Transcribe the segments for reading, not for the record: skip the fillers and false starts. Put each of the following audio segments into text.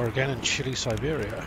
are again in chilly Siberia.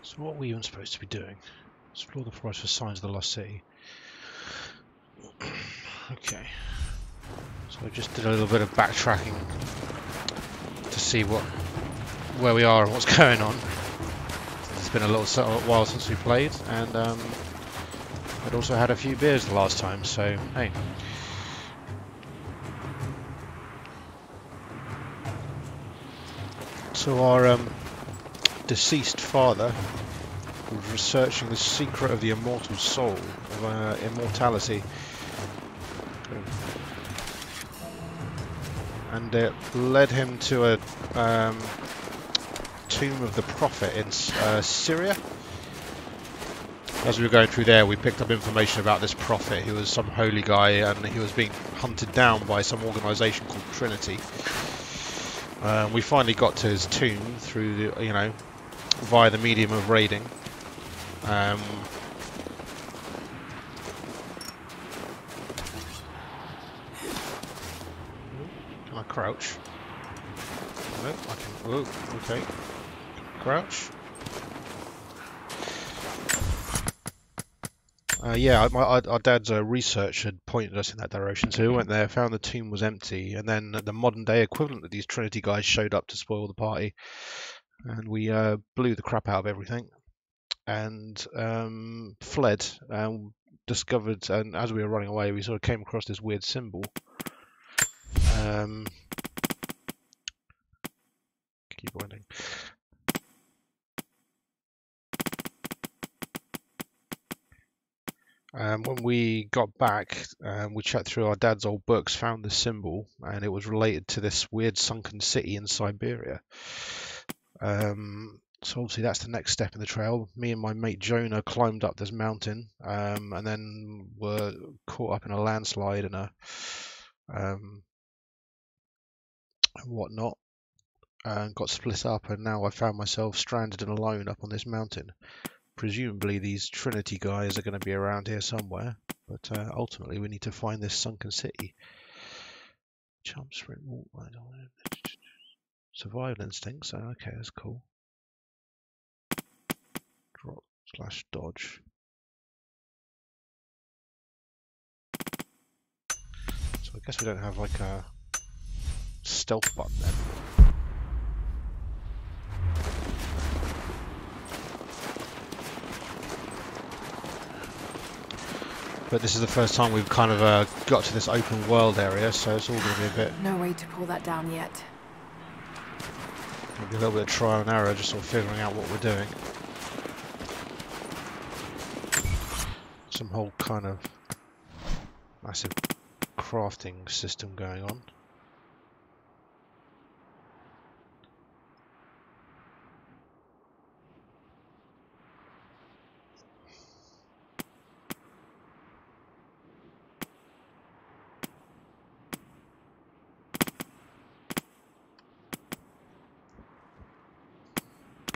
So what are we even supposed to be doing? Explore the forest for signs of the lost city. Okay. So I just did a little bit of backtracking to see where we are and what's going on. It's been a little while since we played, and I'd also had a few beers the last time, so hey. So our deceased father was researching the secret of the immortal soul, of immortality, and it led him to a tomb of the prophet in Syria. As we were going through there, we picked up information about this prophet, who was some holy guy, and he was being hunted down by some organisation called Trinity. We finally got to his tomb through the, via the medium of raiding. Can I crouch? No, I can. Oh, okay. Crouch. Yeah, our dad's research had pointed us in that direction, so we went there, found the tomb was empty, and then the modern day equivalent of these Trinity guys showed up to spoil the party, and we blew the crap out of everything, and fled, and discovered, and as we were running away, we sort of came across this weird symbol. Keep winding. When we got back, we checked through our dad's old books, found this symbol, and it was related to this weird sunken city in Siberia. So obviously that's the next step in the trail. Me and my mate Jonah climbed up this mountain, and then were caught up in a landslide and whatnot, and got split up, and now I found myself stranded and alone up on this mountain. Presumably these Trinity guys are going to be around here somewhere, but ultimately we need to find this sunken city. Jump, sprint, walk, survival instincts. So okay, that's cool. Drop / dodge. So I guess we don't have like a stealth button then. But this is the first time we've kind of got to this open world area, so it's all going to be a bit... No way to pull that down yet. Maybe a little bit of trial and error, just sort of figuring out what we're doing. Some whole kind of massive crafting system going on.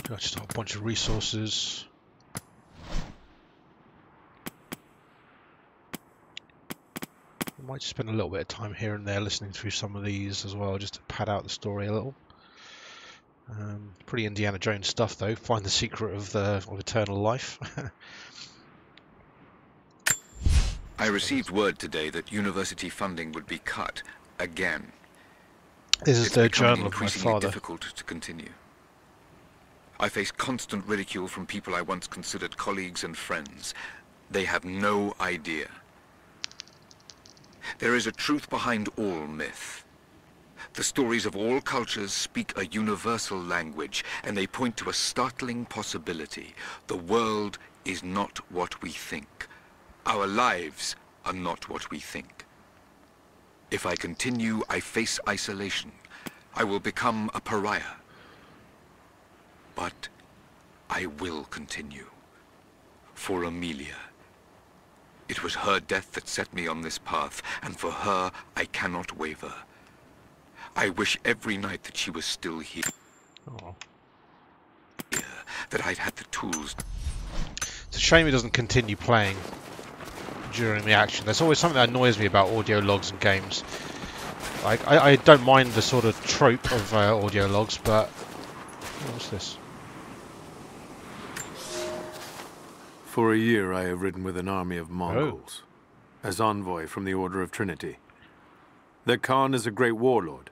Got just a whole bunch of resources. I might spend a little bit of time here and there listening through some of these as well, just to pad out the story a little. Pretty Indiana Jones stuff though. Find the secret of eternal life. I received word today that university funding would be cut again. This is the journal of my father. Difficult to continue. I face constant ridicule from people I once considered colleagues and friends. They have no idea. There is a truth behind all myth. The stories of all cultures speak a universal language, and they point to a startling possibility. The world is not what we think. Our lives are not what we think. If I continue, I face isolation. I will become a pariah. But I will continue. For Amelia. It was her death that set me on this path, and for her I cannot waver. I wish every night that she was still here. Oh. That I'd had the tools. It's a shame he doesn't continue playing during the action. There's always something that annoys me about audio logs in games. Like, I don't mind the sort of trope of audio logs, but... Oh, what's this? For a year I have ridden with an army of Mongols, as envoy from the Order of Trinity. Their Khan is a great warlord,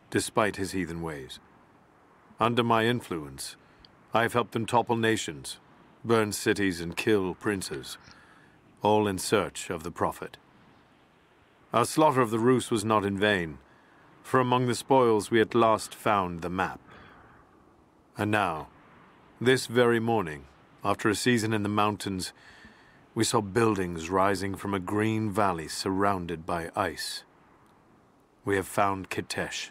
despite his heathen ways. Under my influence, I have helped them topple nations, burn cities and kill princes, all in search of the Prophet. Our slaughter of the Rus was not in vain, for among the spoils we at last found the map. And now, this very morning, after a season in the mountains, we saw buildings rising from a green valley surrounded by ice. We have found Kitezh.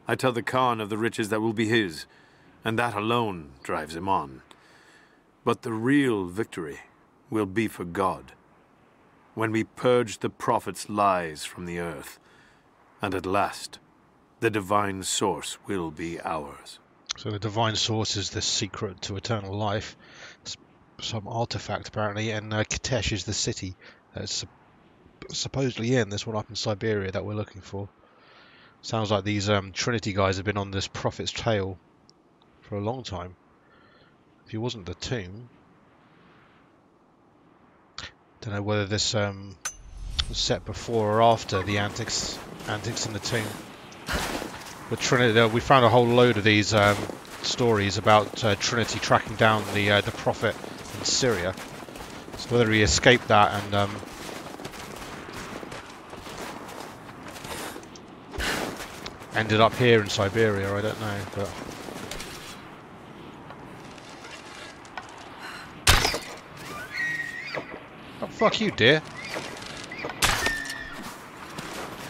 I tell the Khan of the riches that will be his, and that alone drives him on. But the real victory will be for God, when we purge the Prophet's lies from the earth, and at last, the divine source will be ours. So the divine source is the secret to eternal life. It's some artifact apparently, and Kitezh is the city that's supposedly in this one up in Siberia that we're looking for. Sounds like these Trinity guys have been on this prophet's tail for a long time. If he wasn't the tomb, don't know whether this was set before or after the antics in the tomb. But Trinity, we found a whole load of these stories about Trinity tracking down the prophet in Syria. So whether he escaped that and ended up here in Siberia, I don't know. But oh, fuck you, dear.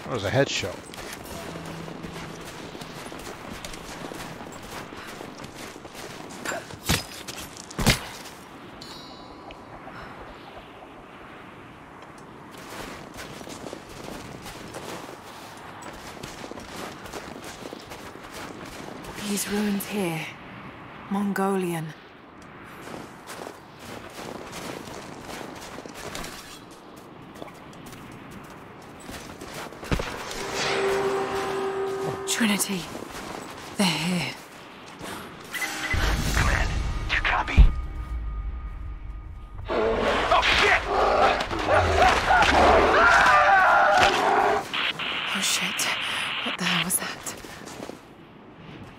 That was a headshot. These ruins here, Mongolian. Trinity, they're here. Glenn, you copy? Oh shit! Oh shit, what the hell was that?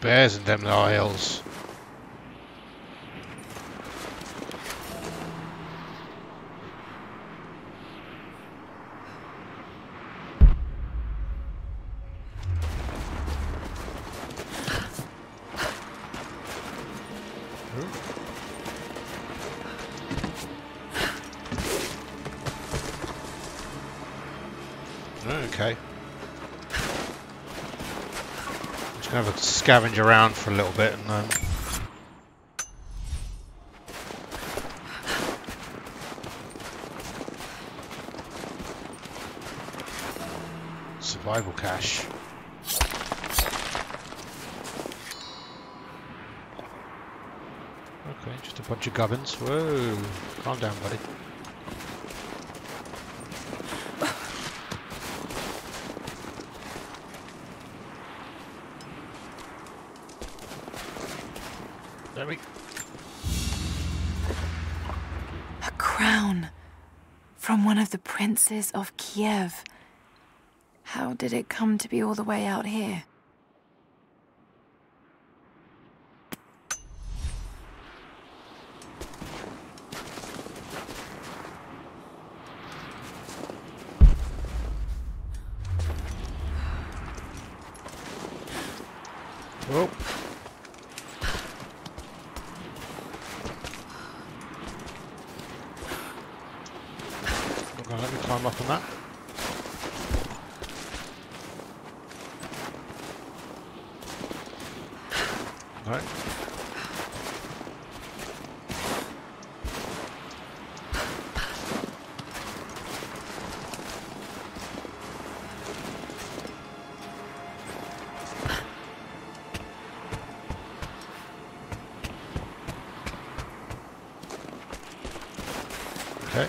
Bears in them aisles. Okay. Just gonna have a scavenge around for a little bit and survival cache. Okay, just a bunch of gubbins. Whoa, calm down, buddy. There we go. A crown from one of the princes of Kiev. How did it come to be all the way out here? Oh. Not gonna let me climb up on that. Right. Okay.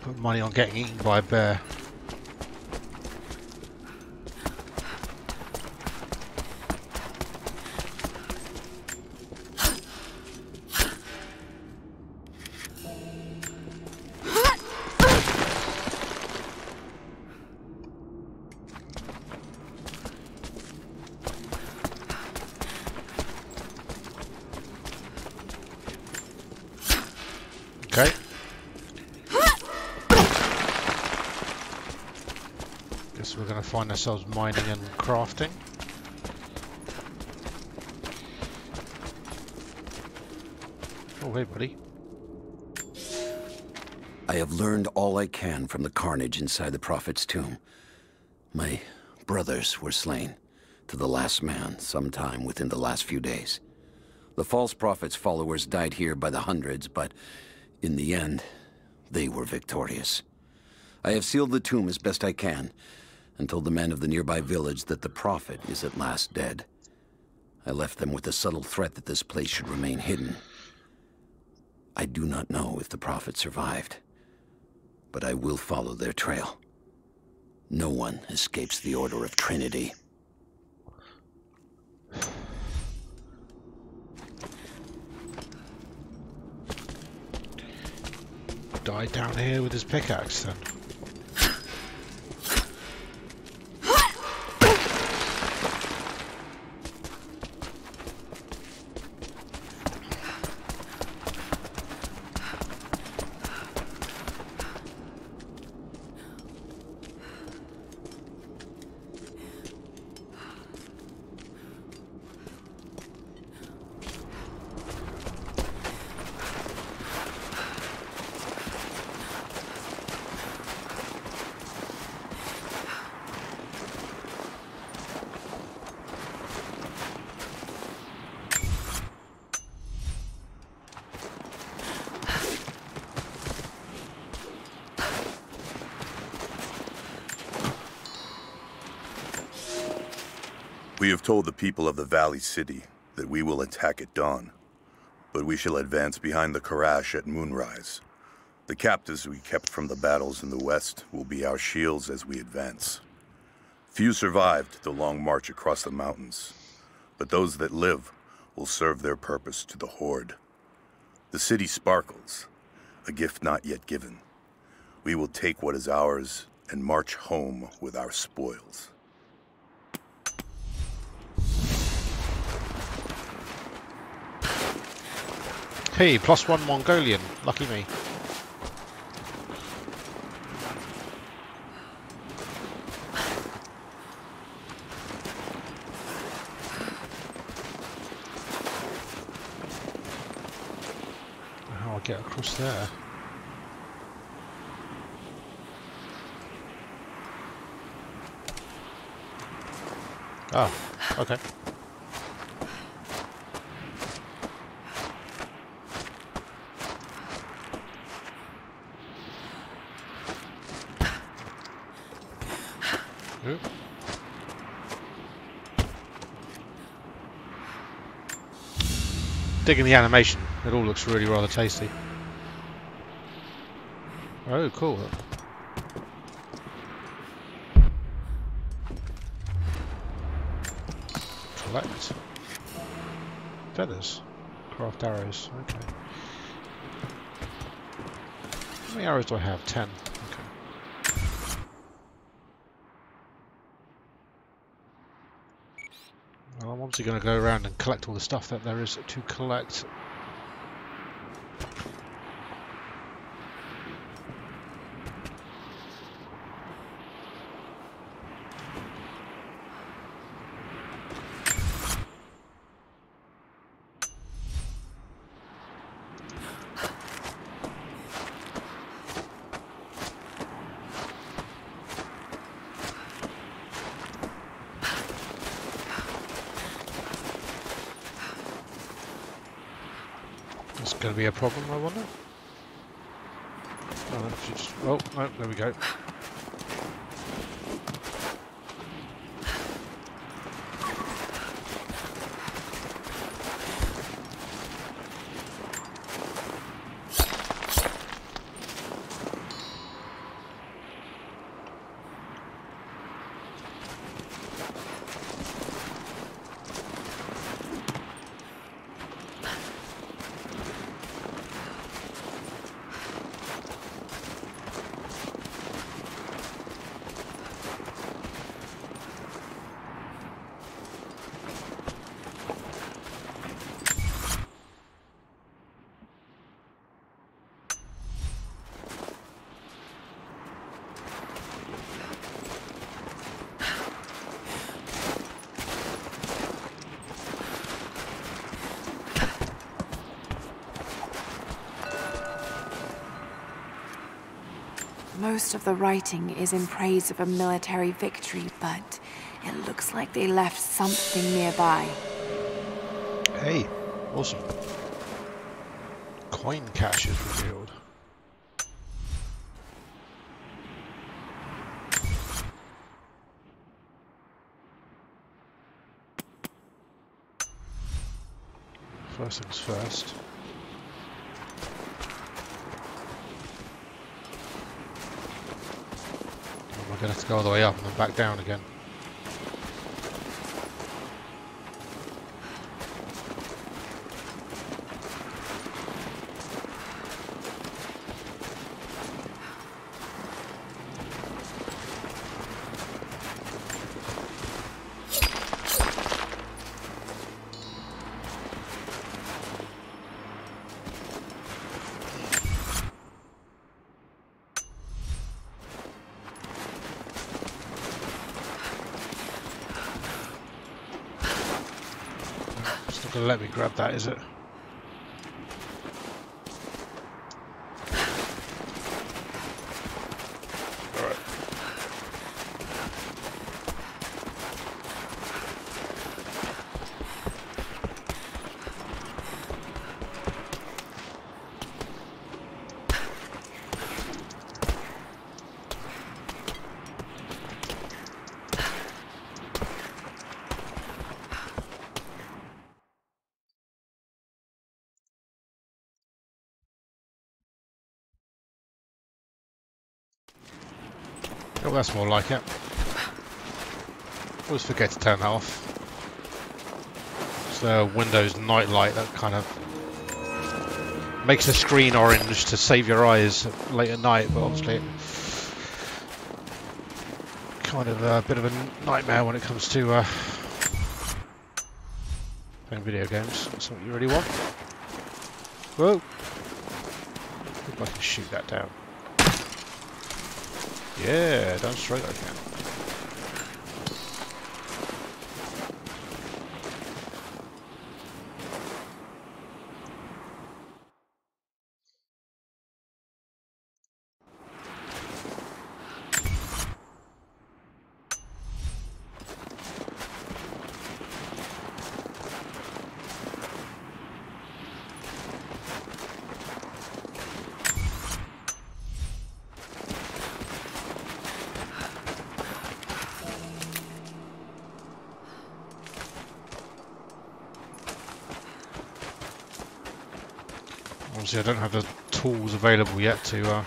Put money on getting eaten by a bear. Okay. Guess we're going to find ourselves mining and crafting. Oh, hey, buddy. I have learned all I can from the carnage inside the Prophet's tomb. My brothers were slain, to the last man, sometime within the last few days. The false Prophet's followers died here by the hundreds, but in the end, they were victorious. I have sealed the tomb as best I can, and told the men of the nearby village that the Prophet is at last dead. I left them with the subtle threat that this place should remain hidden. I do not know if the Prophet survived, but I will follow their trail. No one escapes the Order of Trinity. Die down here with his pickaxe then. We have told the people of the Valley City that we will attack at dawn, but we shall advance behind the Karash at moonrise. The captives we kept from the battles in the west will be our shields as we advance. Few survived the long march across the mountains, but those that live will serve their purpose to the Horde. The city sparkles, a gift not yet given. We will take what is ours and march home with our spoils. Hey, +1 Mongolian. Lucky me. How I get across there? Oh, okay. Oop. Digging the animation, it all looks really rather tasty. Oh, cool. Collect feathers, craft arrows. Okay. How many arrows do I have? 10. Okay. Well, I'm obviously going to go around and collect all the stuff that there is to collect. That's going to be a problem, I wonder. Oh, no, there we go. Most of the writing is in praise of a military victory, but it looks like they left something nearby. Hey, awesome. Coin cache is revealed. First things first. We're going to have to go all the way up and then back down again. Gonna let me grab that, is it? Alright. Oh, that's more like it. Always forget to turn that off. It's the Windows night light that kind of makes the screen orange to save your eyes late at night, but obviously kind of a bit of a nightmare when it comes to playing video games. That's what you really want. Whoa! If I can shoot that down. Yeah, down straight I can. Obviously I don't have the tools available yet to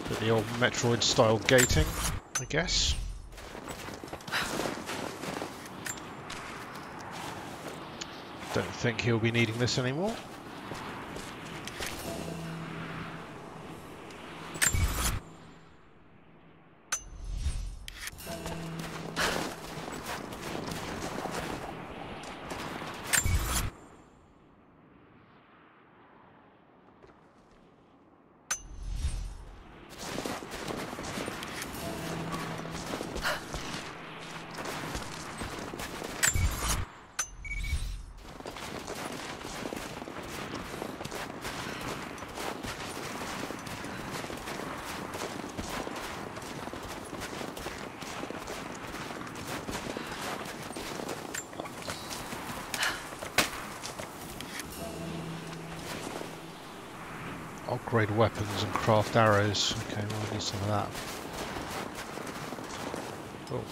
put the old Metroid style gating, I guess. Don't think he'll be needing this anymore. Upgrade weapons and craft arrows. Okay, well, I need some of that. Oh.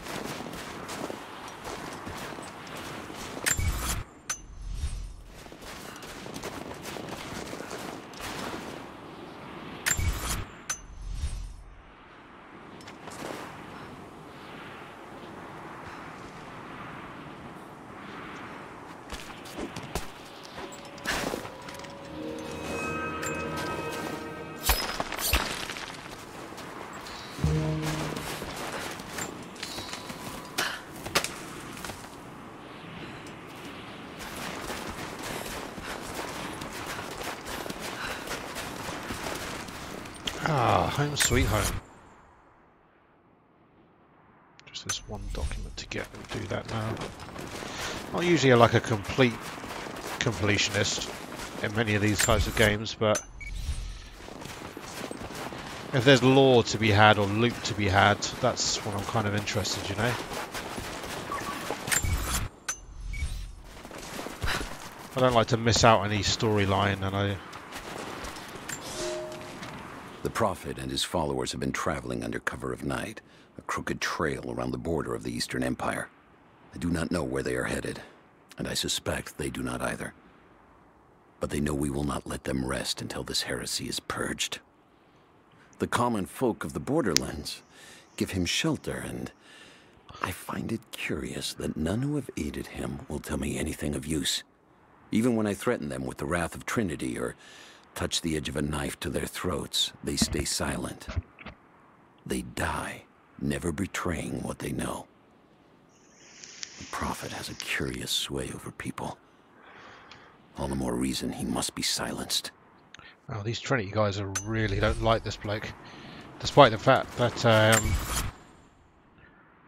Ah, home sweet home. Just this one document to get and do that now. Not usually like a complete completionist in many of these types of games, but if there's lore to be had or loot to be had, that's when I'm kind of interested, you know? I don't like to miss out any storyline, and The Prophet and his followers have been traveling under cover of night, a crooked trail around the border of the Eastern Empire. I do not know where they are headed, and I suspect they do not either. But they know we will not let them rest until this heresy is purged. The common folk of the borderlands give him shelter, and I find it curious that none who have aided him will tell me anything of use. Even when I threaten them with the wrath of Trinity or touch the edge of a knife to their throats, they stay silent. They die, never betraying what they know. The Prophet has a curious sway over people. All the more reason he must be silenced. oh, these Trinity guys really don't like this bloke, despite the fact that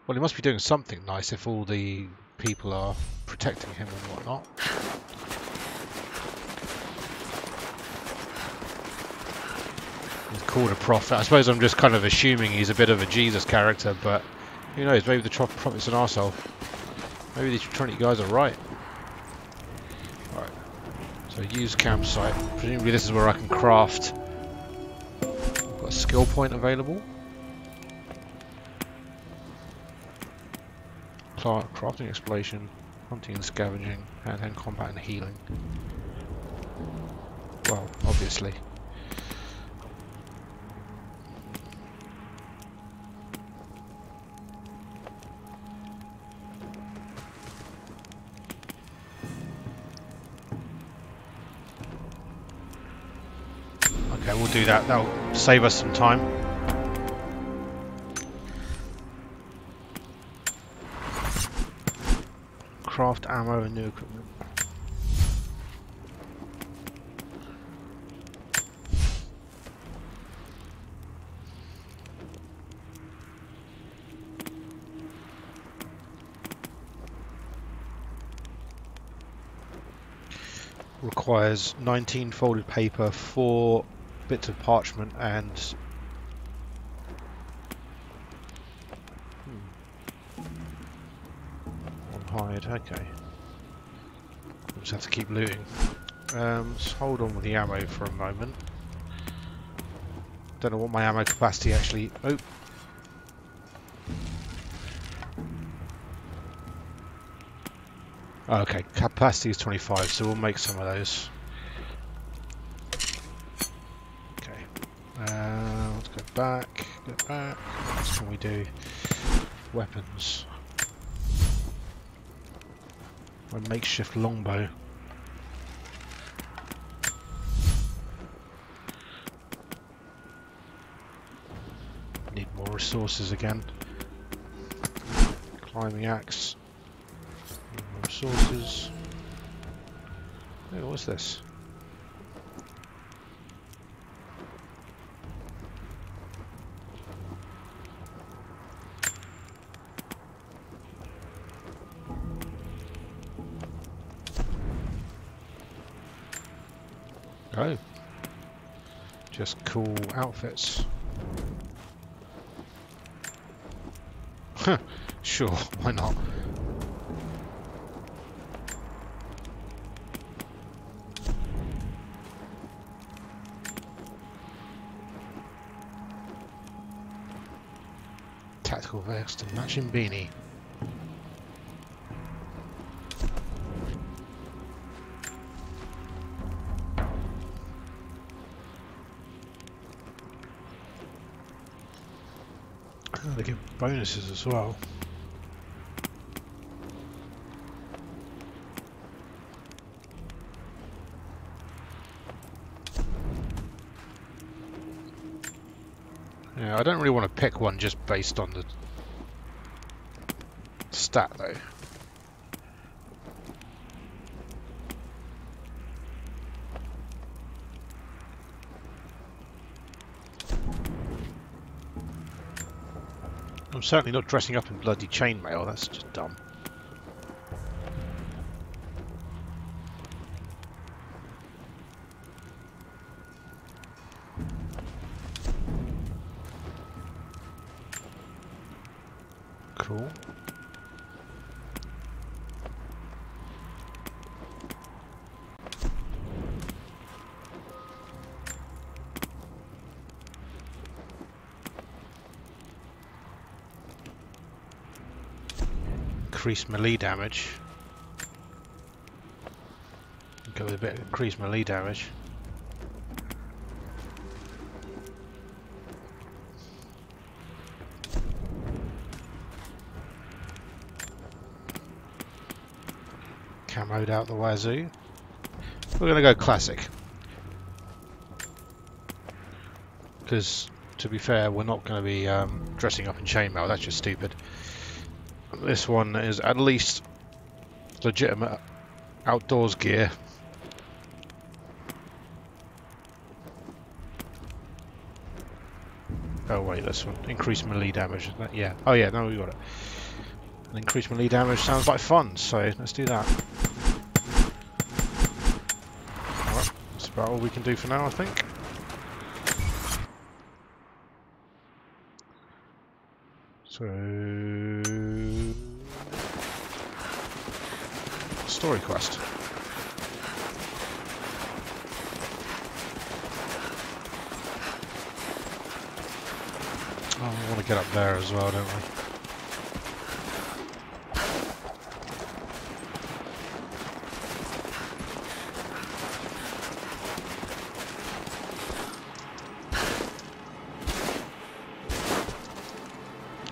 well, he must be doing something nice if all the people are protecting him and whatnot. He's called a prophet. I suppose I'm just kind of assuming he's a bit of a Jesus character, but who knows? Maybe the prophet's an arsehole. Maybe these Trinity guys are right. Alright. So use campsite. Presumably this is where I can craft. I've got a skill point available. Crafting, exploration, hunting and scavenging, hand-to-hand combat and healing. Well, obviously. Okay, we'll do that. That'll save us some time. Craft ammo and new equipment. Requires 19 folded paper, 4 bits of parchment, and one hide. Okay, we'll just have to keep looting. Let's hold on with the ammo for a moment. Don't know what my ammo capacity actually. Oh. Okay, capacity is 25, so we'll make some of those. Okay, let's go back, get back. What else can we do? Weapons. A makeshift longbow. Need more resources again. Climbing axe. Resources. Hey, what's this? Oh, just cool outfits. Sure, why not? Tactical vest and matching beanie. Oh, they give bonuses as well. Yeah, I don't really want to pick one just based on the stat though. I'm certainly not dressing up in bloody chainmail, that's just dumb. Cool. Increase melee damage. Go with a bit of increased melee damage. Camoed out the wazoo. We're going to go classic. Because, to be fair, we're not going to be dressing up in chainmail, that's just stupid. This one is at least legitimate outdoors gear. Oh wait, this one. Increased melee damage, isn't it? Yeah. Oh yeah, no, we got it. And increased melee damage sounds like fun, so let's do that. Alright, that's about all we can do for now, I think. So... story quest. Oh, we want to get up there as well, don't we?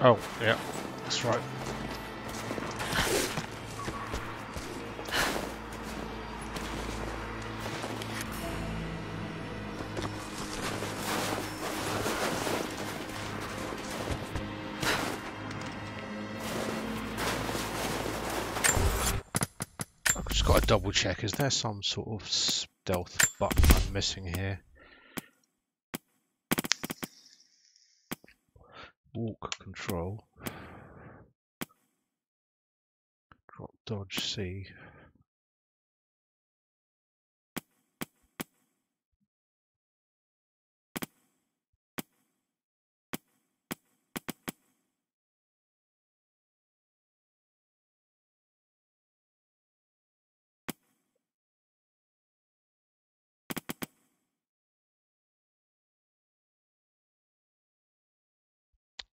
Oh, yeah, that's right. I've just got to double check, is there some sort of stealth button I'm missing here? Walk control. Drop dodge C.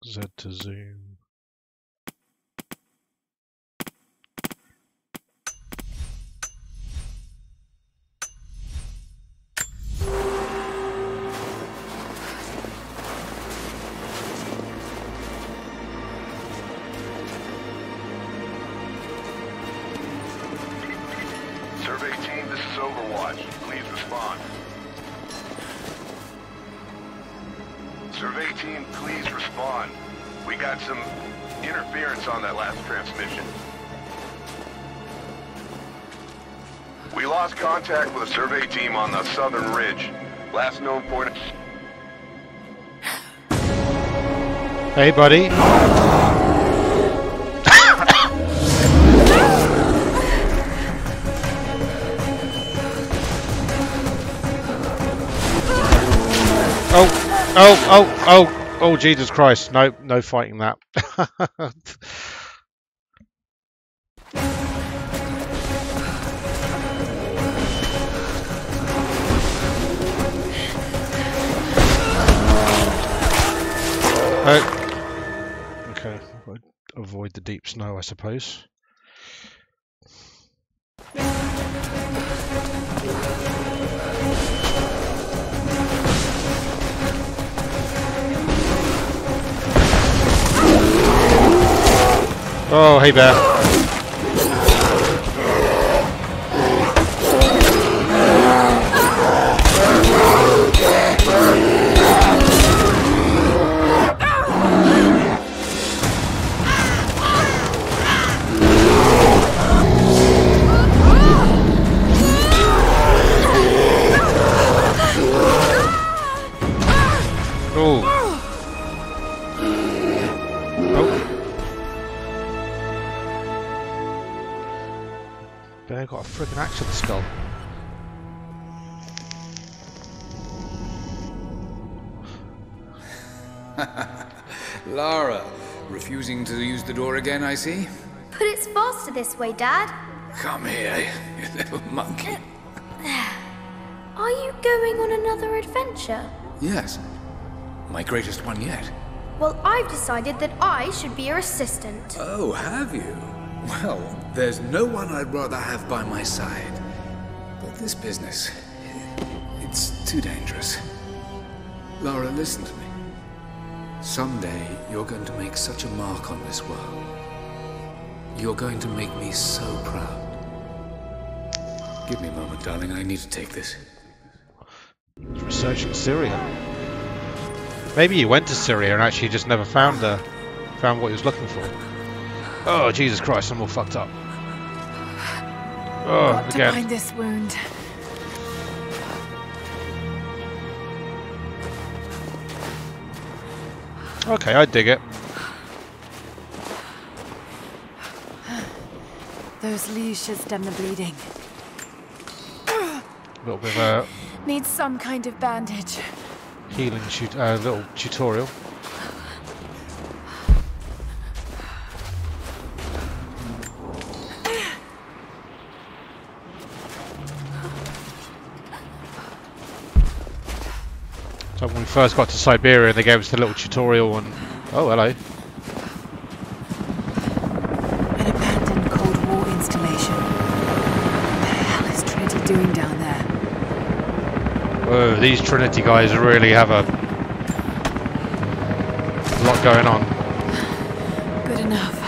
Z to zoom. Survey team, this is Overwatch. Please respond. Survey team, please respond. We got some interference on that last transmission. We lost contact with a survey team on the southern ridge. Last known point... Hey, buddy. Oh, Jesus Christ. No, no fighting that. Try to avoid the deep snow, I suppose. Oh, hey bear. Bear got a friggin' axe to the skull. Lara, refusing to use the door again, I see? But it's faster this way, Dad. Come here, you little monkey. Are you going on another adventure? Yes. My greatest one yet. Well, I've decided that I should be your assistant. Oh, have you? Well, there's no one I'd rather have by my side. But this business, it's too dangerous. Lara, listen to me. Someday, you're going to make such a mark on this world. You're going to make me so proud. Give me a moment, darling. I need to take this. He's researching Syria. Maybe he went to Syria and actually just never found what he was looking for. Oh, Jesus Christ, I'm all fucked up. Oh, Got to find this wound. Okay, I dig it. Those leaves should stem the bleeding. A little bit of Needs some kind of bandage. healing little tutorial. So when we first got to Siberia, they gave us the little tutorial on... Oh, hello. An abandoned Cold War installation. What the hell is Trinity doing down there? Whoa, these Trinity guys really have a lot going on. Good enough.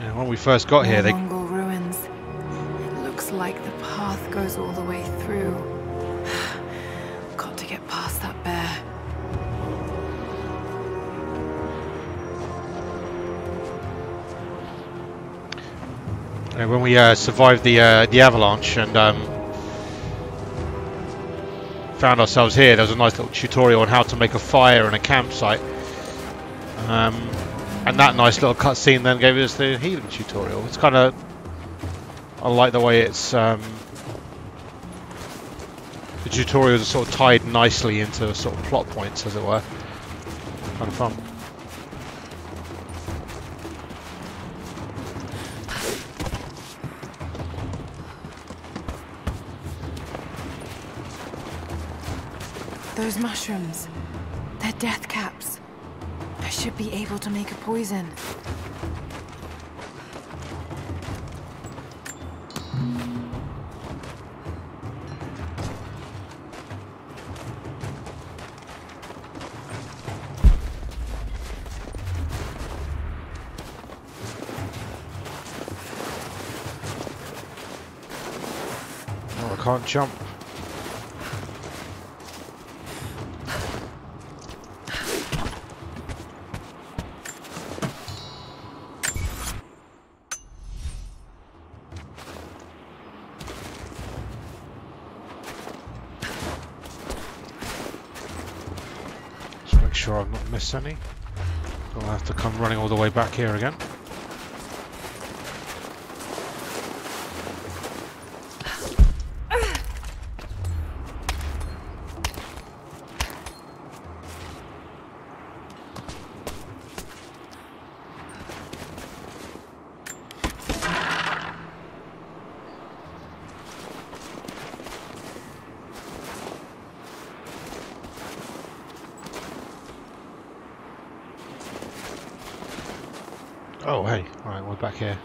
Yeah, when we first got here, they... Mongol ruins. It looks like the path goes all the way through. Got to get past that bear. When we survived the avalanche and found ourselves here, there was a nice little tutorial on how to make a fire in a campsite. And that nice little cutscene then gave us the healing tutorial. It's kind of... I like the way it's... the tutorials are sort of tied nicely into sort of plot points, as it were. Kind of fun. Those mushrooms. They're death caps. I should be able to make a poison. Oh, I can't jump. Sure I've not missed any. I'll have to come running all the way back here again. Oh, hey. Alright, we're back here.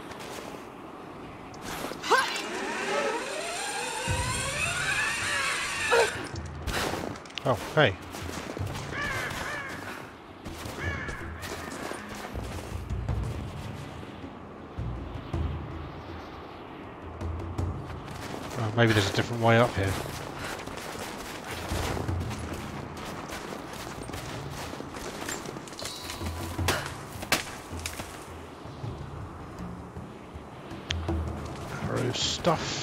Oh, hey. Oh, maybe there's a different way up here. Arrow stuff.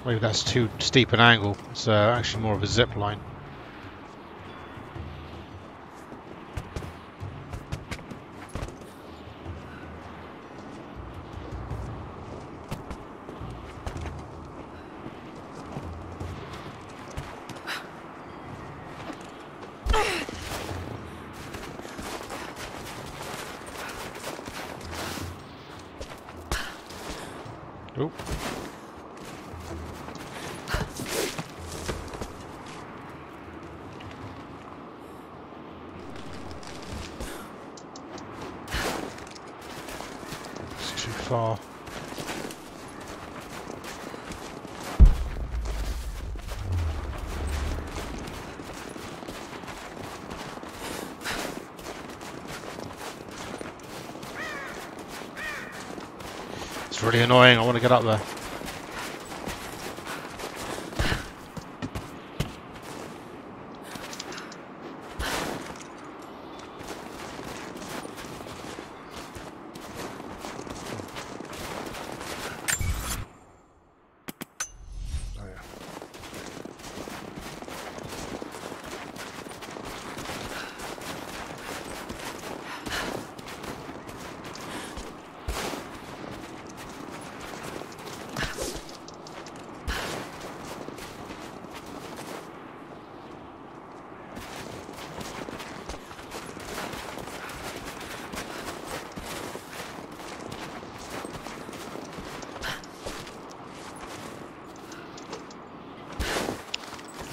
Maybe that's too steep an angle. It's actually more of a zip line. Oh. Far. It's really annoying. I want to get up there.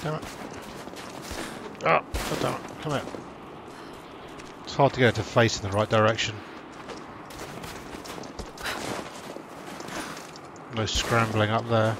Damn it. Oh, damn it. Come here. It's hard to get it to face in the right direction. No scrambling up there.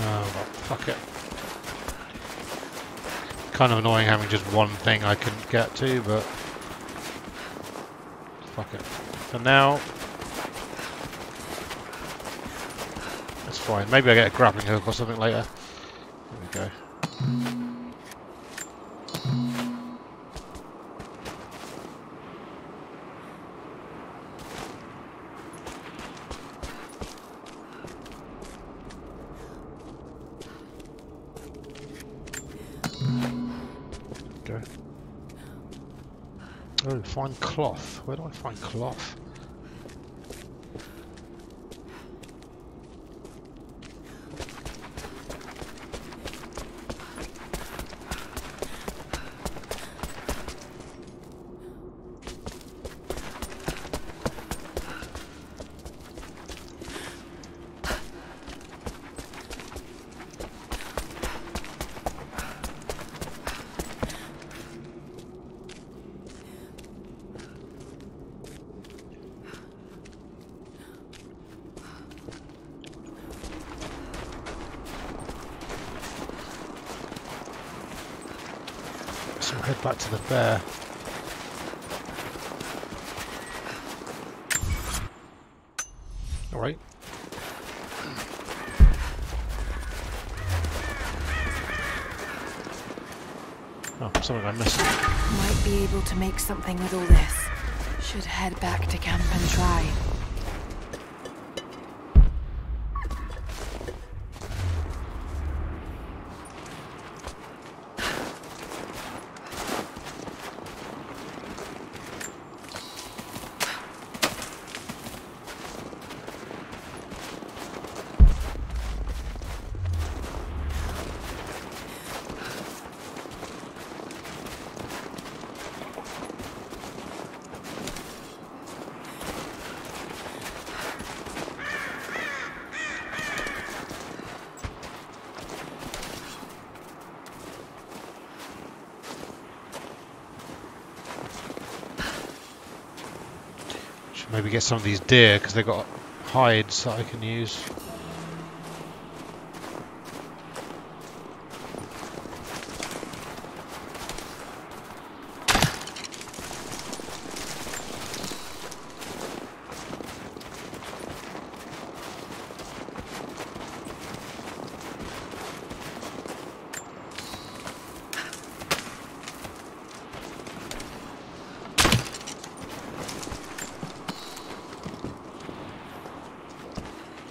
Oh, well, fuck it. Kind of annoying having just one thing I couldn't get to, but fuck it. For now, it's fine. Maybe I get a grappling hook or something later. There we go. Oh, find cloth. Where do I find cloth? guess we'll head back to the bear. Alright. Oh, something I missed. Might be able to make something with all this. Should head back to camp and try. Maybe get some of these deer because they've got hides that I can use.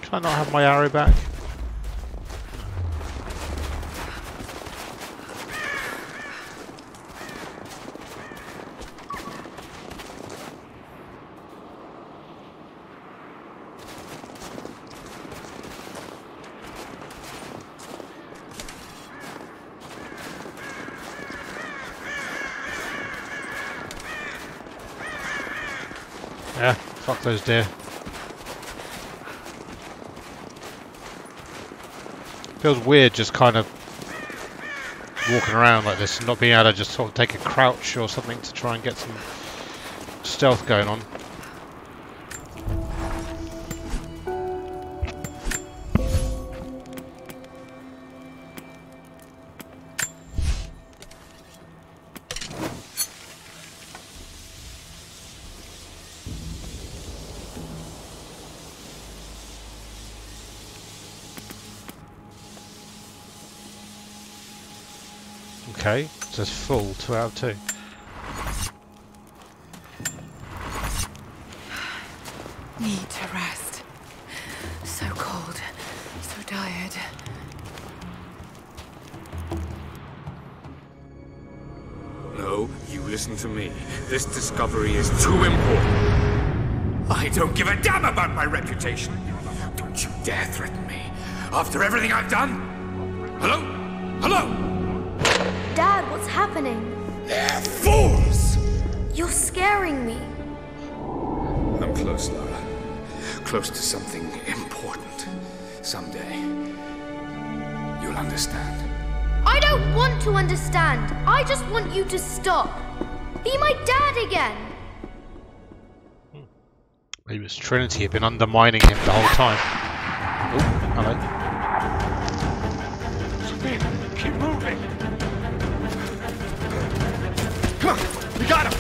Can I not have my arrow back? Yeah, fuck those deer. Feels weird just kind of walking around like this and not being able to just sort of take a crouch or something to try and get some stealth going on. Okay, it says full, 2 out of 2. Need to rest. So cold, so tired. No, you listen to me. This discovery is too important. I don't give a damn about my reputation. Don't you dare threaten me. After everything I've done? Hello? Hello? Dad, what's happening? They're fools! You're scaring me. I'm close, Lara. Close to something important. Someday, you'll understand. I don't want to understand. I just want you to stop. Be my dad again. Maybe it's Trinity had been undermining him the whole time. Oh, hello. Keep moving. Come on, we got him.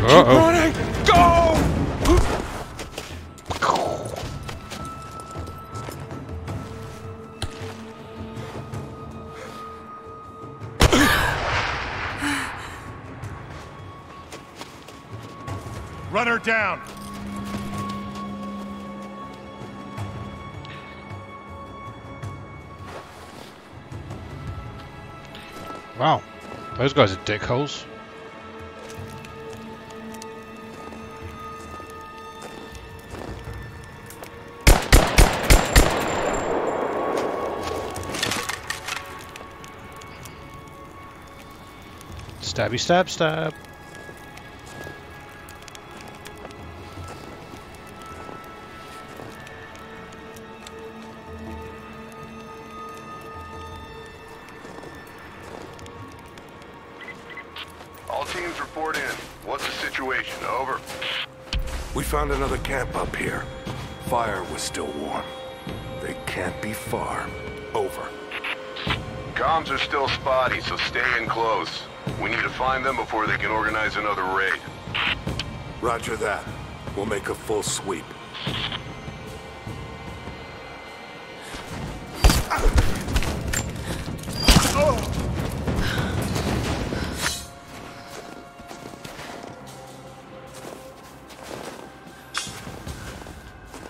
Uh-oh. Running! Go! Run her down! Wow, those guys are dickholes. Stabby stab stab. All teams report in. What's the situation? Over. We found another camp up here. Fire was still warm. They can't be far. Over. Comms are still spotty, so stay in close. We need to find them before they can organize another raid. Roger that. We'll make a full sweep.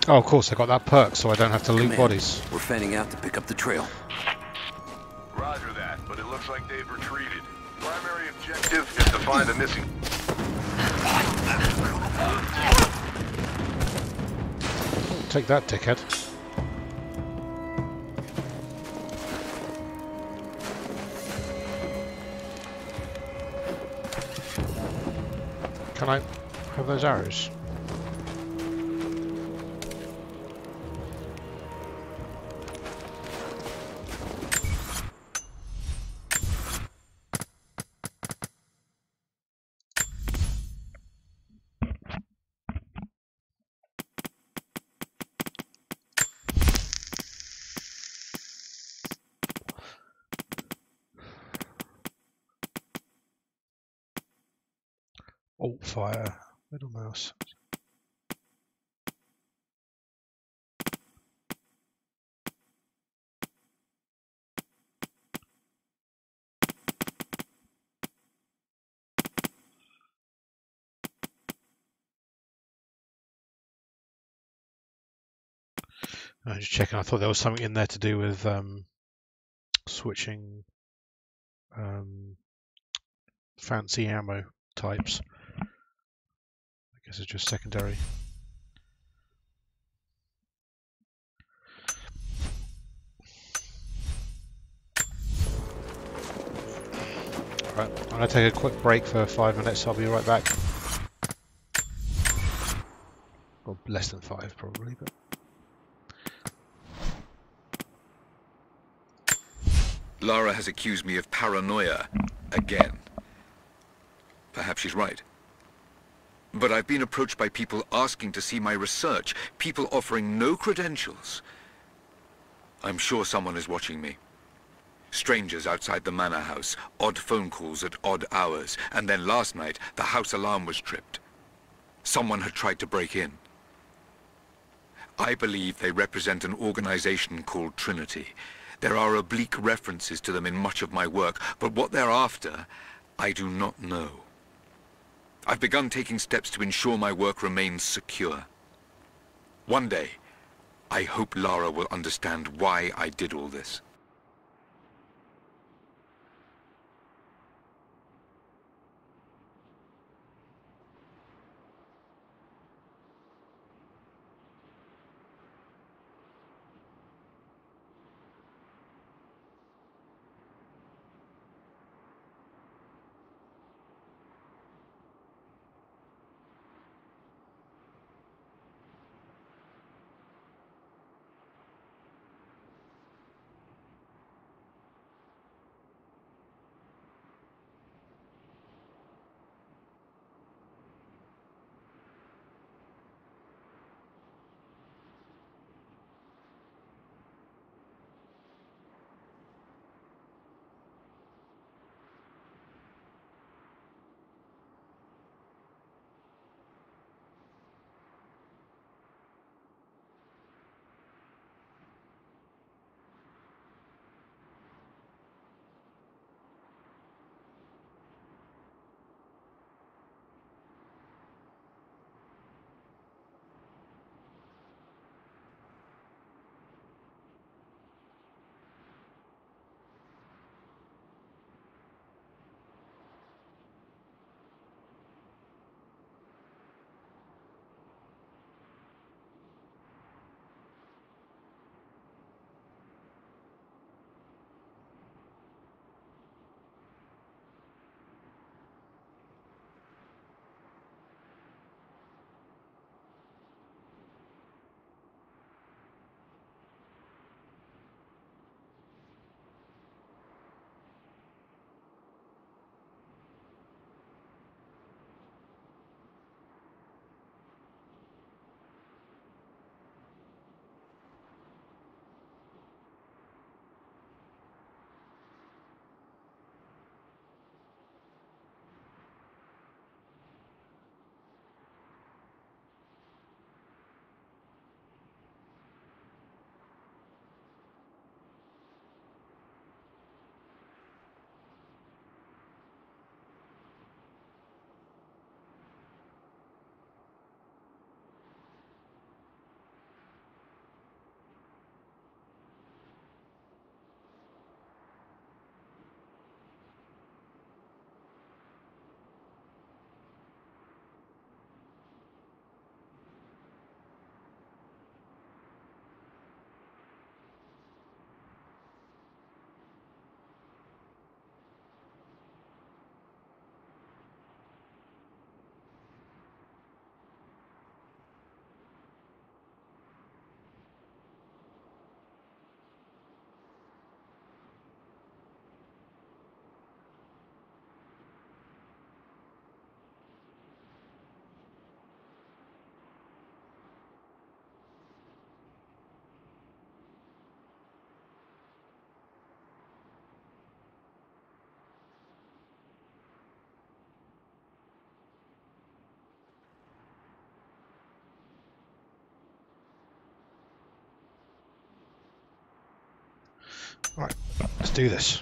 Oh, of course, I got that perk, so I don't have to loot Command, bodies. we're fanning out to pick up the trail. Roger that, but it looks like they've retreated. Primary objective is to find the missing... Take that, dickhead. Can I have those arrows? Alt fire, middle mouse. I'm just checking. I thought there was something in there to do with switching fancy ammo types. I guess it's just secondary. Right, I'm going to take a quick break for 5 minutes. I'll be right back. Or less than 5 probably, but... Lara has accused me of paranoia again. Perhaps she's right. But I've been approached by people asking to see my research, people offering no credentials. I'm sure someone is watching me. Strangers outside the manor house, odd phone calls at odd hours, and then last night, the house alarm was tripped. Someone had tried to break in. I believe they represent an organization called Trinity. There are oblique references to them in much of my work, but what they're after, I do not know. I've begun taking steps to ensure my work remains secure. One day, I hope Lara will understand why I did all this. Right, let's do this.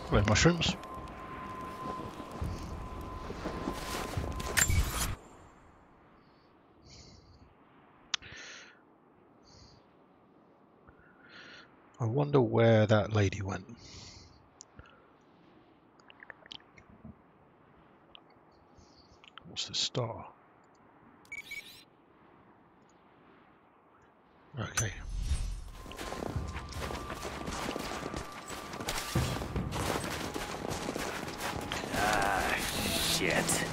Hello, mushrooms. I wonder where that lady went. What's the star? Okay. Ah, shit.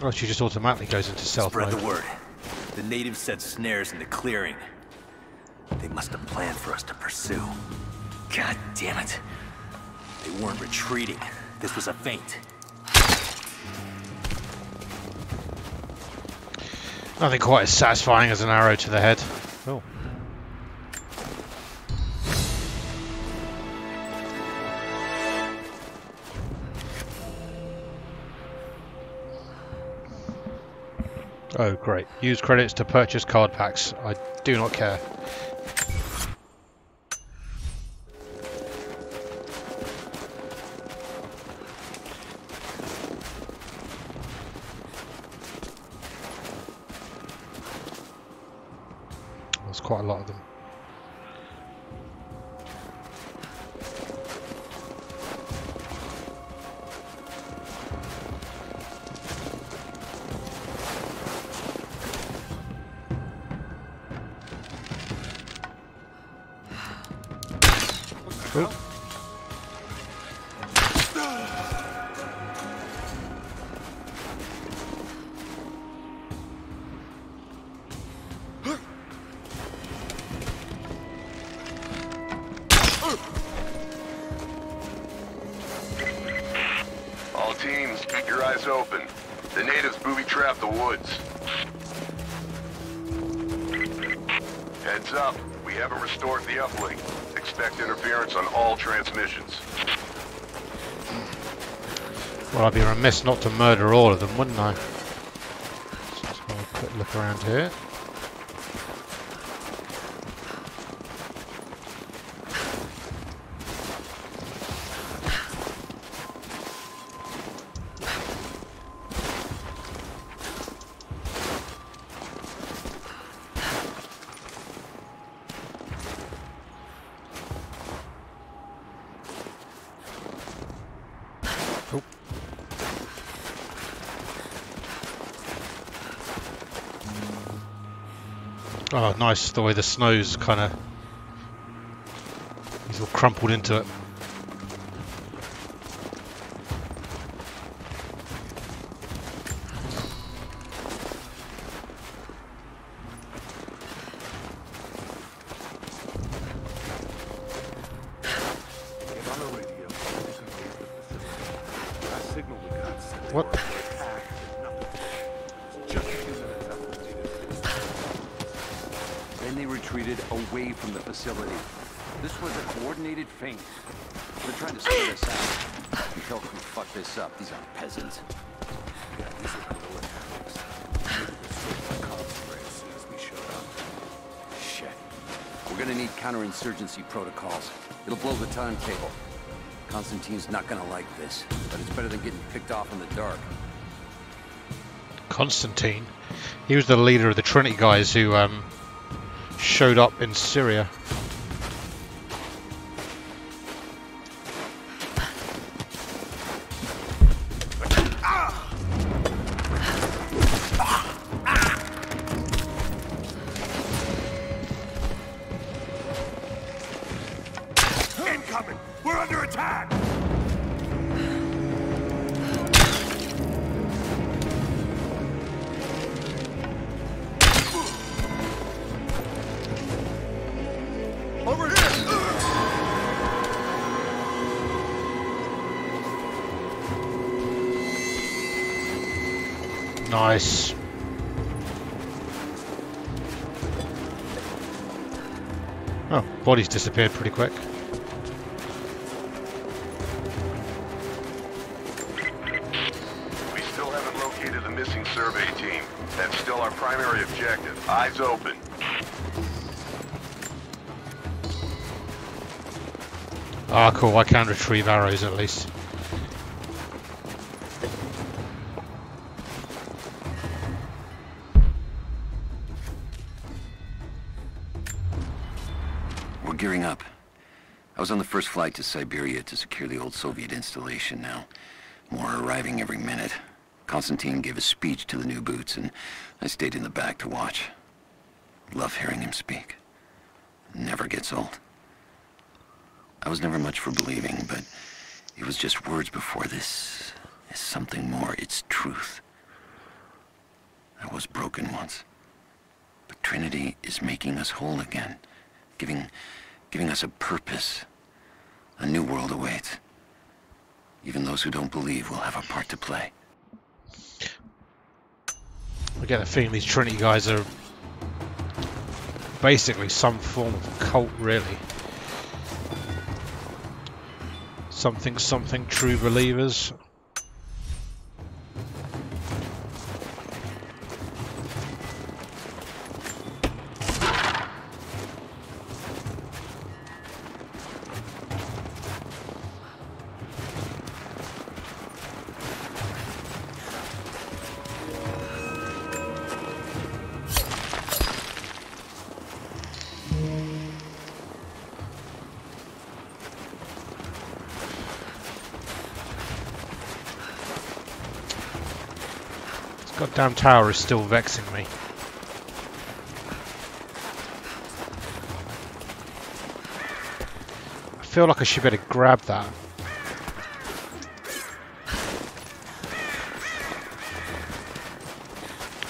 Oh, she just automatically goes into stealth mode. Spread the word. The natives set snares in the clearing. They must have planned for us to pursue. God damn it. They weren't retreating. This was a feint. Nothing quite as satisfying as an arrow to the head. Oh. Oh, great. Use credits to purchase card packs. I do not care. There's quite a lot of them. Oh. All teams, keep your eyes open. The natives booby-trapped the woods. Heads up, we haven't restored the uplink. Expect interference on all transmissions. Well, I'd be remiss not to murder all of them, wouldn't I? Let's just have a quick look around here. Oh, nice the way the snow's kind of... he's all crumpled into it. What? Then they retreated away from the facility. This was a coordinated feint. They're trying to split us out. You help me fuck this up. These aren't peasants. Yeah, these are guerrilla tactics. As soon as we showed up. Shit. We're gonna need counterinsurgency protocols. It'll blow the timetable. Constantine's not gonna like this, but it's better than getting picked off in the dark. Constantine? He was the leader of the Trinity guys who showed up in Syria. Incoming! We're under attack! Over here! Nice. Oh, body's disappeared pretty quick. We survey team. That's still our primary objective. Eyes open. Ah, cool. I can retrieve arrows at least. We're gearing up. I was on the first flight to Siberia to secure the old Soviet installation now. More are arriving every minute. Konstantin gave a speech to the new boots, and I stayed in the back to watch. Love hearing him speak. Never gets old. I was never much for believing, but it was just words before. This is something more. It's truth. I was broken once. But Trinity is making us whole again. Giving us a purpose. A new world awaits. Even those who don't believe will have a part to play. I get the feeling these Trinity guys are basically some form of cult, really. Something true believers. Goddamn tower is still vexing me. I feel like I should better grab that.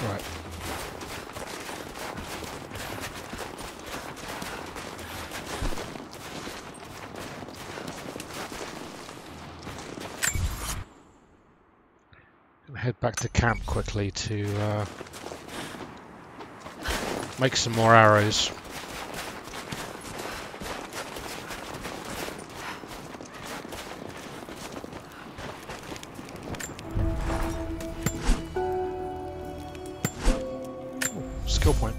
Right. Head back to camp quickly to make some more arrows. Ooh, skill point.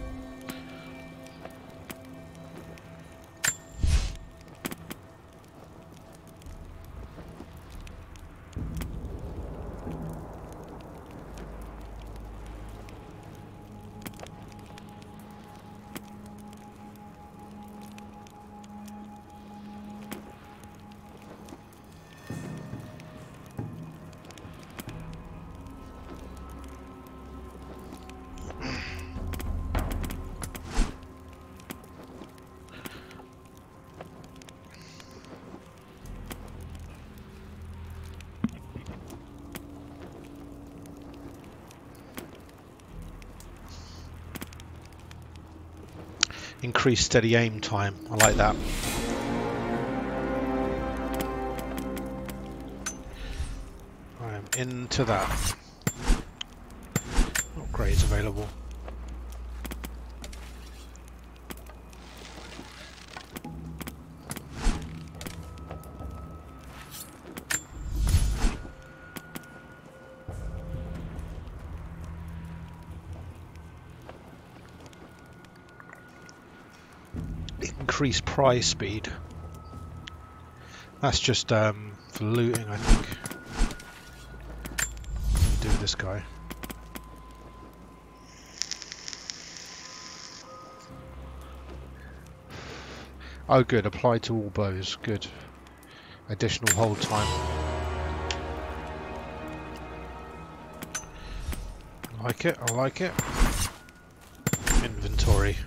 Increased steady aim time. I like that. I am into that. Upgrades available. Increase prize speed. That's just for looting, I think. What do this guy? Oh, good. Apply to all bows. Good. Additional hold time. I like it. I like it. Inventory.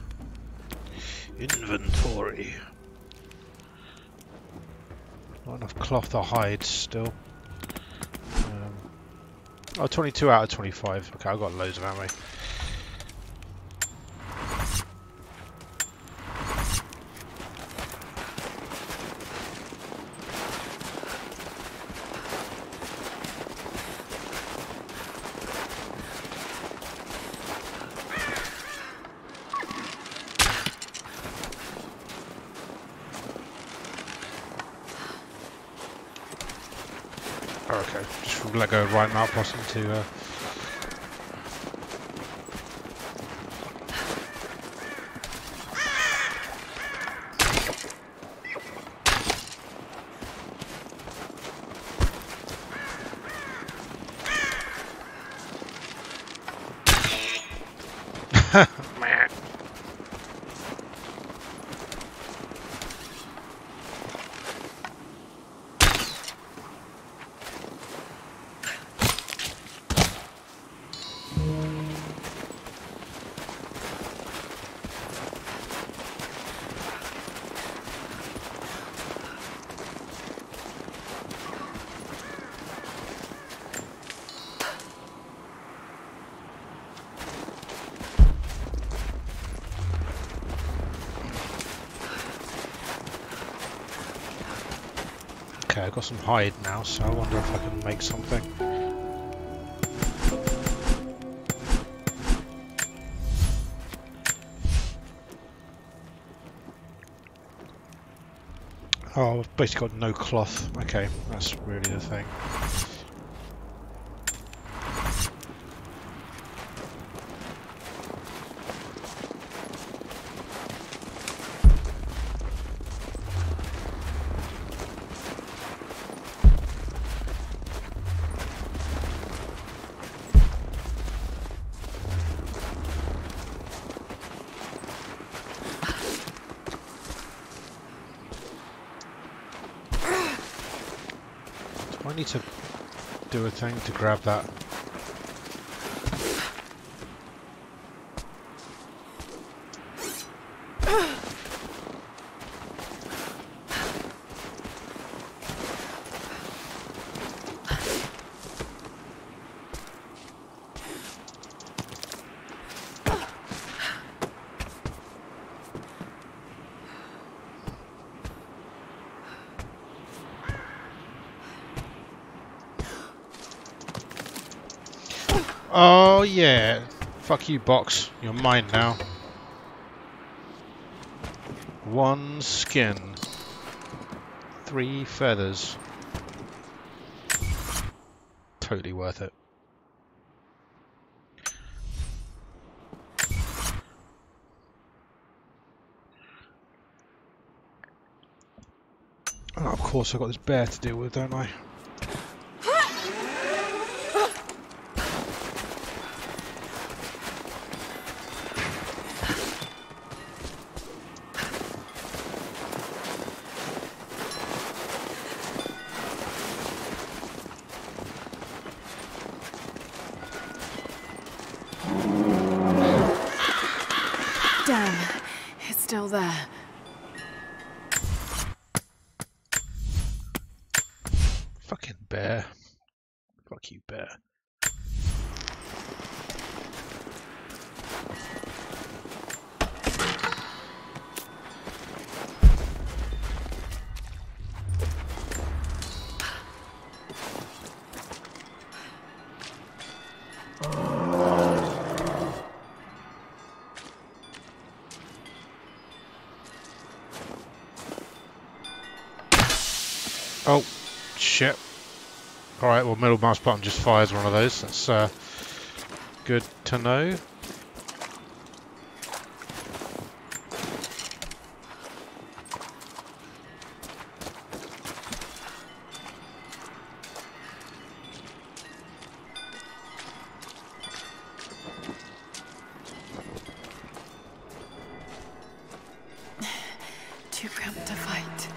Inventory. Not enough cloth or hide still. Oh, 22 out of 25. Okay, I've got loads of ammo. Okay, just let go of right mouse button to Okay, I've got some hide now, so I wonder if I can make something. Oh, I've basically got no cloth. Okay, that's really the thing. I need to do a thing to grab that. Oh yeah, fuck you, box. You're mine now. One skin, 3 feathers. Totally worth it. Oh, of course, I've got this bear to deal with, don't I? Damn, it's still there. Fucking bear. Fuck you, bear. Oh, shit. Alright, well, middle mouse button just fires one of those. That's good to know. Too cramped to fight.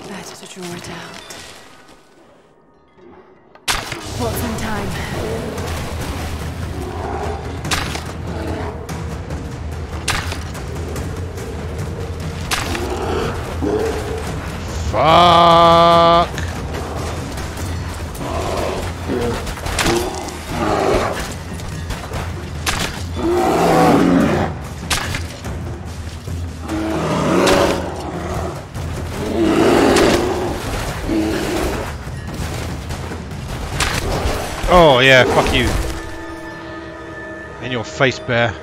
Better to draw it out. What's in time? Fuck! Oh yeah, fuck you. In your face, bear.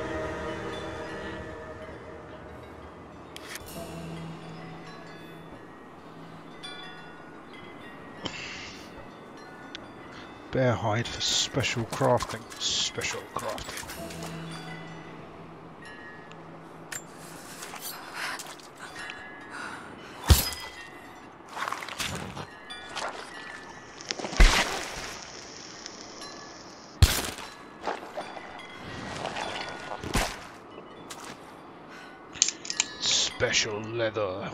Bear hide for special crafting. Special crafting. special leather.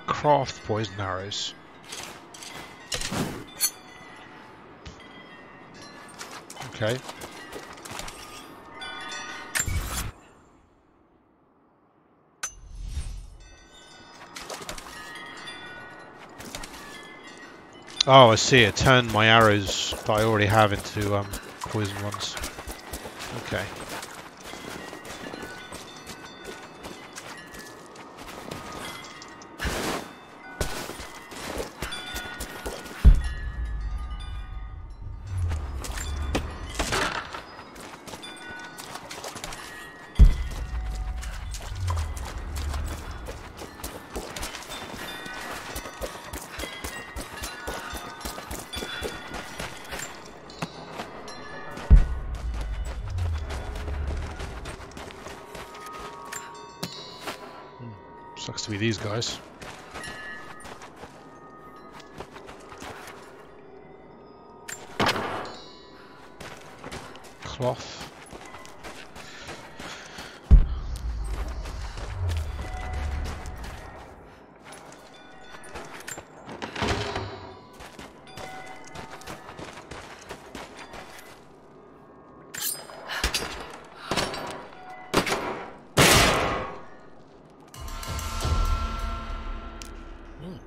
Craft poison arrows. Okay. Oh, I see. It turned my arrows that I already have into poison ones. Okay. Sucks to be these guys. Cloth.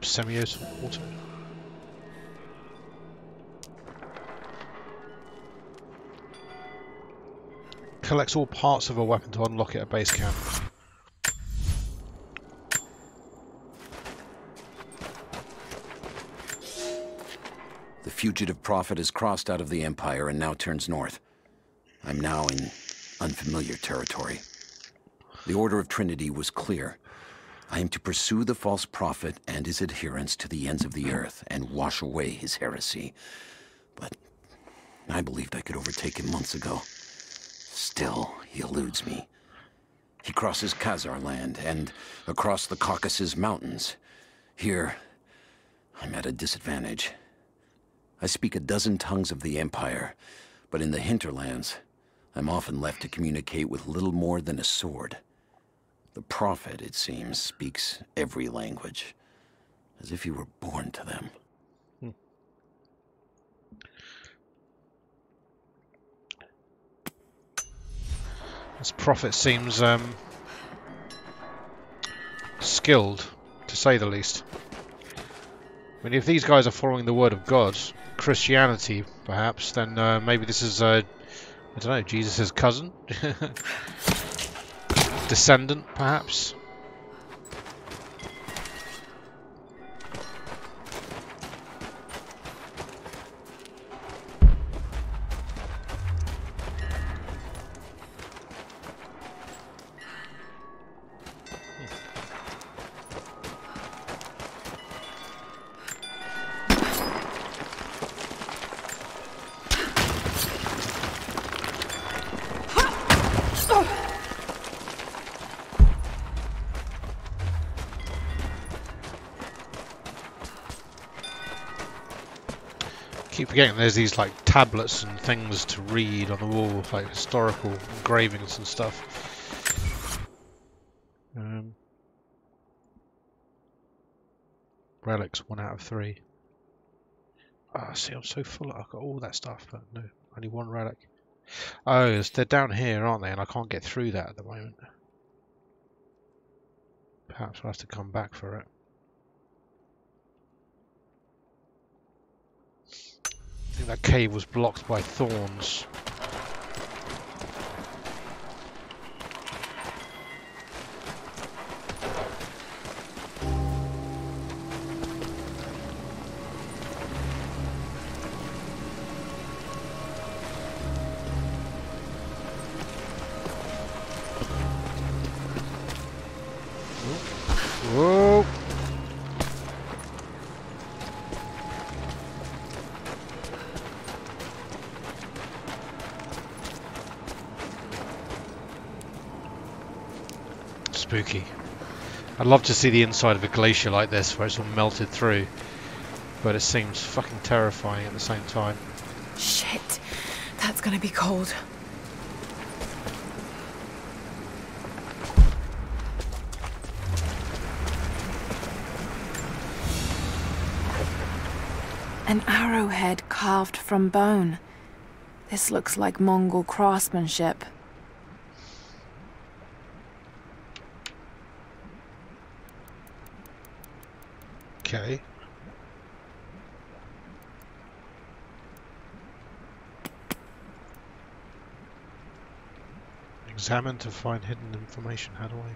Semi-years water. Collects all parts of a weapon to unlock it at base camp. The fugitive prophet has crossed out of the Empire and now turns north. I'm now in unfamiliar territory. The Order of Trinity was clear. I am to pursue the false prophet and his adherents to the ends of the earth and wash away his heresy. But I believed I could overtake him months ago. Still, he eludes me. He crosses Khazar land and across the Caucasus Mountains. Here, I'm at a disadvantage. I speak a dozen tongues of the Empire, but in the hinterlands, I'm often left to communicate with little more than a sword. The prophet, it seems, speaks every language, as if he were born to them. This prophet seems skilled, to say the least. I mean, if these guys are following the word of God, Christianity, perhaps, then maybe this is, I don't know, Jesus' cousin? Descendant, perhaps? Keep forgetting there's these like tablets and things to read on the wall, like historical engravings and stuff. Relics 1 out of 3. Ah, see, I'm so full. I've got all that stuff, but no, only 1 relic. Oh, they're down here, aren't they? And I can't get through that at the moment. Perhaps I'll have to come back for it. I think that cave was blocked by thorns. Whoa! Spooky. I'd love to see the inside of a glacier like this where it's all melted through. but it seems fucking terrifying at the same time. Shit, that's gonna be cold. An arrowhead carved from bone. This looks like Mongol craftsmanship. Okay. Examine to find hidden information. How do I...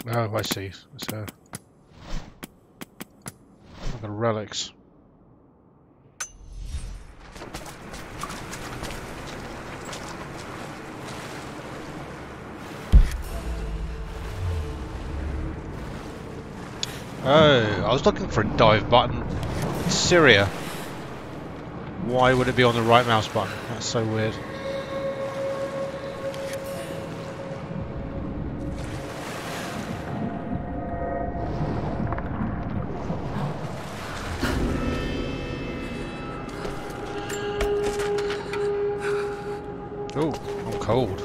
Oh, I see. It's like the relics. Oh, I was looking for a dive button. Syria. Why would it be on the right mouse button? That's so weird. Oh, I'm cold.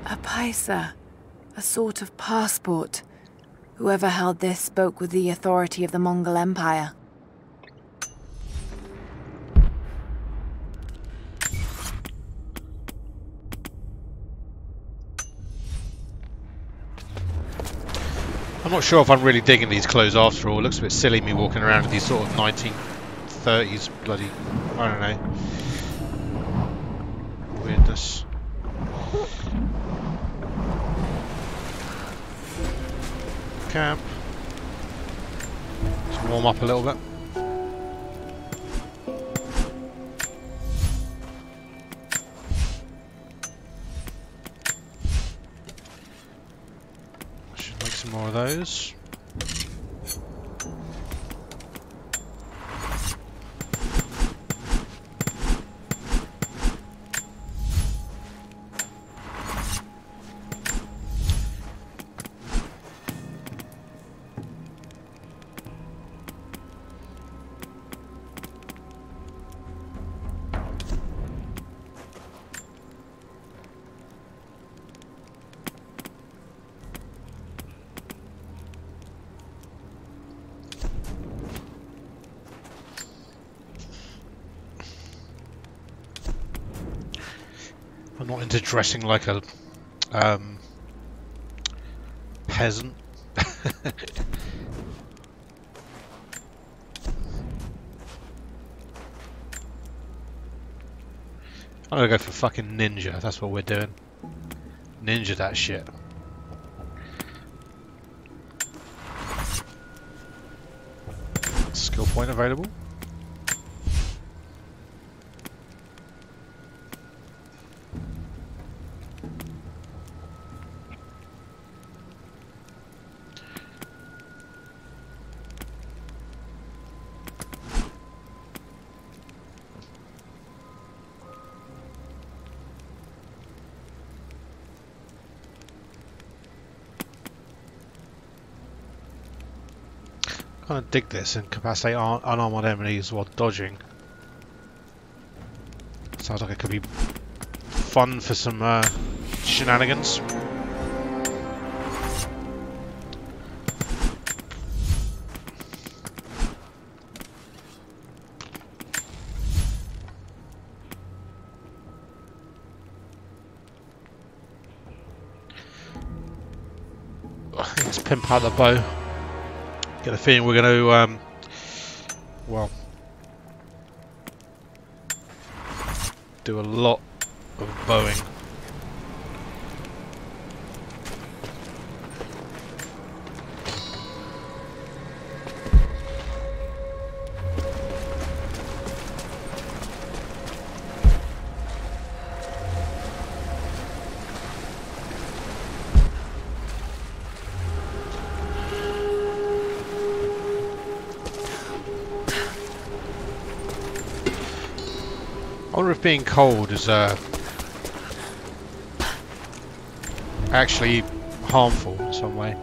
A paisa, a sort of passport. Whoever held this spoke with the authority of the Mongol Empire. I'm not sure if I'm really digging these clothes after all. It looks a bit silly me walking around in these sort of 1930s bloody, I don't know, weirdness. Camp. Let's warm up a little bit. Should make some more of those. I'm not into dressing like a peasant. I'm gonna go for fucking ninja, that's what we're doing. Ninja that shit. Skill point available. Kind of dig this and incapacitate unarmored enemies while dodging. Sounds like it could be fun for some shenanigans. Let's pimp out the bow. Get a feeling we're going to, well, do a lot of bowing. I wonder if being cold is actually harmful in some way.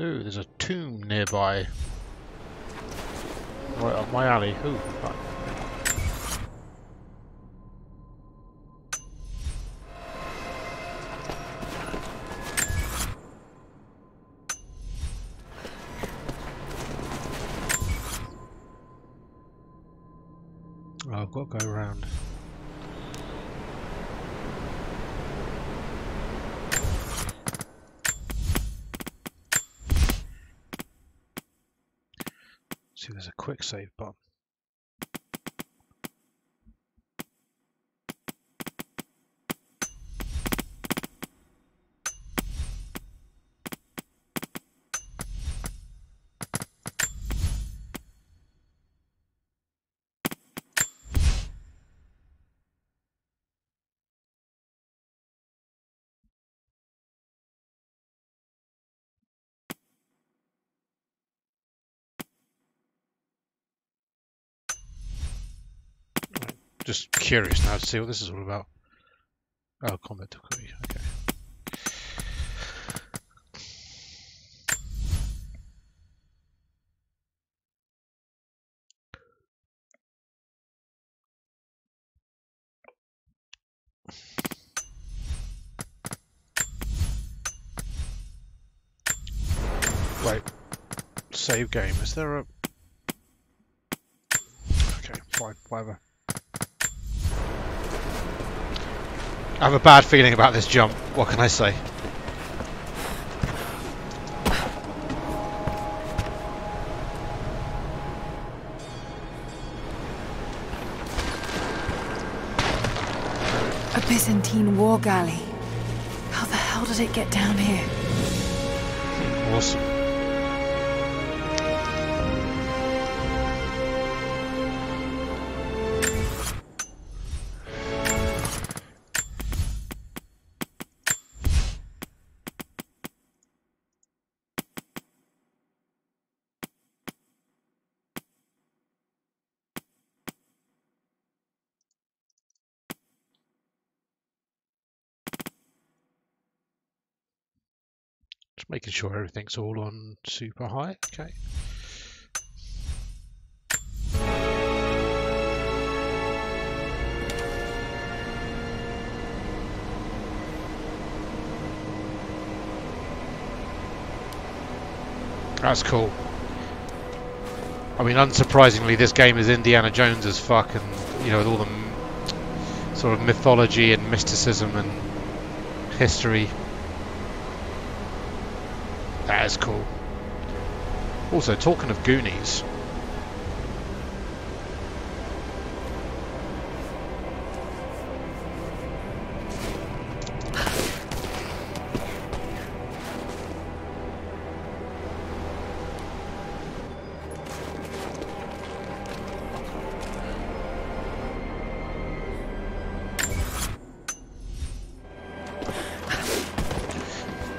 Ooh, there's a tomb nearby. Right up my alley. Ooh, right. Oh, I've got to go around. See, there's a quick save button. Just curious now to see what this is all about. Oh, combat difficulty. Okay. Wait. Save game. Is there a... Okay, fine. Whatever. I have a bad feeling about this jump. What can I say? A Byzantine war galley. How the hell did it get down here? Awesome. Just making sure everything's all on super high. Okay. That's cool. I mean, unsurprisingly, this game is Indiana Jones as fuck, and you know, with all the sort of mythology and mysticism and history. That is cool. Also, talking of Goonies.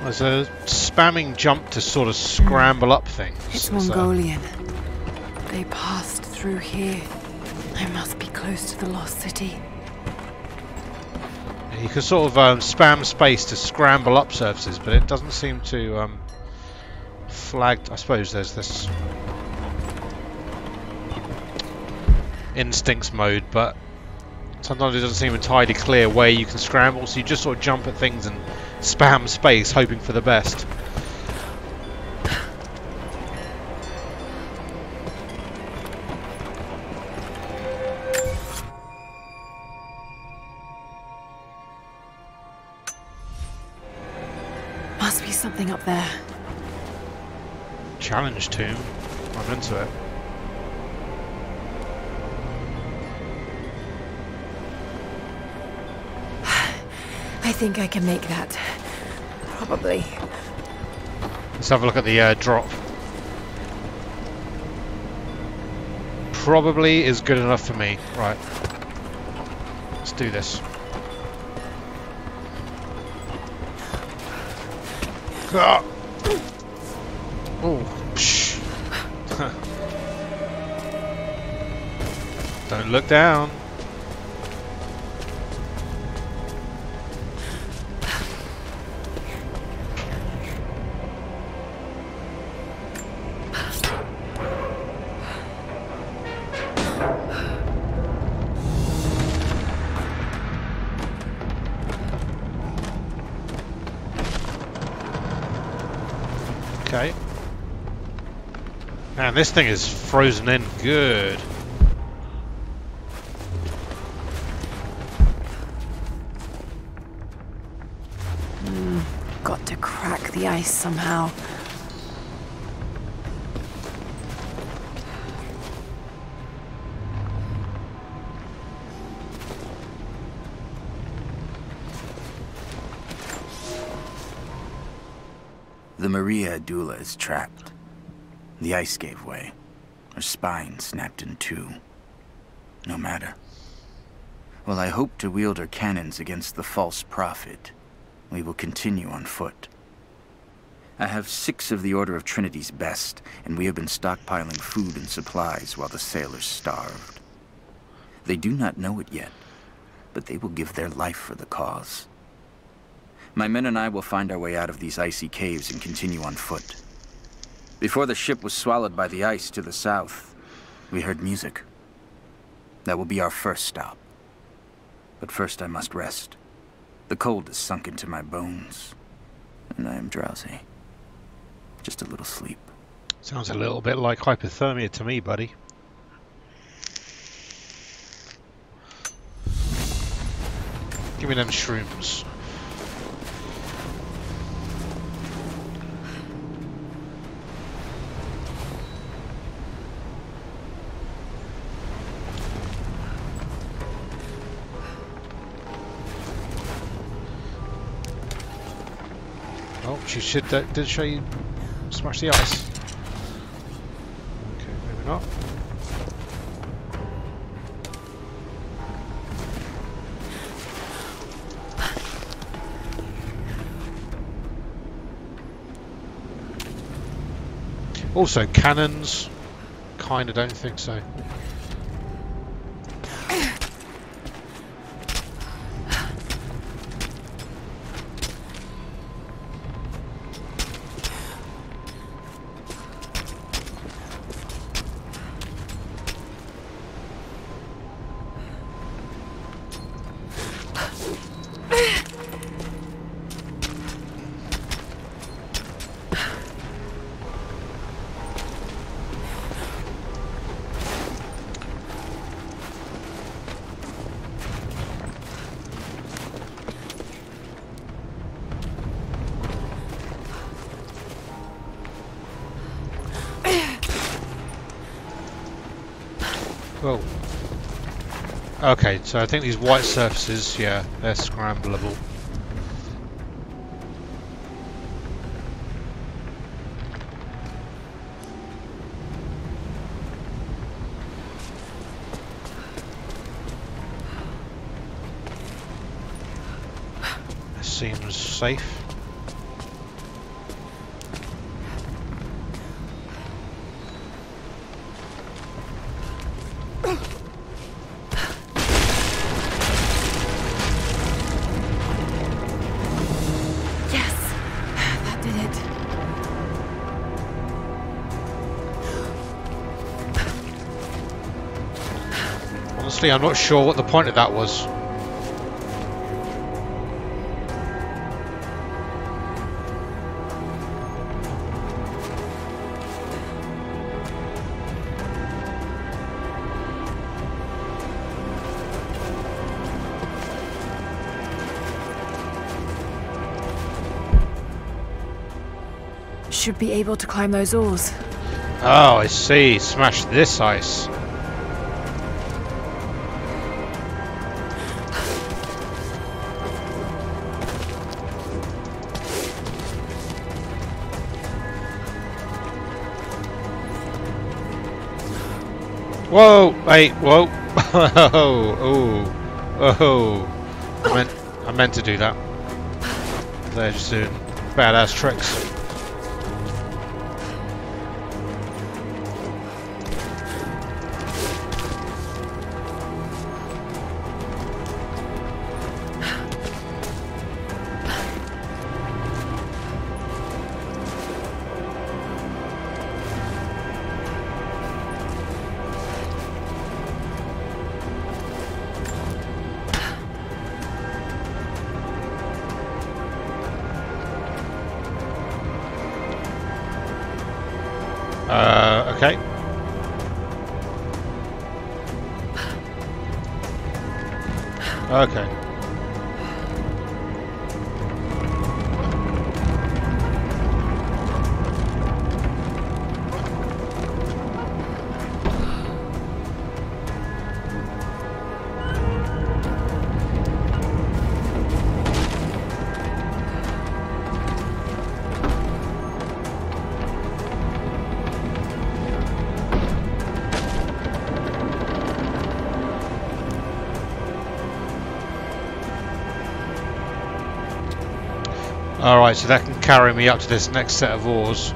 There's a spamming jump to sort of scramble up things. It's Mongolian. They passed through here. I must be close to the lost city. You can sort of spam space to scramble up surfaces, but it doesn't seem to flag. I suppose there's this instincts mode, but sometimes it doesn't seem entirely clear where you can scramble, so you just sort of jump at things and spam space, hoping for the best. Must be something up there. Challenge tomb. I'm into it. think I can make that. Probably. Let's have a look at the drop. Probably is good enough for me. Right. Let's do this. Ah. Oh, psh. Don't look down. Okay. Man, this thing is frozen in good. Got to crack the ice somehow. The Maria Adula is trapped. The ice gave way. Her spine snapped in two. No matter. While I hope to wield her cannons against the false prophet, we will continue on foot. I have 6 of the Order of Trinity's best, and we have been stockpiling food and supplies while the sailors starved. They do not know it yet, but they will give their life for the cause. My men and I will find our way out of these icy caves and continue on foot. Before the ship was swallowed by the ice to the south, we heard music. That will be our first stop. But first I must rest. The cold has sunk into my bones, and I am drowsy. Just a little sleep. Sounds a little bit like hypothermia to me, buddy. Give me them shrooms. Oh, she should did show you smash the ice. Okay, maybe not. Also cannons. Kinda don't think so. Whoa. Okay, so I think these white surfaces, yeah, they're scramblable. This seems safe. Honestly, I'm not sure what the point of that was. Should be able to climb those oars. Oh, I see. Smash this ice. Whoa! Wait! Whoa! Oh! Oh! I meant to do that. They're just doing badass tricks. Okay. Okay. Alright, so that can carry me up to this next set of oars.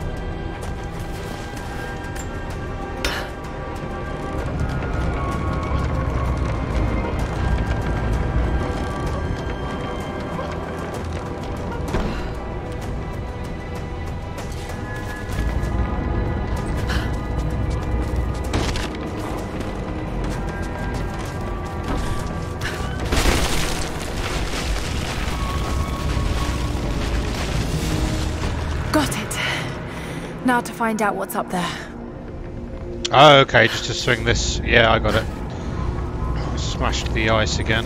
Now to find out what's up there. Oh, okay, just to swing this. Yeah, I got it. Smashed the ice again.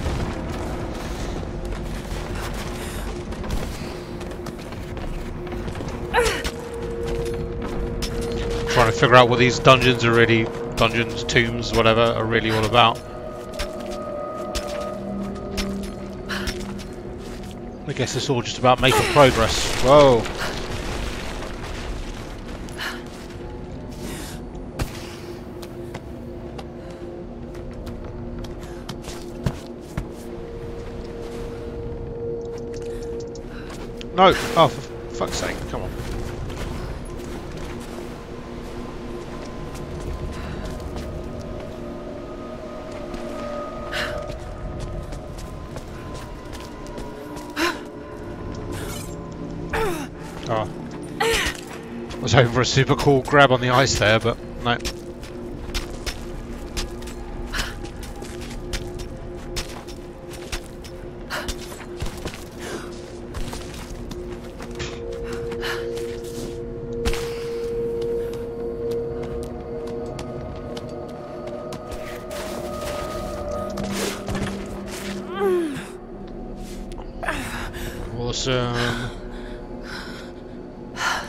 Trying to figure out what these dungeons are really, dungeons, tombs, whatever, are really all about. I guess it's all just about making progress. Whoa. No! Oh, for fuck's sake, come on. Oh. I was hoping for a super cool grab on the ice there, but no.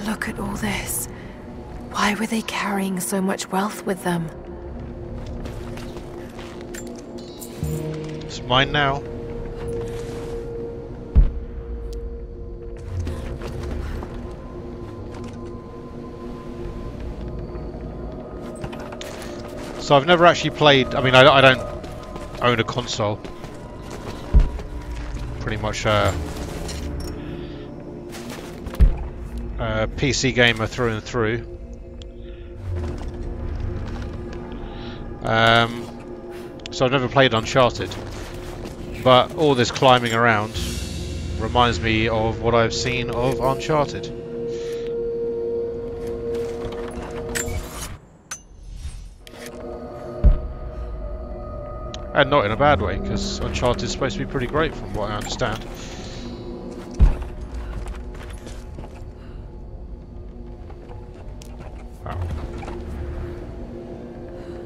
Look at all this. Why were they carrying so much wealth with them? It's mine now. So I've never actually played, I mean I don't own a console. Pretty much PC gamer through and through. So I've never played Uncharted, but all this climbing around reminds me of what I've seen of Uncharted. And not in a bad way, because Uncharted is supposed to be pretty great from what I understand.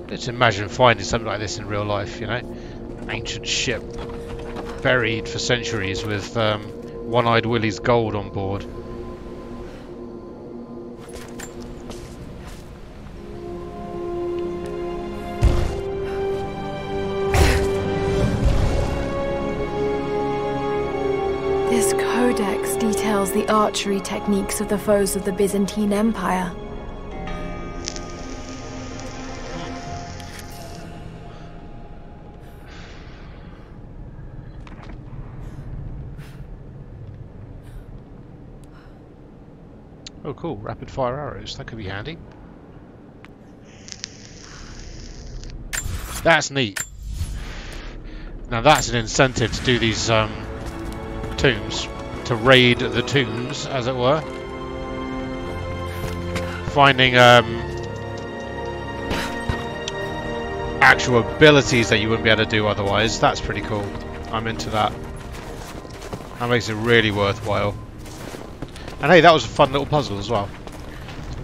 Let's imagine finding something like this in real life, you know? Ancient ship, buried for centuries with One-Eyed Willie's gold on board. This codex details the archery techniques of the foes of the Byzantine Empire. cool. Rapid fire arrows. That could be handy. That's neat. Now that's an incentive to do these tombs. To raid the tombs, as it were. Finding actual abilities that you wouldn't be able to do otherwise. That's pretty cool. I'm into that. That makes it really worthwhile. And hey, that was a fun little puzzle as well.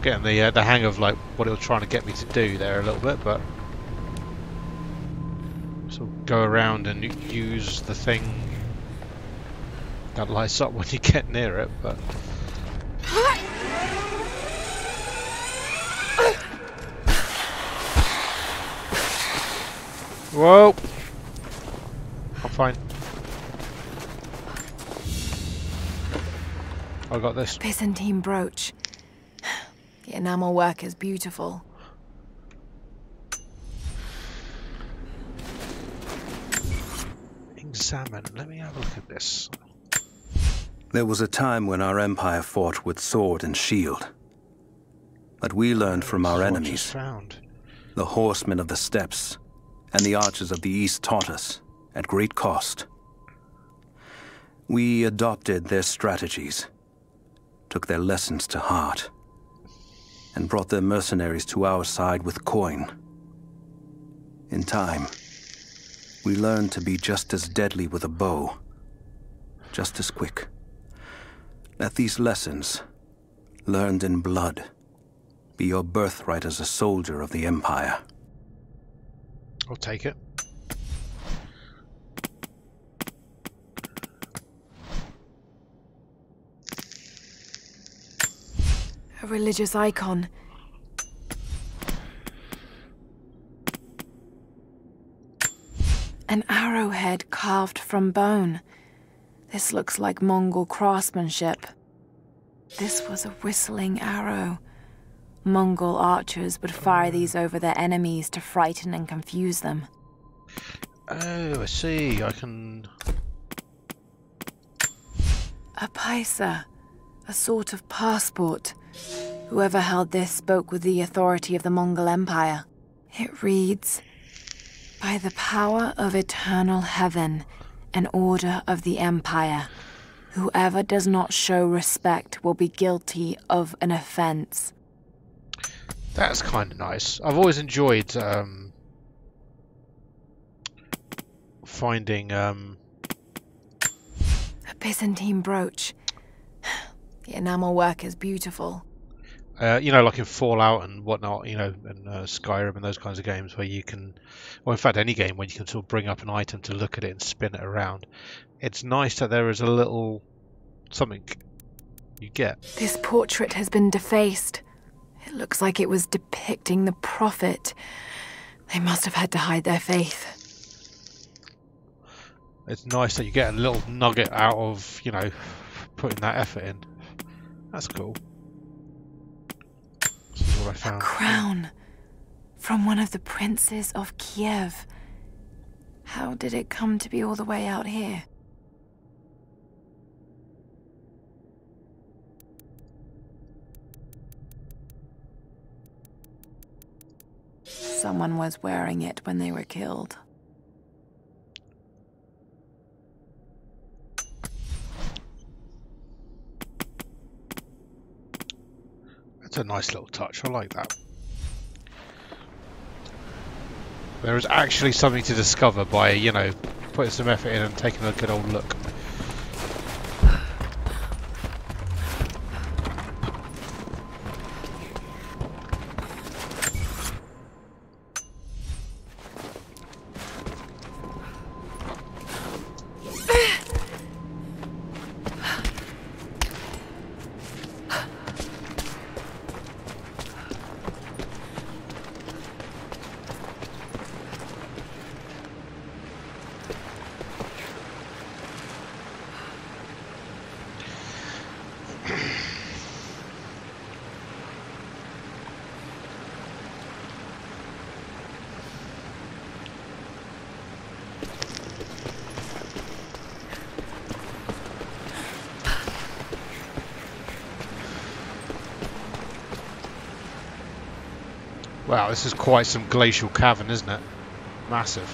Getting the hang of like what it was trying to get me to do there a little bit, but sort of go around and use the thing that lights up when you get near it, but whoa! I'm fine. I got this. Byzantine brooch. The enamel work is beautiful. Examine. Let me have a look at this. There was a time when our empire fought with sword and shield. But we learned from our enemies. The horsemen of the steppes and the archers of the east taught us, at great cost. We adopted their strategies, took their lessons to heart, and brought their mercenaries to our side with coin. In time, we learned to be just as deadly with a bow, just as quick. Let these lessons, learned in blood, be your birthright as a soldier of the Empire. I'll take it. A religious icon. An arrowhead carved from bone. This looks like Mongol craftsmanship. This was a whistling arrow. Mongol archers would fire these over their enemies to frighten and confuse them. Oh, I see. I can... A paisa, a sort of passport. Whoever held this spoke with the authority of the Mongol Empire. It reads, "By the power of eternal heaven, an order of the Empire, whoever does not show respect will be guilty of an offense." That's kind of nice. I've always enjoyed finding a Byzantine brooch. The enamel work is beautiful. You know, like in Fallout and whatnot, you know, and Skyrim and those kinds of games where you can, well, in fact, any game where you can sort of bring up an item to look at it and spin it around. It's nice that there is a little something you get. This portrait has been defaced. It looks like it was depicting the Prophet. They must have had to hide their faith. It's nice that you get a little nugget out of, you know, putting that effort in. That's cool. This is what I found. A crown from one of the princes of Kiev. How did it come to be all the way out here? Someone was wearing it when they were killed. That's a nice little touch. I like that. There is actually something to discover by, you know, putting some effort in and taking a good old look. Wow, this is quite some glacial cavern, isn't it? Massive.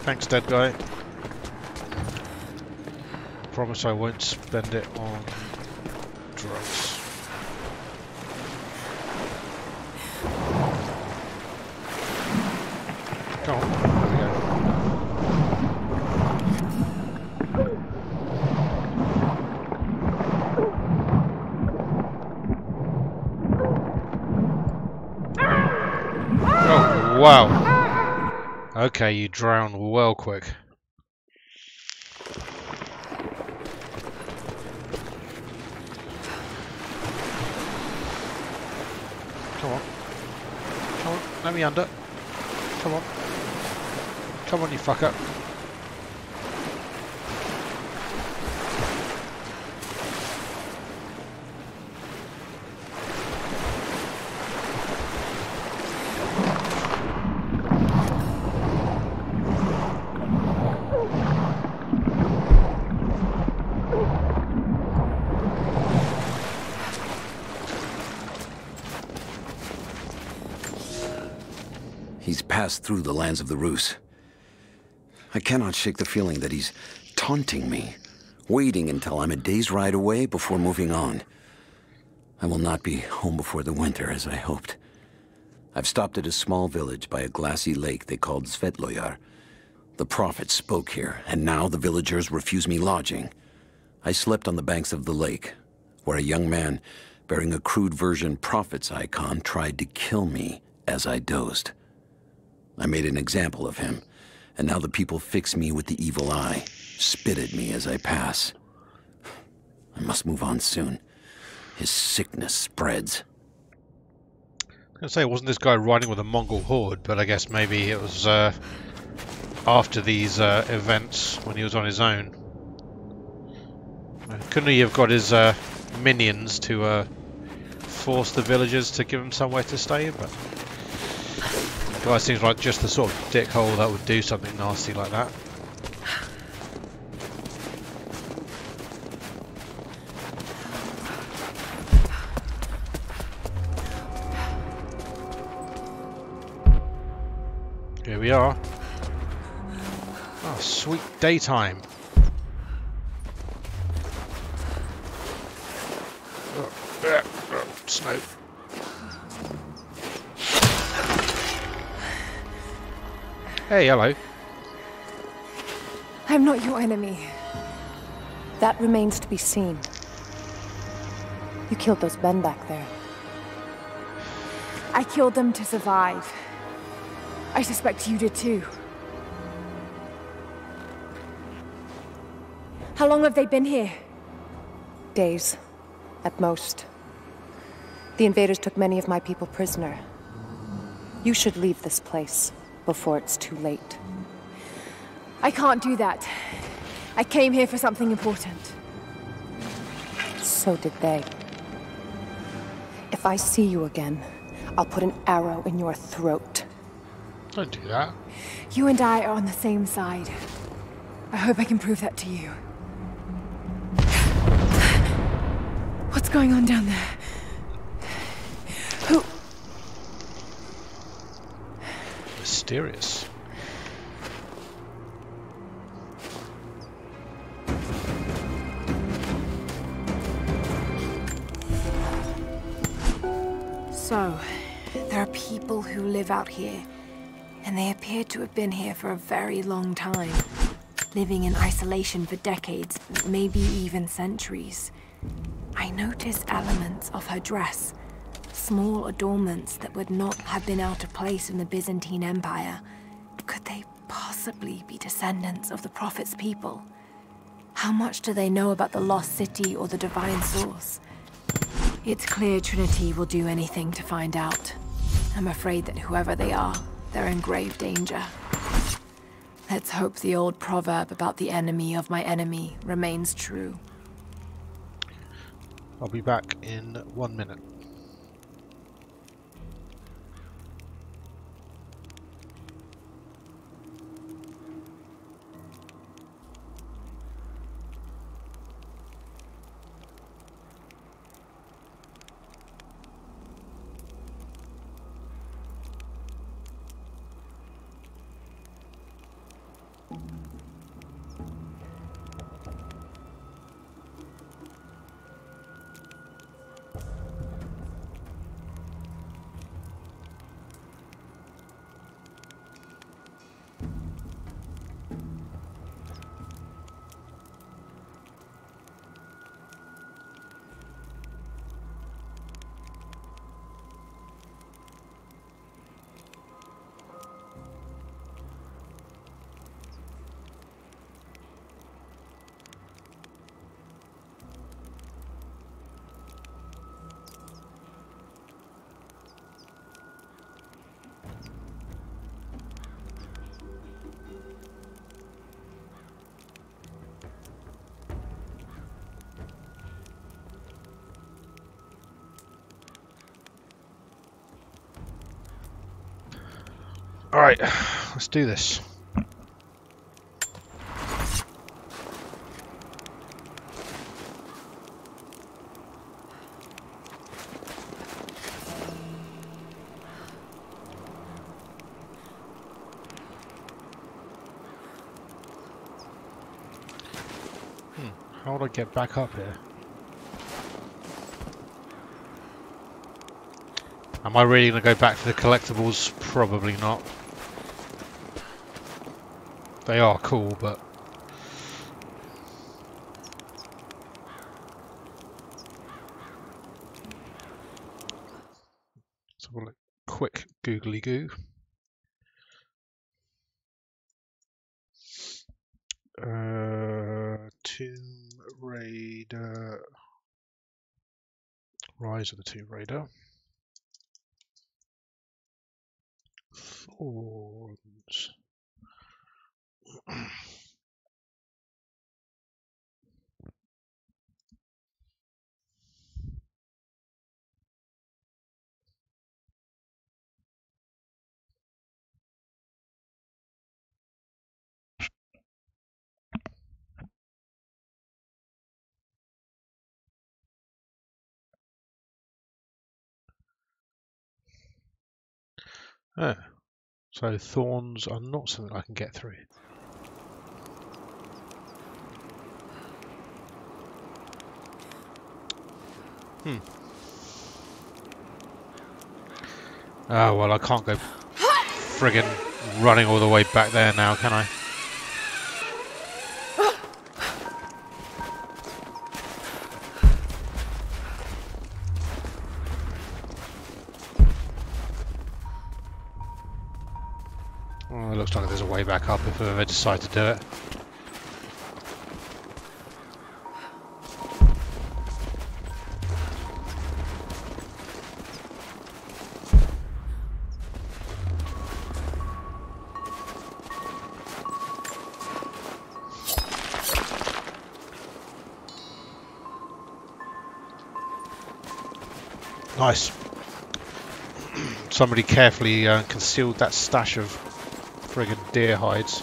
Thanks, dead guy. Promise I won't spend it on drugs. Come on, there we go. Oh, wow. Okay, you drown well quick. Come on. Come on, let me under. Come on. Come on, you fucker. He's passed through the lands of the Rus. I cannot shake the feeling that he's taunting me, waiting until I'm a day's ride away before moving on. I will not be home before the winter, as I hoped. I've stopped at a small village by a glassy lake they called Svetloyar. The prophet spoke here, and now the villagers refuse me lodging. I slept on the banks of the lake, where a young man bearing a crude version prophet's icon tried to kill me as I dozed. I made an example of him, and now the people fix me with the evil eye, spit at me as I pass. I must move on soon. His sickness spreads. I was going to say, wasn't this guy riding with a Mongol horde, but I guess maybe it was after these events when he was on his own. Couldn't he have got his minions to force the villagers to give him somewhere to stay? But the guy seems like just the sort of dickhole that would do something nasty like that. Here we are. Oh, sweet daytime. Snow. Hey, hello. I'm not your enemy. That remains to be seen. You killed those men back there. I killed them to survive. I suspect you did too. How long have they been here? Days, at most. The invaders took many of my people prisoner. You should leave this place before it's too late. I can't do that. I came here for something important. So did they. If I see you again, I'll put an arrow in your throat. Don't do that. You and I are on the same side. I hope I can prove that to you. What's going on down there? Who? Mysterious. So, there are people who live out here, and they appear to have been here for a very long time, living in isolation for decades, maybe even centuries. I noticed elements of her dress, small adornments that would not have been out of place in the Byzantine Empire. Could they possibly be descendants of the Prophet's people? How much do they know about the lost city or the divine source? It's clear Trinity will do anything to find out. I'm afraid that whoever they are, they're in grave danger. Let's hope the old proverb about the enemy of my enemy remains true. I'll be back in 1 minute. Alright, let's do this. How would I get back up here? Am I really going to go back to the collectibles? Probably not. They are cool, but... So we'll quick googly goo. Tomb Raider. Rise of the Tomb Raider. Thorns. Oh, so thorns are not something I can get through. Oh, well, I can't go friggin' running all the way back there now, can I? Well, it looks like there's a way back up if I ever decide to do it. Nice. Somebody carefully concealed that stash of friggin' deer hides.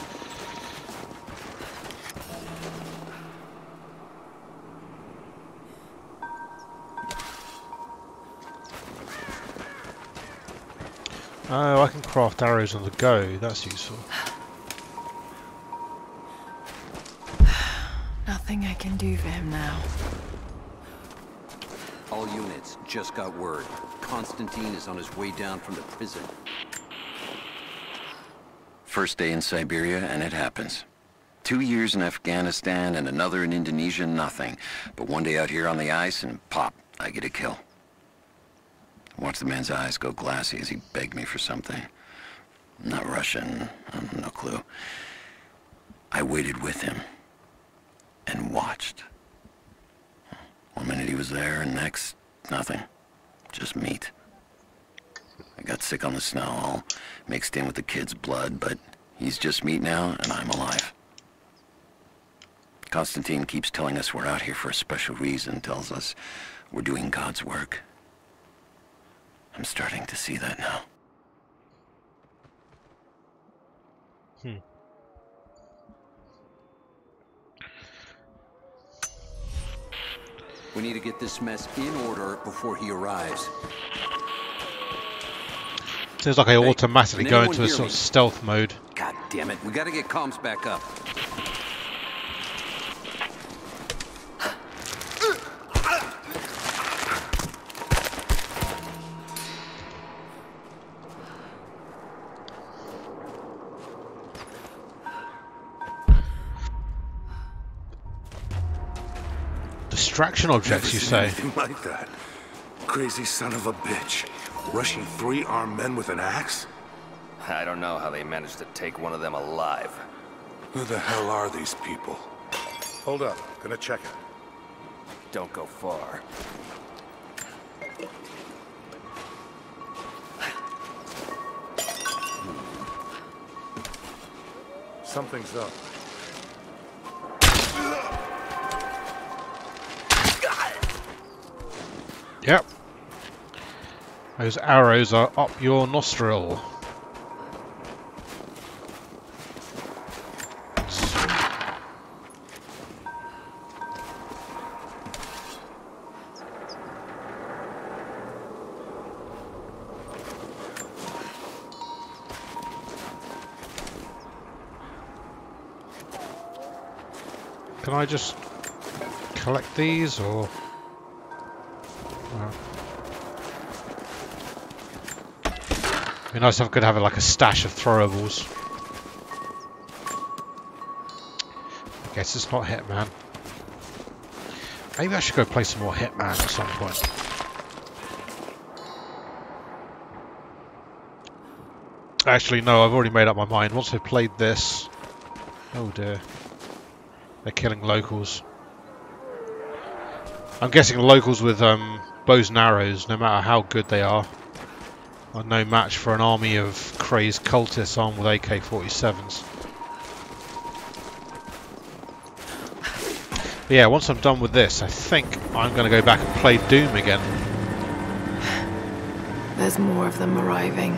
Oh, I can craft arrows on the go. That's useful. Nothing I can do for him now. All units, just got word. Constantine is on his way down from the prison. First day in Siberia, and it happens. 2 years in Afghanistan and another in Indonesia, nothing. But one day out here on the ice, and pop, I get a kill. Watch the man's eyes go glassy as he begged me for something. Not Russian, no clue. I waited with him and watched. 1 minute he was there, and next, nothing. Just meat. I got sick on the snow, all mixed in with the kid's blood, but he's just meat now, and I'm alive. Constantine keeps telling us we're out here for a special reason, tells us we're doing God's work. I'm starting to see that now. We need to get this mess in order before he arrives. Seems like I automatically go into a sort of stealth mode. God damn it, we gotta get comms back up. Distraction objects, you say? Like that. Crazy son of a bitch. Rushing 3 armed men with an axe? I don't know how they managed to take one of them alive. Who the hell are these people? Hold up, gonna check it. Don't go far. Something's up. Yep. Those arrows are up your nostril. Can I just collect these, or? It'd be nice if I could have like a stash of throwables. I guess it's not Hitman. Maybe I should go play some more Hitman at some point. Actually, no, I've already made up my mind. Once I've played this... Oh dear. They're killing locals. I'm guessing locals with bows and arrows, no matter how good they are no match for an army of crazed cultists armed with AK-47s. But yeah, once I'm done with this, I think I'm going to go back and play Doom again. There's more of them arriving.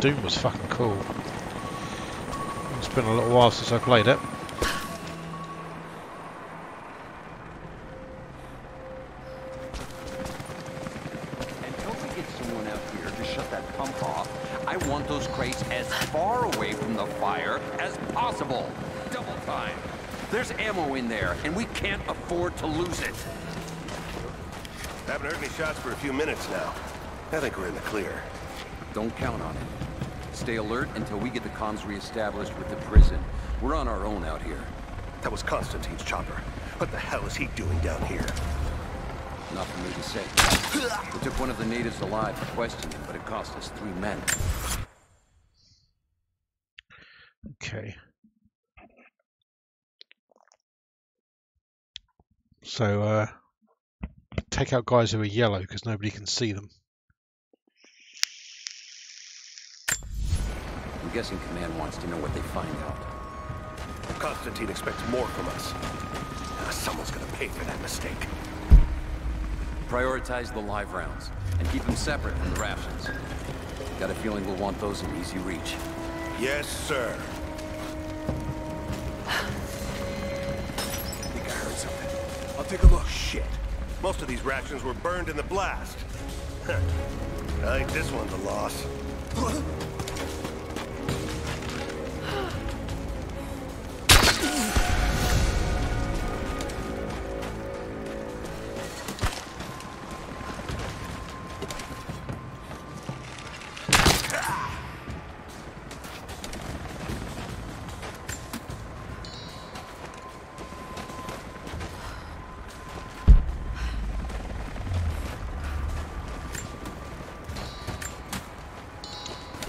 Doom was fucking cool. It's been a little while since I played it. Until we get someone out here to shut that pump off, I want those crates as far away from the fire as possible. Double time. There's ammo in there, and we can't afford to lose it. Haven't heard any shots for a few minutes now. I think we're in the clear. Don't count on it. Stay alert until we get the comms re-established with the prison. We're on our own out here. That was Constantine's chopper. What the hell is he doing down here? Not for me to say. We took one of the natives alive for questioning, but it cost us 3 men. Okay. So, take out guys who are yellow because nobody can see them. I'm guessing Command wants to know what they find out. Constantine expects more from us. Someone's gonna pay for that mistake. Prioritize the live rounds, and keep them separate from the rations. Got a feeling we'll want those in easy reach. Yes, sir. I think I heard something. I'll take a look. Shit. Most of these rations were burned in the blast. I think this one's a loss.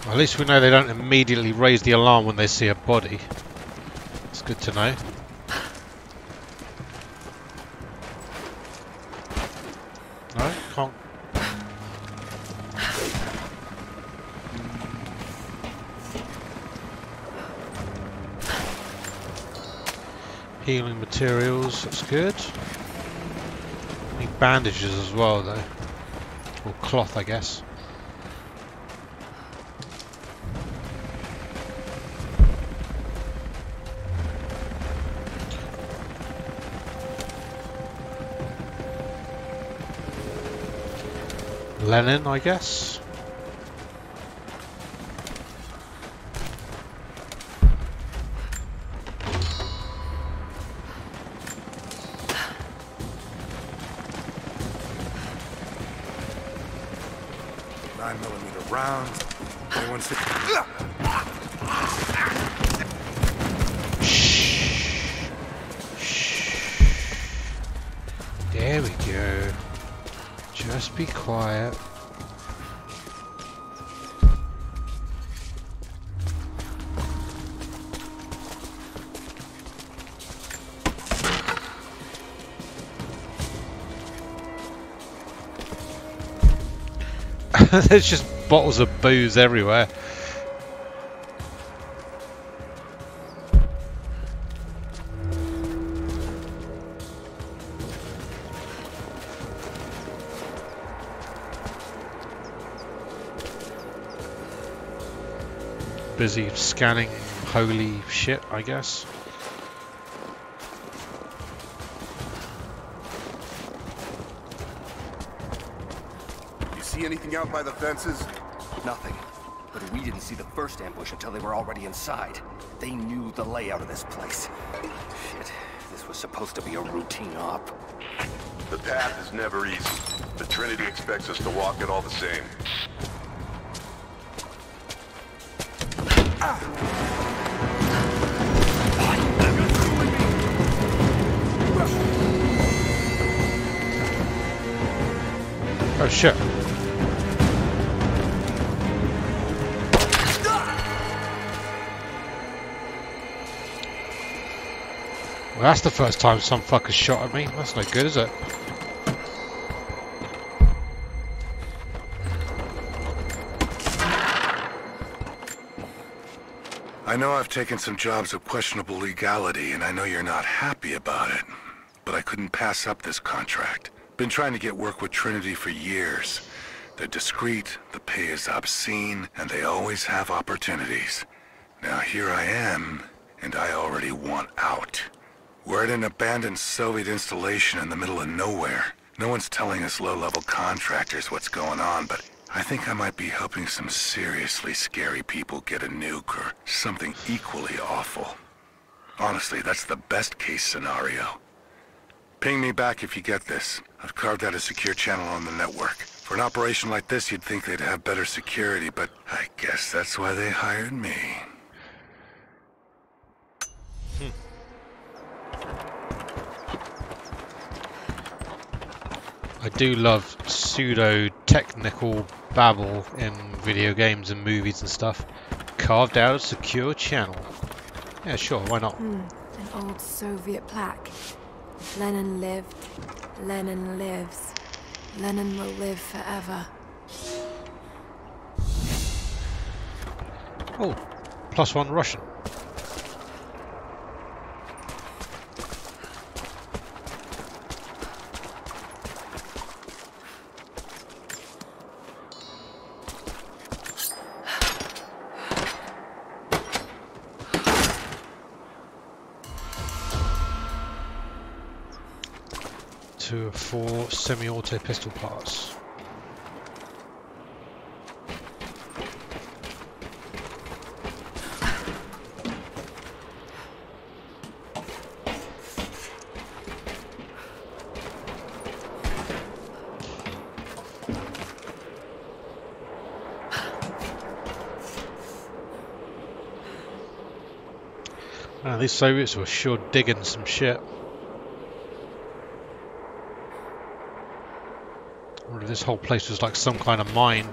At least we know they don't immediately raise the alarm when they see a body. It's good to know. No, can't. Healing materials, that's good. Need bandages as well though. Or cloth, I guess. Lenin, I guess. .9mm rounds. Anyone sit? There we go. Just be quiet. There's just bottles of booze everywhere. Busy scanning holy shit, I guess. You see anything out by the fences? Nothing. But we didn't see the first ambush until they were already inside. They knew smooth the layout of this place. Shit, this was supposed to be a routine op. The path is never easy, but Trinity expects us to walk it all the same. Oh shit. Well, that's the first time some fucker shot at me. That's no good, is it? I know I've taken some jobs of questionable legality, and I know you're not happy about it. But I couldn't pass up this contract. Been trying to get work with Trinity for years. They're discreet, the pay is obscene, and they always have opportunities. Now here I am, and I already want out. We're at an abandoned Soviet installation in the middle of nowhere. No one's telling us low-level contractors what's going on, but I think I might be helping some seriously scary people get a nuke or something equally awful. Honestly, that's the best-case scenario. Ping me back if you get this. I've carved out a secure channel on the network. For an operation like this, you'd think they'd have better security, but I guess that's why they hired me. I do love pseudo-technical babble in video games and movies and stuff. Carved out a secure channel. Yeah, sure, why not? An old Soviet plaque. Lenin lived. Lenin lives. Lenin will live forever. Oh, +1 Russian. To 4 semi-auto pistol parts. Man, these Soviets were sure digging some shit. This whole place was like some kind of mine.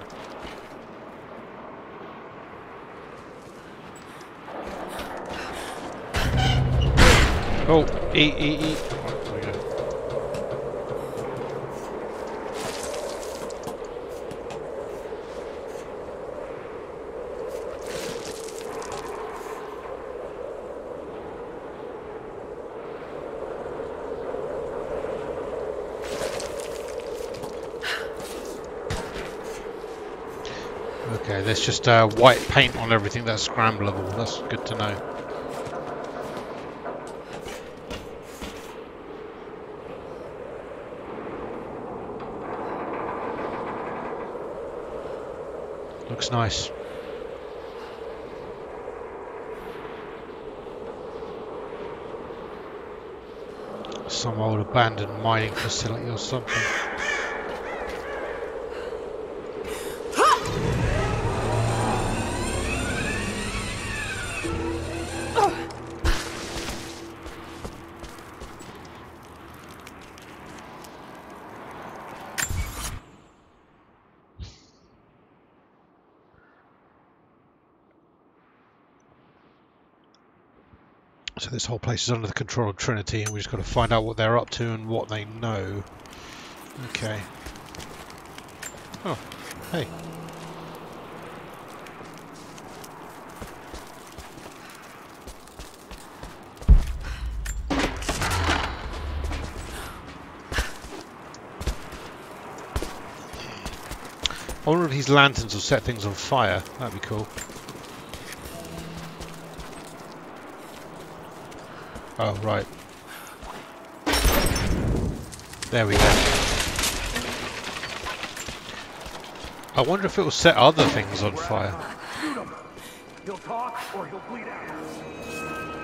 Oh, E. Oh, there we go. Okay, there's just white paint on everything that's scramblable. That's good to know. Looks nice. Some old abandoned mining facility or something. So this whole place is under the control of Trinity, and we just got to find out what they're up to and what they know. Okay. Oh, hey. I wonder if these lanterns will set things on fire. That'd be cool. Oh, right. There we go. I wonder if it will set other things on fire. He'll talk or he'll bleed out.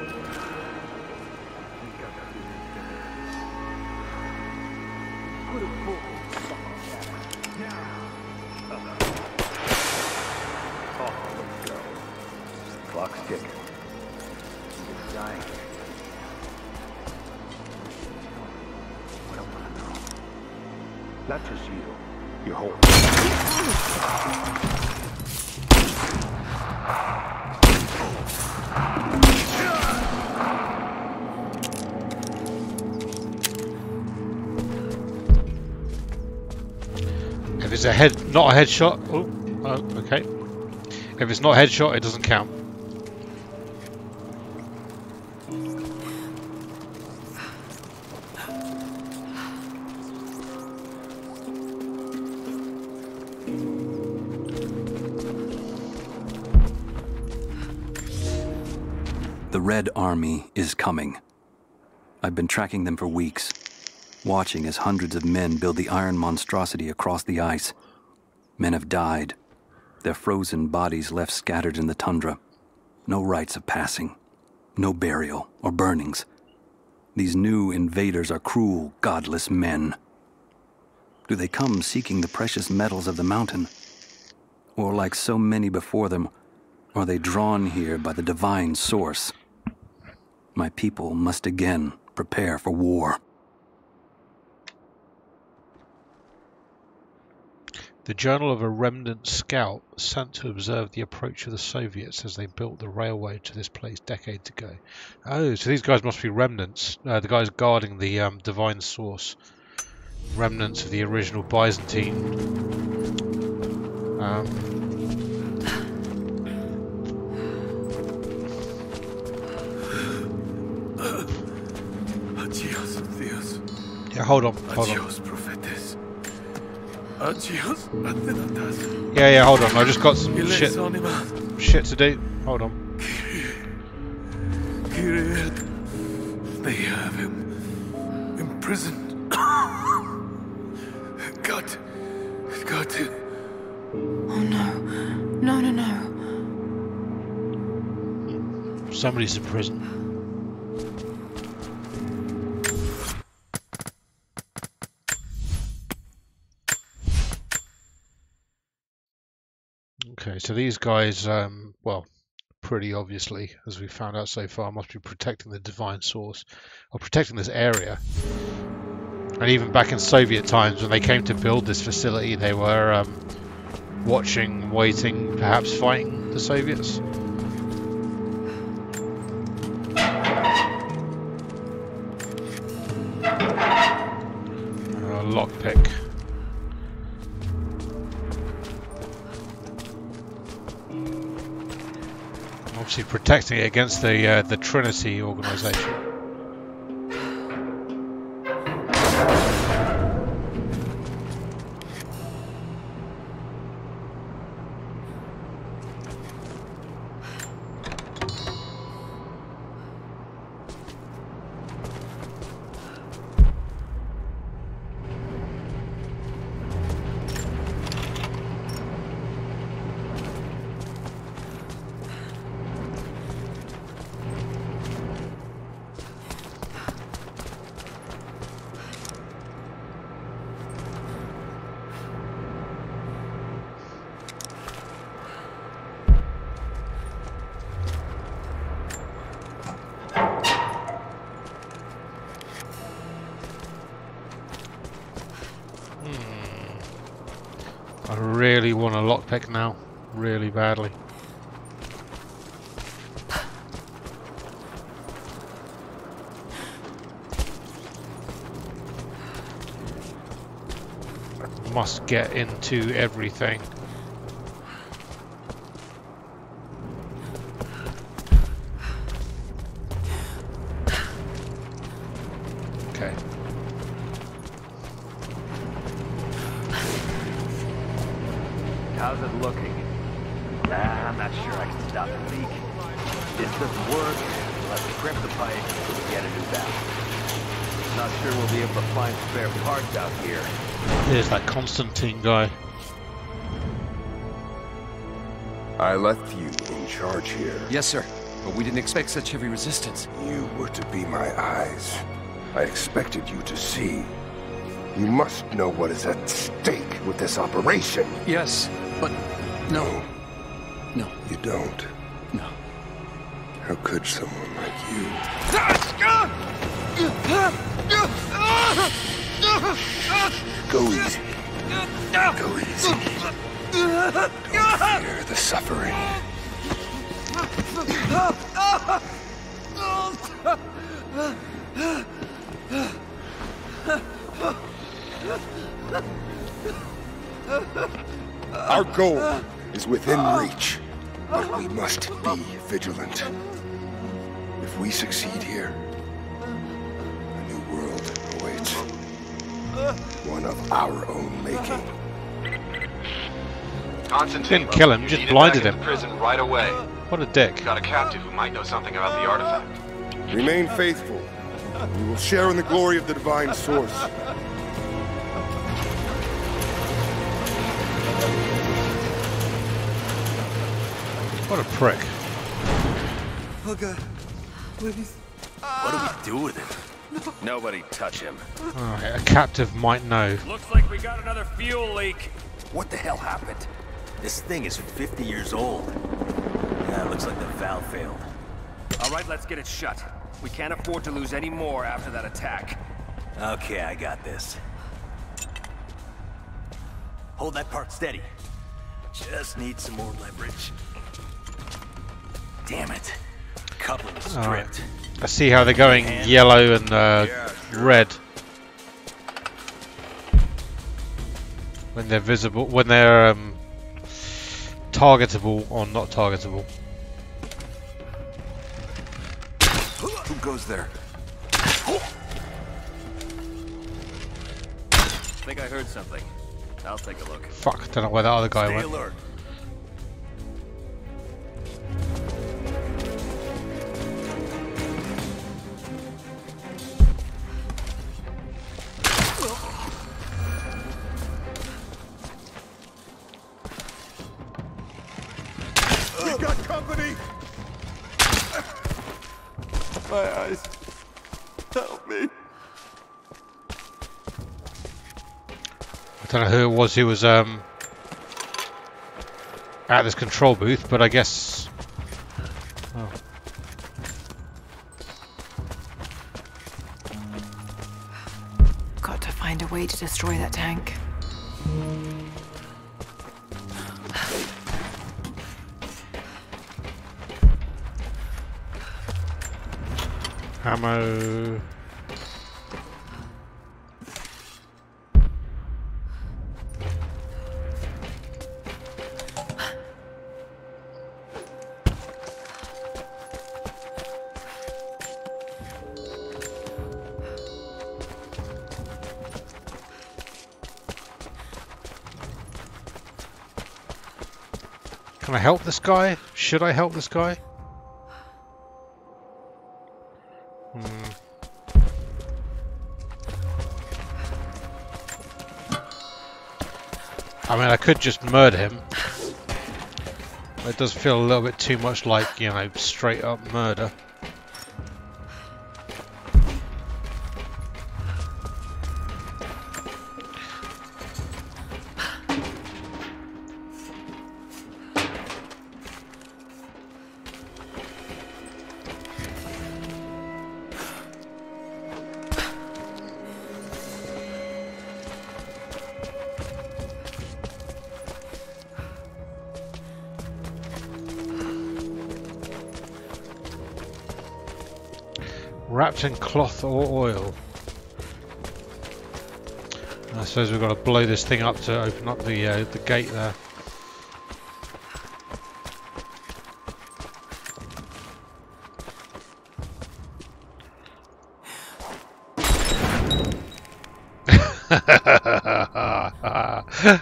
Not just you. Your whole... If it's not a headshot, oh, okay. If it's not a headshot, it doesn't count. The Red Army is coming. I've been tracking them for weeks, watching as hundreds of men build the iron monstrosity across the ice. Men have died, their frozen bodies left scattered in the tundra. No rites of passing, no burial or burnings. These new invaders are cruel, godless men. Do they come seeking the precious metals of the mountain? Or like so many before them, are they drawn here by the divine source? My people must again prepare for war. The journal of a remnant scout sent to observe the approach of the Soviets as they built the railway to this place decades ago. Oh, so these guys must be remnants. The guys guarding the divine source. Remnants of the original Byzantine. Yeah, hold on. Yeah, hold on. I just got some shit to do. Hold on. They have him imprisoned. Got to. Oh no. No. Somebody's in prison. Okay, so these guys, well, pretty obviously, as we found out so far, must be protecting the divine source, or protecting this area. And even back in Soviet times, when they came to build this facility, they were watching, waiting, perhaps fighting the Soviets. Lockpick. Obviously protecting it against the Trinity organization. I really want a lockpick now, really badly. Must get into everything. Okay. How's it looking? I'm not sure I can stop the leak. This doesn't work. Let's crimp the pipe and get a new valve. Not sure we'll be able to find spare parts out here. There's that Constantine guy. I left you in charge here. Yes, sir. But we didn't expect such heavy resistance. You were to be my eyes. I expected you to see. You must know what is at stake with this operation. Yes, but no. No. You don't? No. How could someone like you? Go easy. Go easy. Don't fear the suffering. Our goal is within reach, but we must be vigilant. If we succeed here, a new world awaits. One of our own making. Constantine, Didn't kill him, you just need it blinded back into him. prison right away. What a dick. Got a captive who might know something about the artifact. Remain faithful. We will share in the glory of the divine source. What a prick. Oh God, please. What do we do with him? Nobody touch him. Alright, a captive might know. Looks like we got another fuel leak. What the hell happened? This thing is 50 years old. Yeah, it looks like the valve failed. All right, let's get it shut. We can't afford to lose any more after that attack. Okay, I got this. Hold that part steady. Just need some more leverage. Damn it. Coupling was stripped. I see how they're going yellow and red. When they're visible, when they're targetable or not targetable. Who goes there? Think I heard something. I'll take a look. Fuck, I don't know where that other guy Stay went. alert. We got company! My eyes. Help me. I don't know who it was who was at this control booth, but I guess. Oh. Got to find a way to destroy that tank. Ammo. Can I help this guy? Should I help this guy? I mean, I could just murder him. It does feel a little bit too much like, you know, straight up murder. Wrapped in cloth or oil. I suppose we've got to blow this thing up to open up the gate there.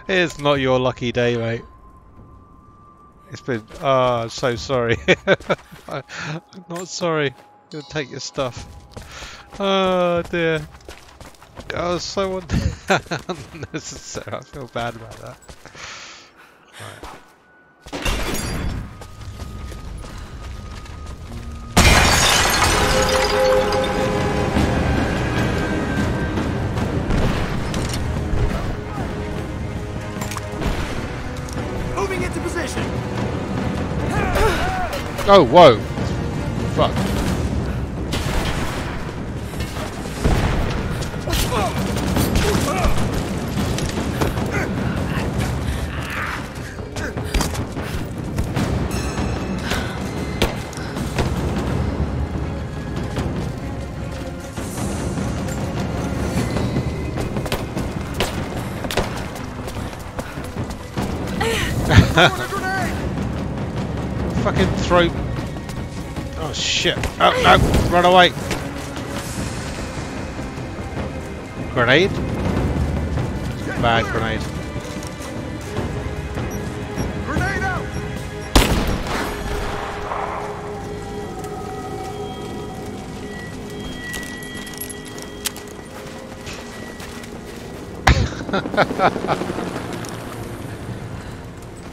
It's not your lucky day, mate. It's been. Oh, I'm so sorry. I'm not sorry. You'll take your stuff. Oh dear. Oh, so unnecessary. I feel bad about that. Right. Moving into position. Oh, whoa. Fuck. Fucking throw. Oh shit. Oh no, run away. Grenade? Bad grenade. Grenade out!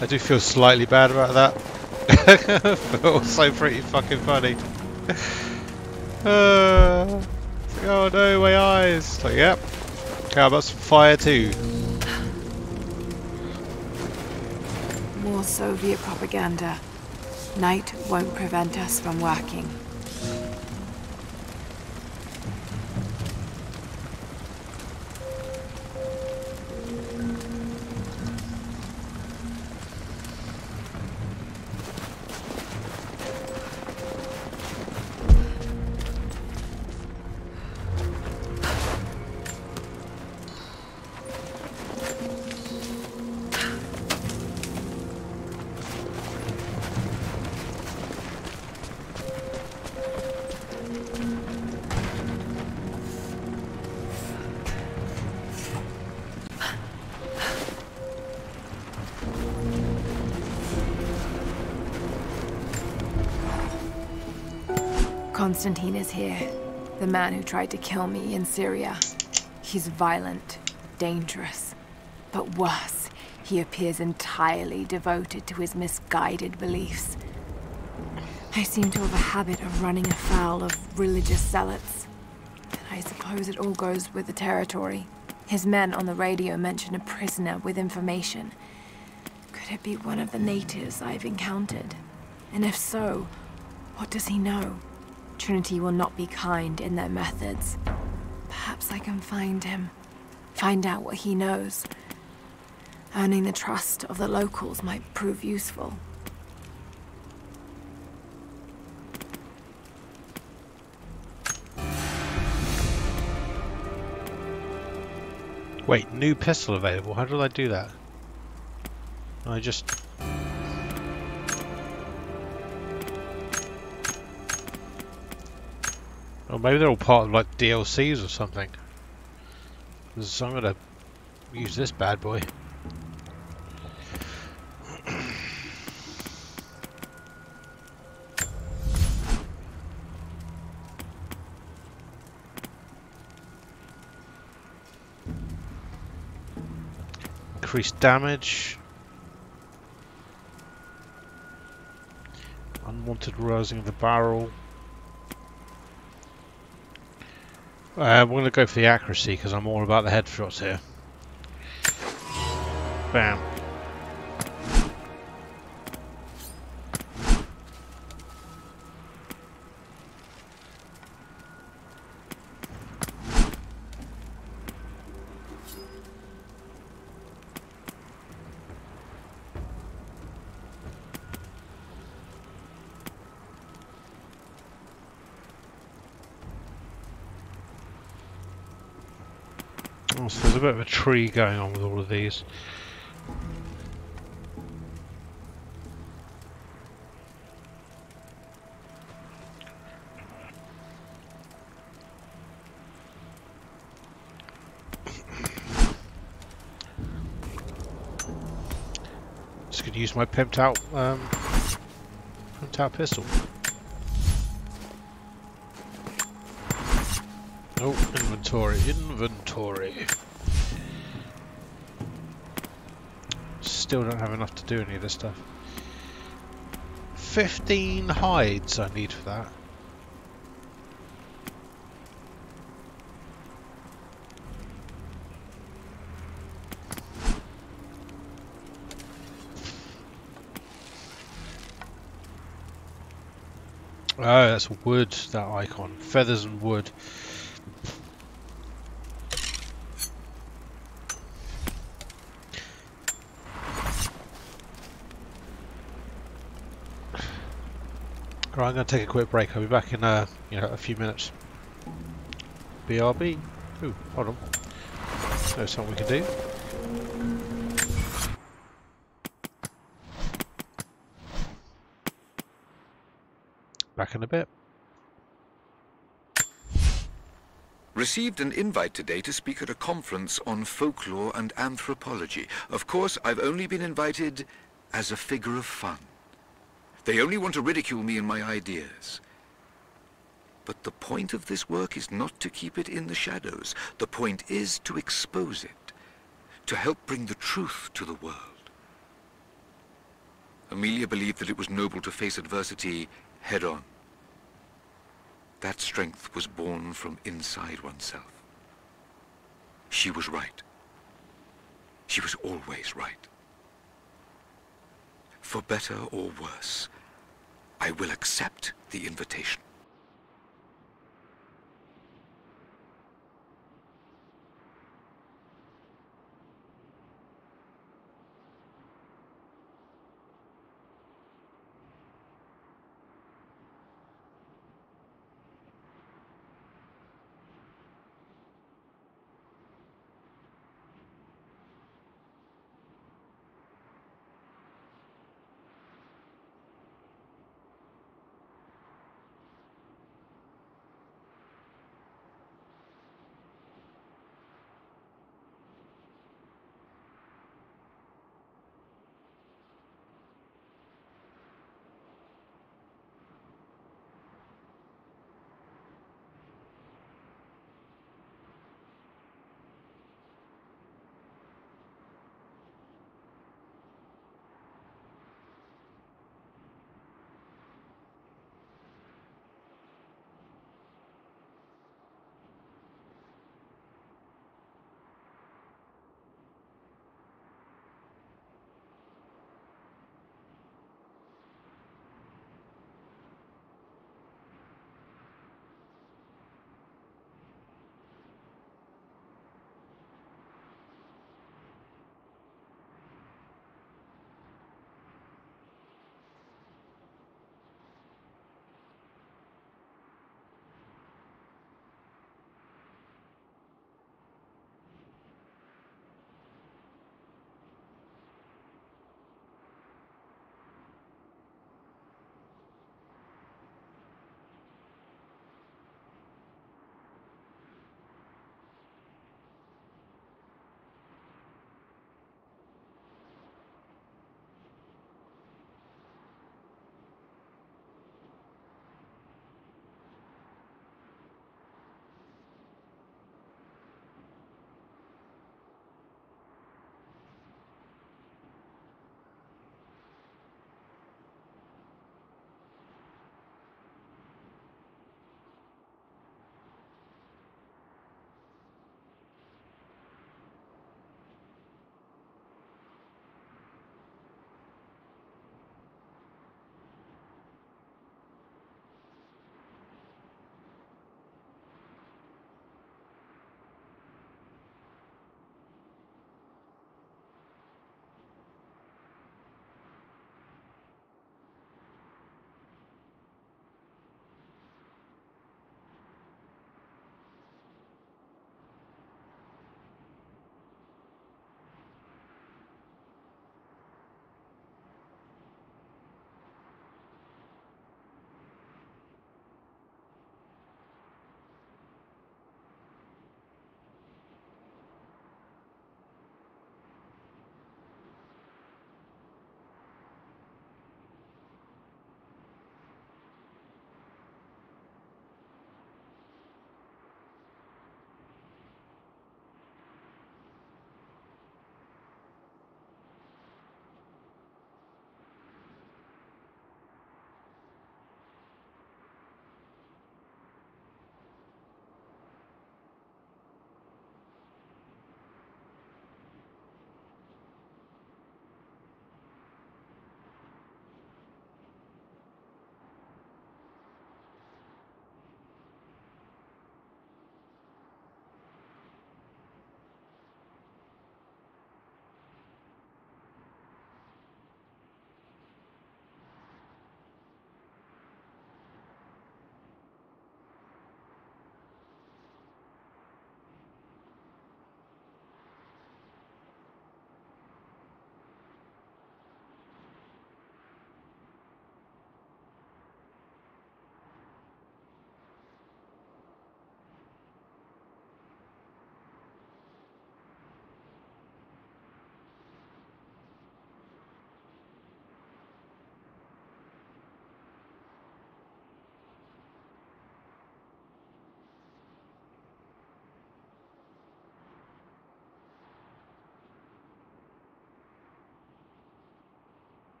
I do feel slightly bad about that. But also pretty fucking funny. Oh no, my eyes. So, yep. How about some fire too? More Soviet propaganda. Night won't prevent us from working. Konstantin is here, the man who tried to kill me in Syria. He's violent, dangerous, but worse, he appears entirely devoted to his misguided beliefs. I seem to have a habit of running afoul of religious zealots. I suppose it all goes with the territory. His men on the radio mention a prisoner with information. Could it be one of the natives I've encountered? And if so, what does he know? Trinity will not be kind in their methods. Perhaps I can find him. Find out what he knows. Earning the trust of the locals might prove useful. Wait, new pistol available. How did I do that? I just... Or maybe they're all part of like DLCs or something. So I'm gonna use this bad boy. Increased damage. Unwanted rising of the barrel. We're going to go for the accuracy because I'm all about the headshots here. Bam. Oh, so there's a bit of a tree going on with all of these. Just gonna use my pimped out pistol. Oh, inventory. Still don't have enough to do any of this stuff. 15 hides I need for that. Oh, that's wood, that icon. Feathers and wood. Alright, I'm going to take a quick break. I'll be back in a few minutes. BRB. Ooh, hold on. There's something we can do. back in a bit. Received an invite today to speak at a conference on folklore and anthropology. Of course, I've only been invited as a figure of fun. They only want to ridicule me and my ideas. But the point of this work is not to keep it in the shadows. The point is to expose it, to help bring the truth to the world. Amelia believed that it was noble to face adversity head-on. That strength was born from inside oneself. She was right. She was always right. For better or worse, I will accept the invitation.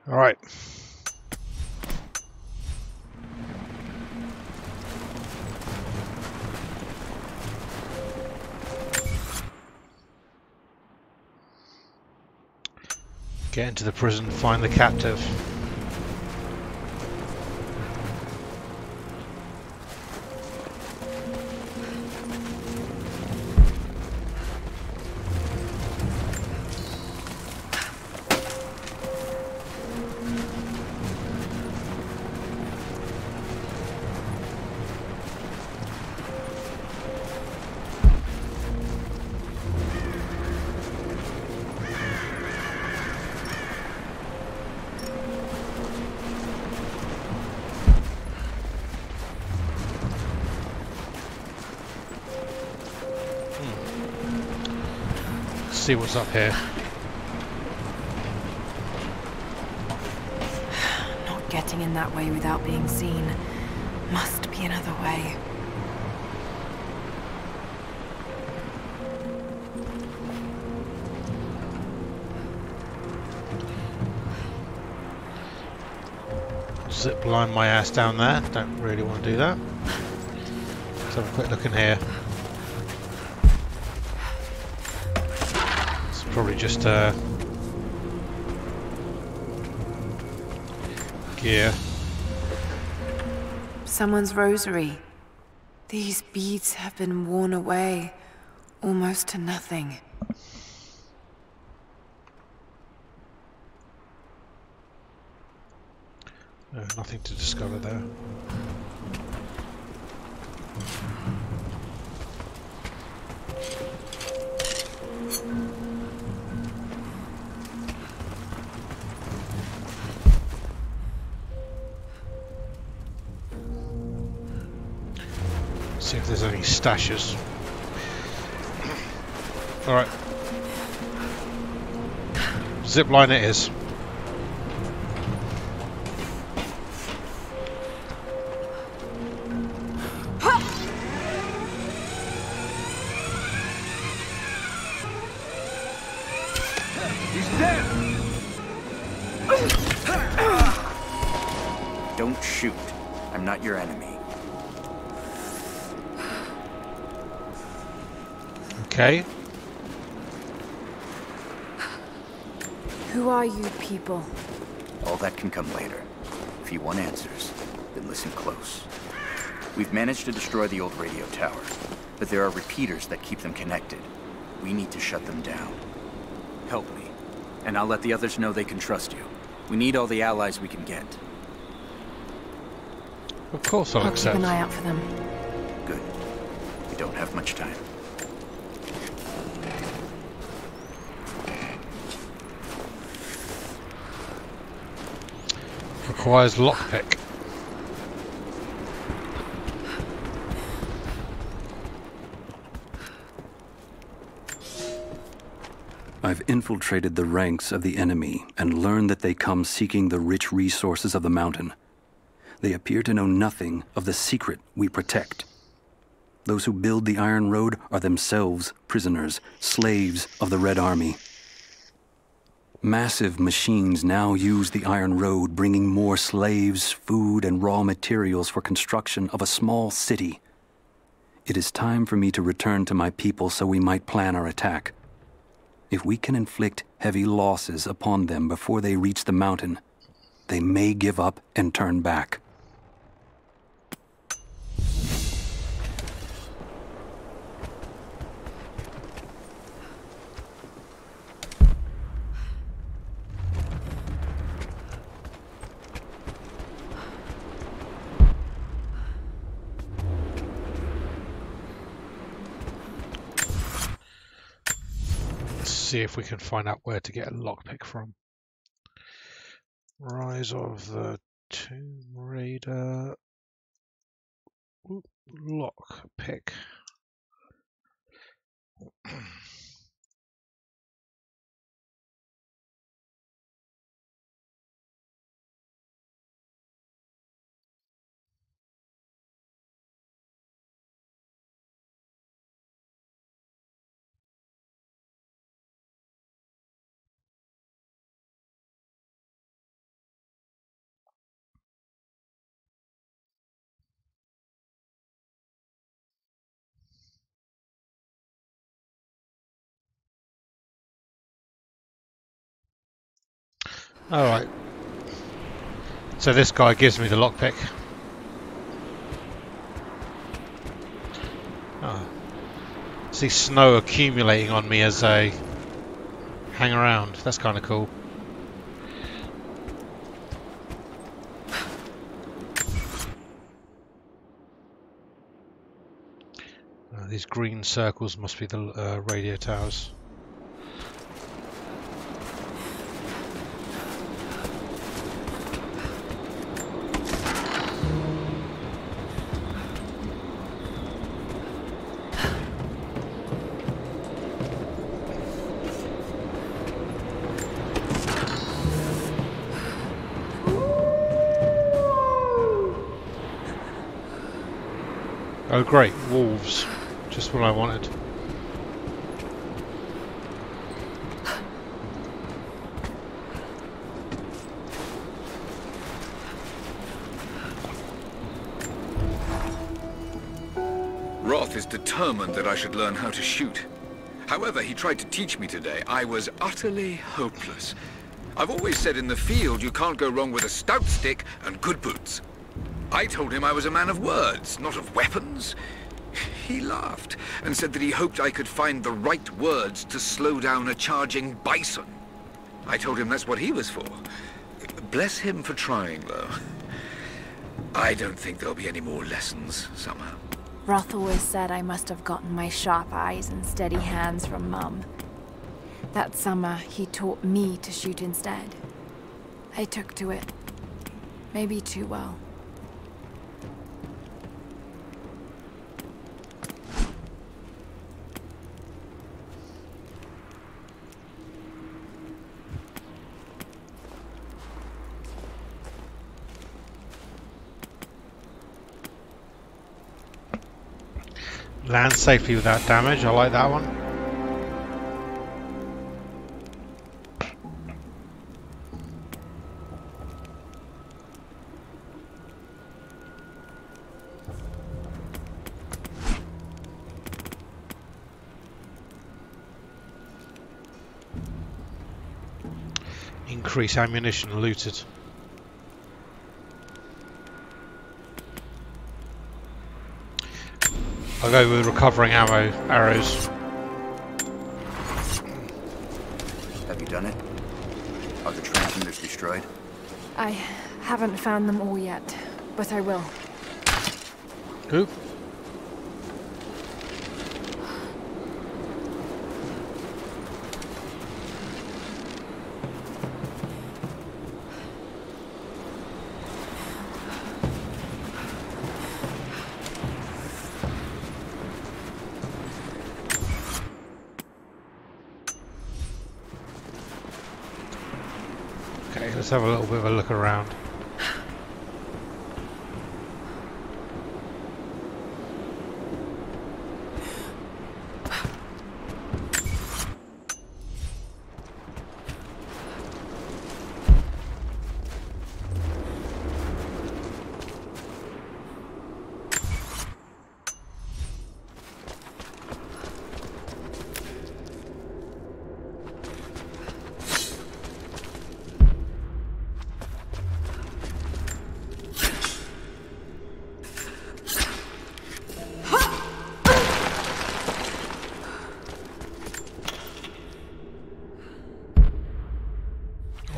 All right. Get into the prison, find the captive. See what's up here. Not getting in that way without being seen. Must be another way. Zip line my ass down there. Don't really want to do that. Let's have a quick look in here. Probably just gear. Someone's rosary. These beads have been worn away, almost to nothing. Nothing to discover there. See if there's any stashes. Alright. Zip line it is. He's dead! Don't shoot. I'm not your enemy. Okay. Who are you people? All that can come later. If you want answers, then listen close. We've managed to destroy the old radio tower, but there are repeaters that keep them connected. We need to shut them down. Help me, and I'll let the others know they can trust you. We need all the allies we can get. Of course I'll accept. Keep an eye out for them. Good. We don't have much time. Requires lockpick. I've infiltrated the ranks of the enemy and learned that they come seeking the rich resources of the mountain. They appear to know nothing of the secret we protect. Those who build the Iron Road are themselves prisoners, slaves of the Red Army. Massive machines now use the Iron Road, bringing more slaves, food, and raw materials for construction of a small city. It is time for me to return to my people so we might plan our attack. If we can inflict heavy losses upon them before they reach the mountain, they may give up and turn back. See if we can find out where to get a lockpick from. Rise of the Tomb Raider. Lockpick. Alright. So this guy gives me the lockpick. Oh. See snow accumulating on me as I hang around. That's kind of cool. These green circles must be the radio towers. Oh great, wolves. Just what I wanted. Roth is determined that I should learn how to shoot. However, he tried to teach me today. I was utterly hopeless. I've always said in the field you can't go wrong with a stout stick and good boots. I told him I was a man of words, not of weapons. He laughed and said that he hoped I could find the right words to slow down a charging bison. I told him that's what he was for. Bless him for trying, though. I don't think there'll be any more lessons, somehow. Roth always said I must have gotten my sharp eyes and steady hands from Mum. That summer, he taught me to shoot instead. I took to it. Maybe too well. Land safely without damage, I like that one. Increase ammunition looted. I'll go with recovering arrows. Have you done it? Are the transmitters destroyed? I haven't found them all yet, but I will. Who? Let's have a little bit of a look around.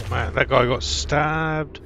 Man, that guy got stabbed.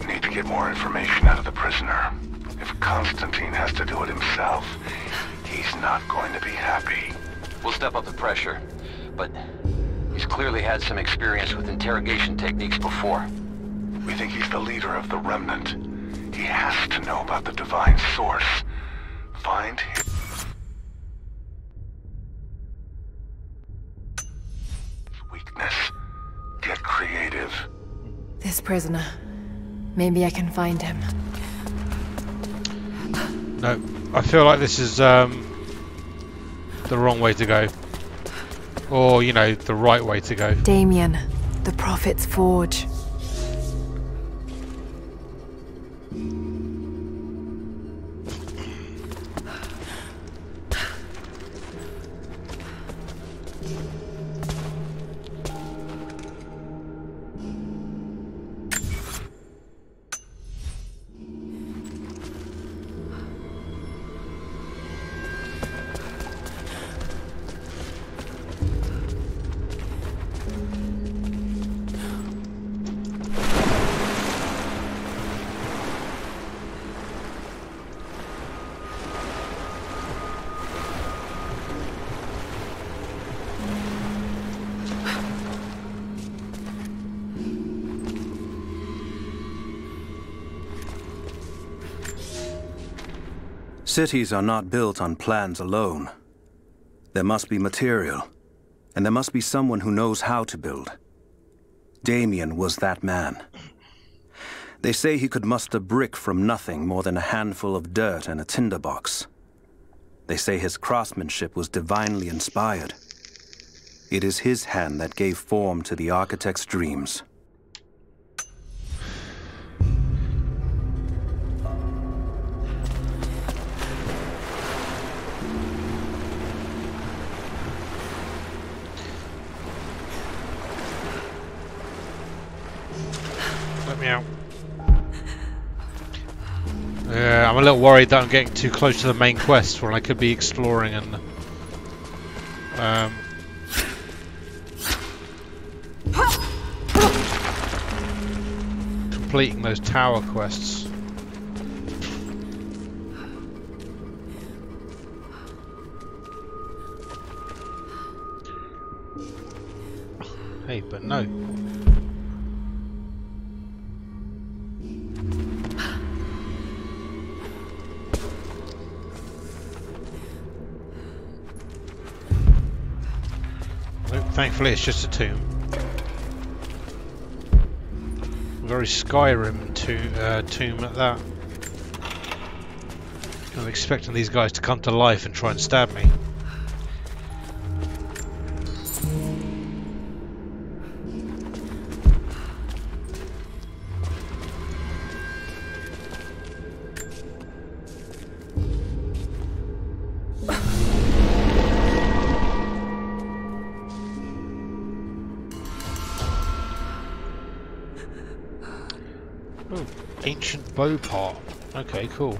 Need to get more information out of the prisoner. If Constantine has to do it himself, he's not going to be happy. We'll step up the pressure, but he's clearly had some experience with interrogation techniques before. We think he's the leader of the Remnant. He has to know about the Divine Source. Find him. Weakness. Get creative. This prisoner. Maybe I can find him. No, I feel like this is the wrong way to go. Or, you know, the right way to go. Damien, the Prophet's Forge. Cities are not built on plans alone. There must be material, and there must be someone who knows how to build. Damien was that man. They say he could muster brick from nothing more than a handful of dirt and a tinderbox. They say his craftsmanship was divinely inspired. It is his hand that gave form to the architect's dreams. Let me out. Yeah, I'm a little worried that I'm getting too close to the main quest when I could be exploring and completing those tower quests. Hey, but no. Thankfully, it's just a tomb. Very Skyrim tomb at that. I'm expecting these guys to come to life and try and stab me. Oh, ancient bow part. Okay, cool.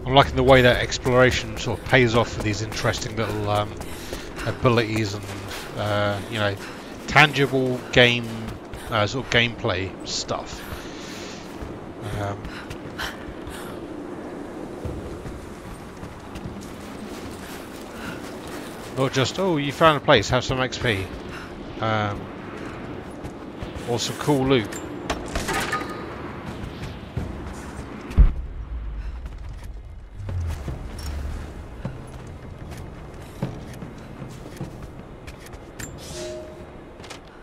I'm liking the way that exploration sort of pays off for these interesting little abilities and you know, tangible game sort of gameplay stuff. Not just, oh, you found a place, have some XP, or some cool loot.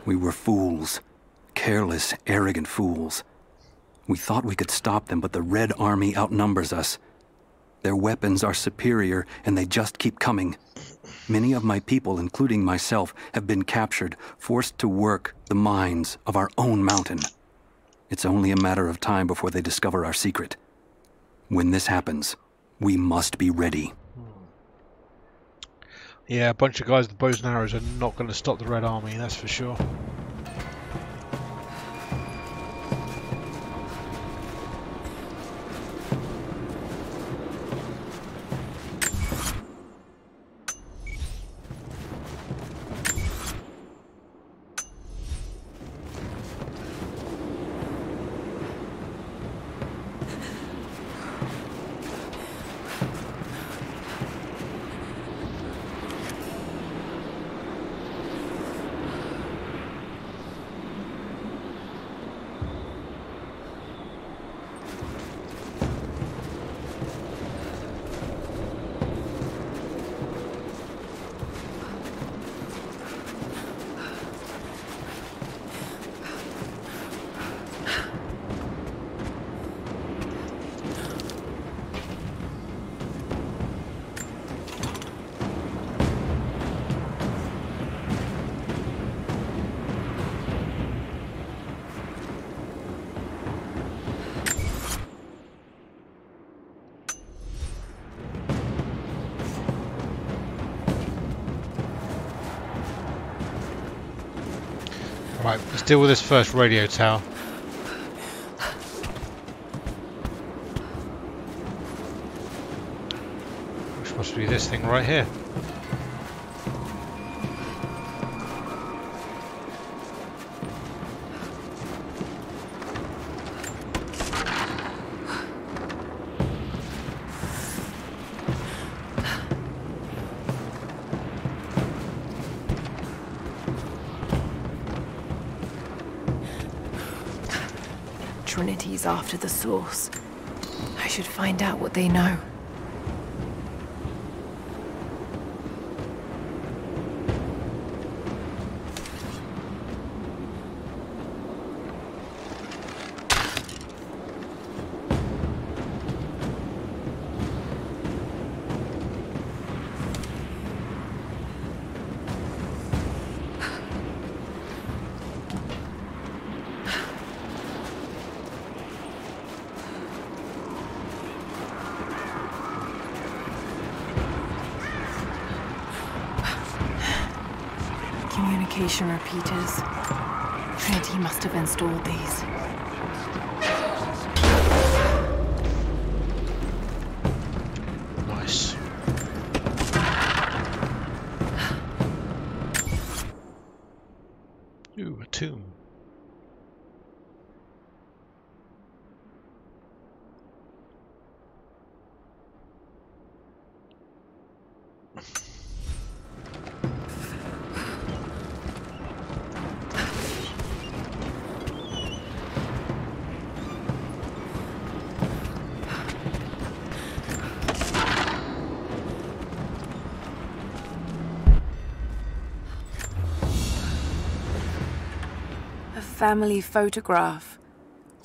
We were fools. Careless, arrogant fools. We thought we could stop them, but the Red Army outnumbers us. Their weapons are superior, and they just keep coming. Many of my people, including myself, have been captured, forced to work the mines of our own mountain. It's only a matter of time before they discover our secret. When this happens, we must be ready. Yeah, a bunch of guys with bows and arrows are not going to stop the Red Army, that's for sure. Right, let's deal with this first radio tower. Which must be this thing right here. Trinity's after the source. I should find out what they know. Communication repeaters. Trinity must have installed these. Nice. Ooh, a tomb. Family photograph.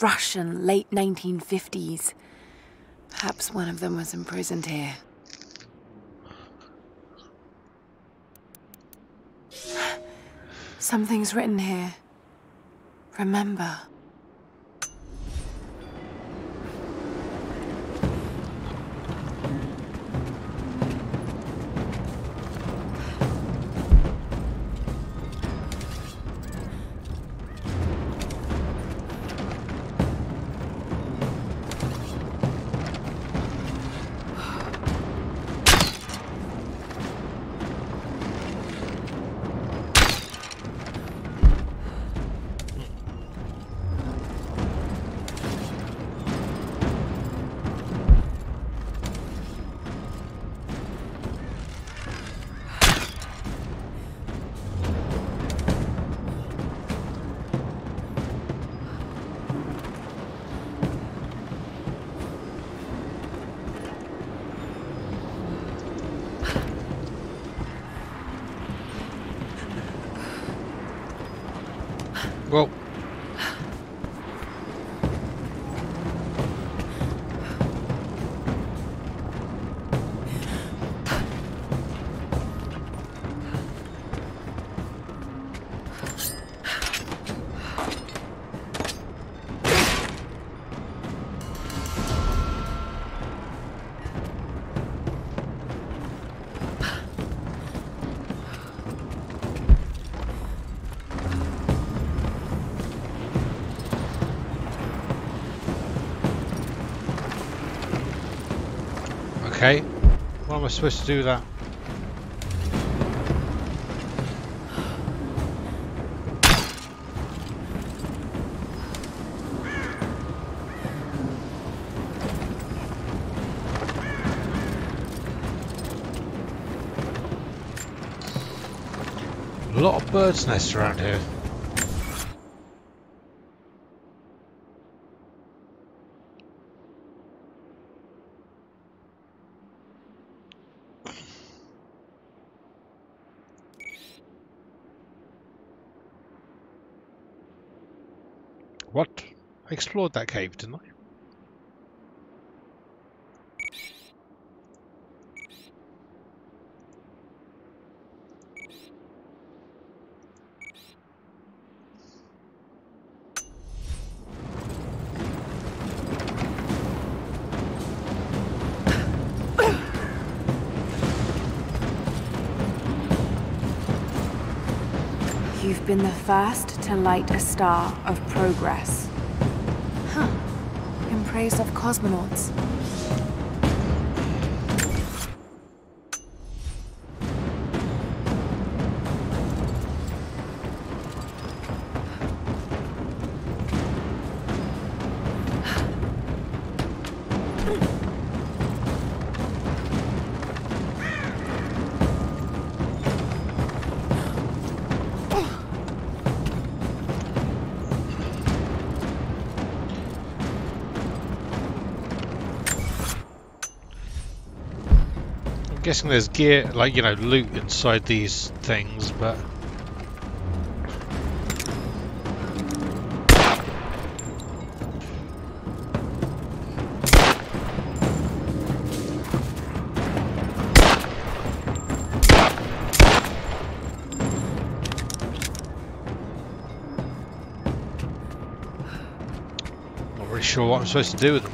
Russian, late 1950s. Perhaps one of them was imprisoned here. Something's written here. Remember. Well, Okay, what am I supposed to do with that? A lot of birds' nests around here. What? I explored that cave, didn't I? You've been the first to light a star of progress. Huh. In praise of cosmonauts. I'm guessing there's gear, like, you know, loot inside these things, but... not really sure what I'm supposed to do with them.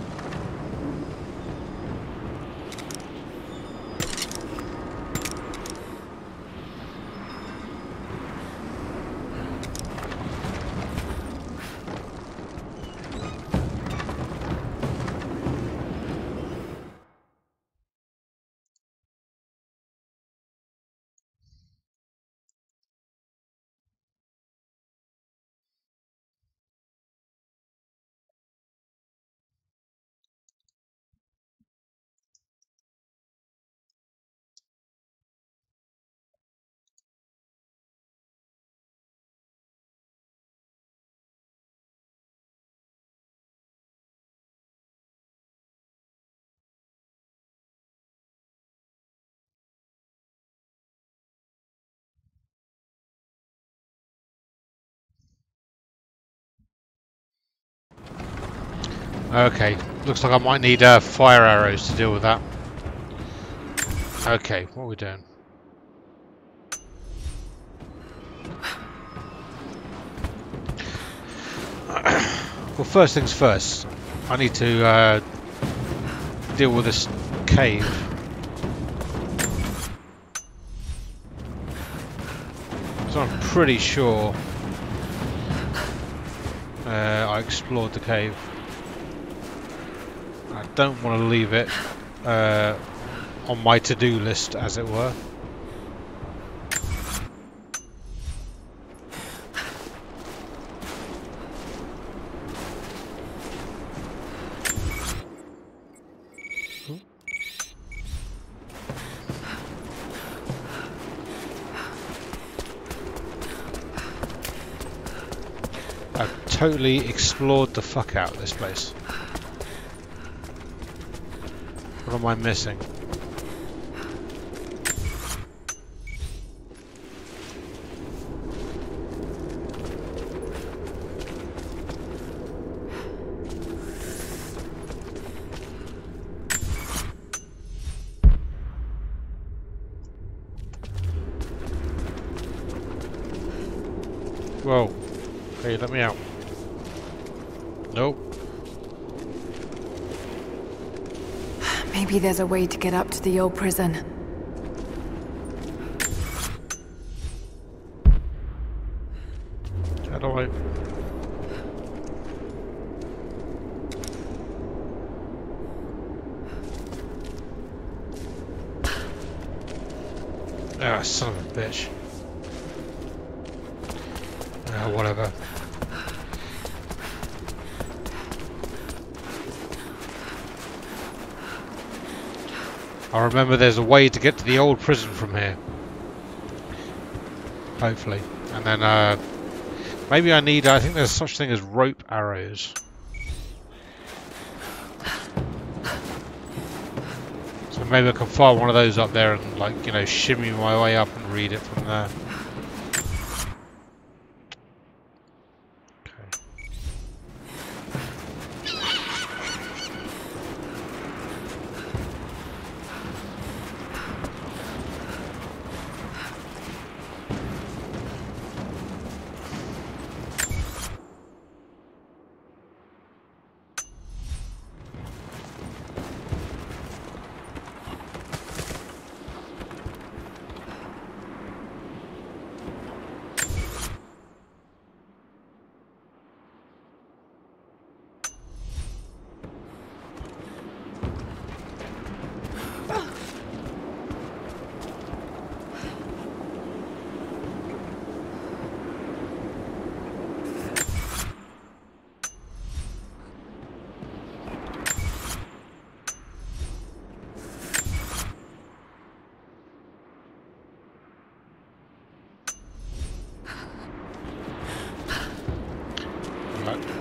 Okay, looks like I might need fire arrows to deal with that. Okay, what are we doing? Well, first things first, I need to deal with this cave. So I'm pretty sure I explored the cave. I don't want to leave it on my to-do list, as it were. I've totally explored the fuck out of this place. What am I missing? Whoa. Hey, let me out. Nope. Maybe there's a way to get up to the old prison. How do I... Ah, son of a bitch. Whatever. I remember there's a way to get to the old prison from here. Hopefully. And then, maybe I think there's such thing as rope arrows. So maybe I can fire one of those up there and, like, you know, shimmy my way up and read it from there.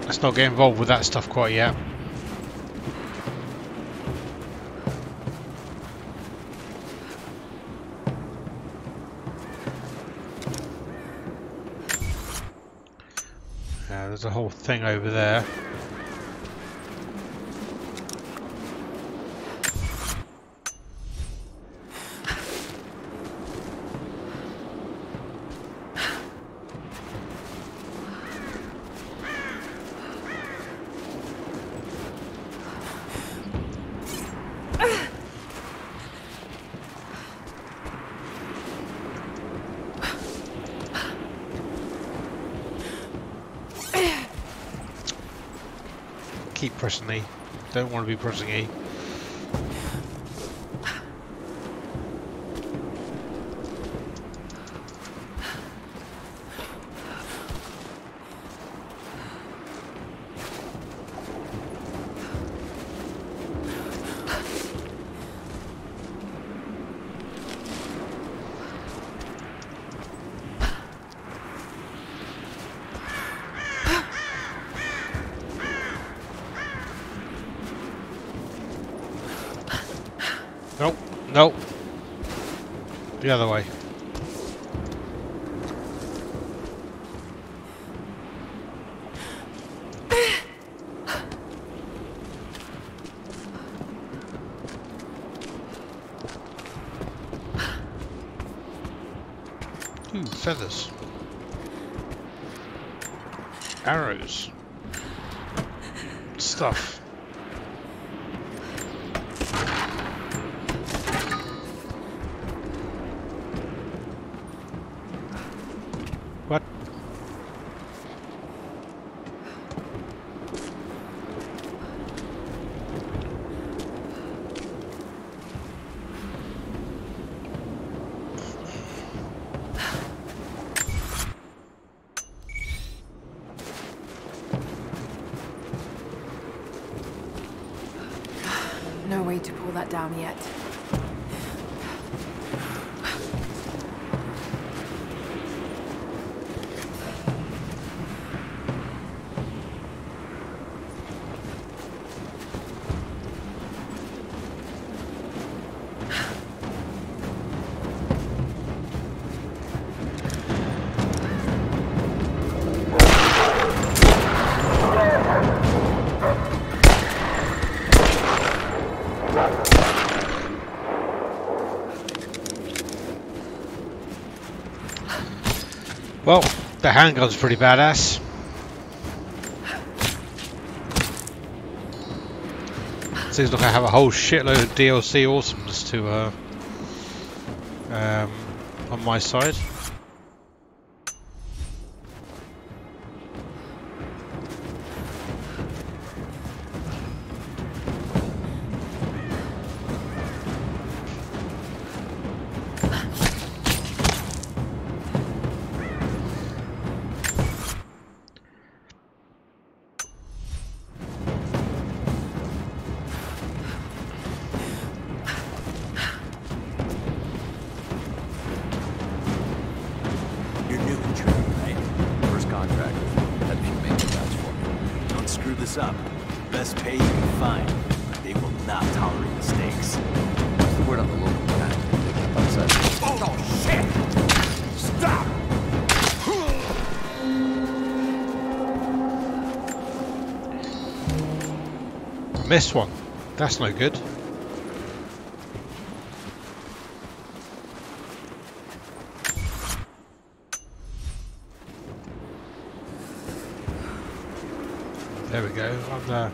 Let's not get involved with that stuff quite yet. There's a whole thing over there. Keep pressing E. Don't want to be pressing E. Nope, nope. The other way. Ooh, feathers. Arrows. Stuff. What? No way to pull that down yet. Well, the handgun's pretty badass. Seems like I have a whole shitload of DLC awesomeness to on my side. up. Best pay you can find. They will not tolerate mistakes. What's the word on the local guy? Picking up outside. Oh shit! Stop! Missed one. That's no good. There we go. I'm there.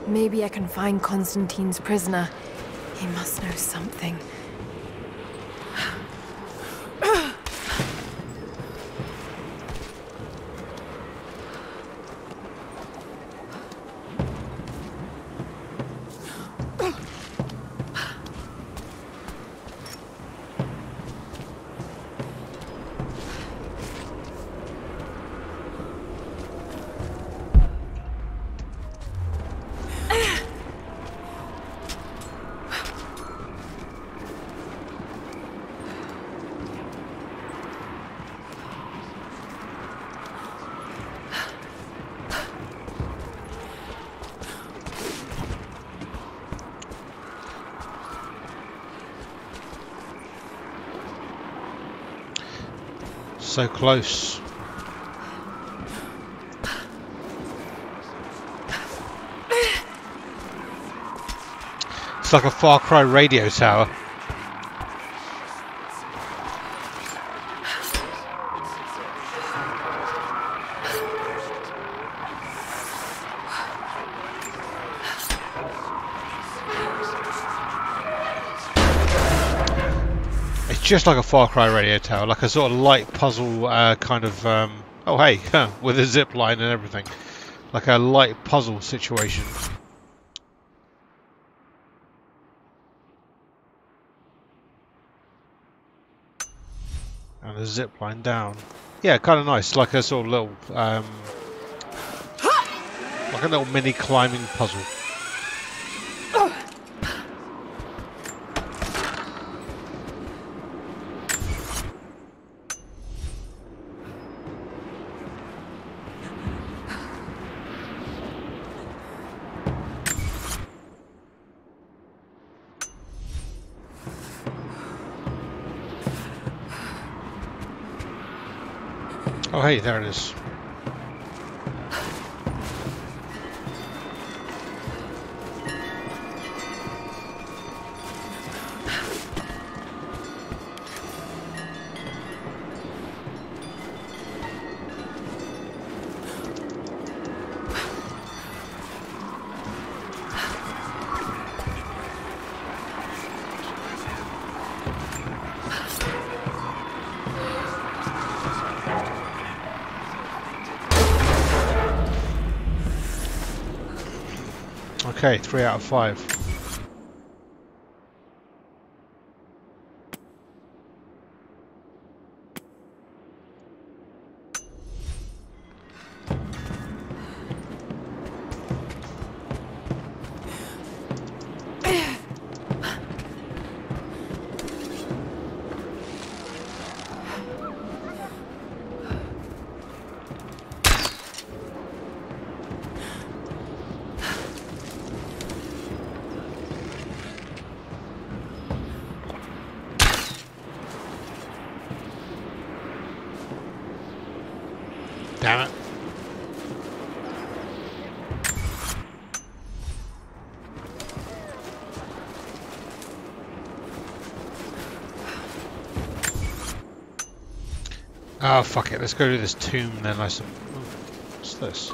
Maybe I can find Constantine's prisoner. He must know something. So close. It's like a Far Cry radio tower. Just like a Far Cry radio tower, like a sort of light puzzle kind of, oh hey, with a zip line and everything. Like a light puzzle situation. And a zip line down. Yeah, kind of nice, like a sort of little, like a little mini climbing puzzle. Oh hey, there it is. Okay, 3 out of 5. Damn it. Oh, fuck it. Let's go to this tomb then. What's this?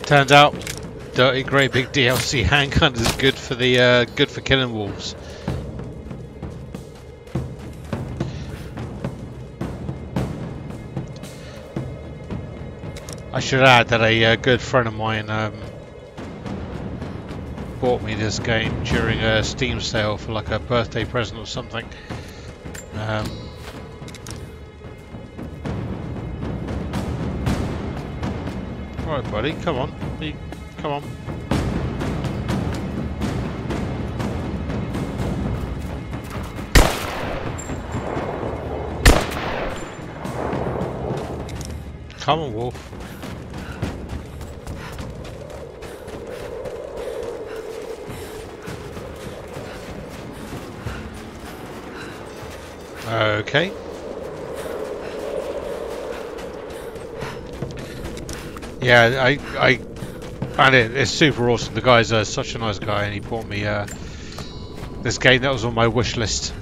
Turns out, dirty grey big DLC handgun is good for the good for killing wolves. I should add that a good friend of mine bought me this game during a Steam sale for like a birthday present or something. Alright buddy, come on. Come on. Come on, wolf. Okay. Yeah, I found it's super awesome. The guy's such a nice guy, and he bought me this game that was on my wish list.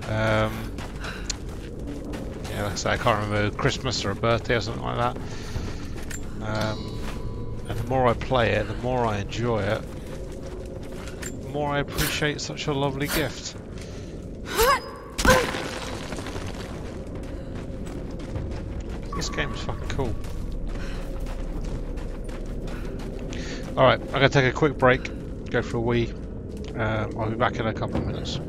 Yeah, like I say, I can't remember, Christmas or a birthday or something like that. And the more I play it, the more I enjoy it, the more I appreciate such a lovely gift. This game is fucking cool. Alright, I'm going to take a quick break, go for a wee. I'll be back in a couple of minutes.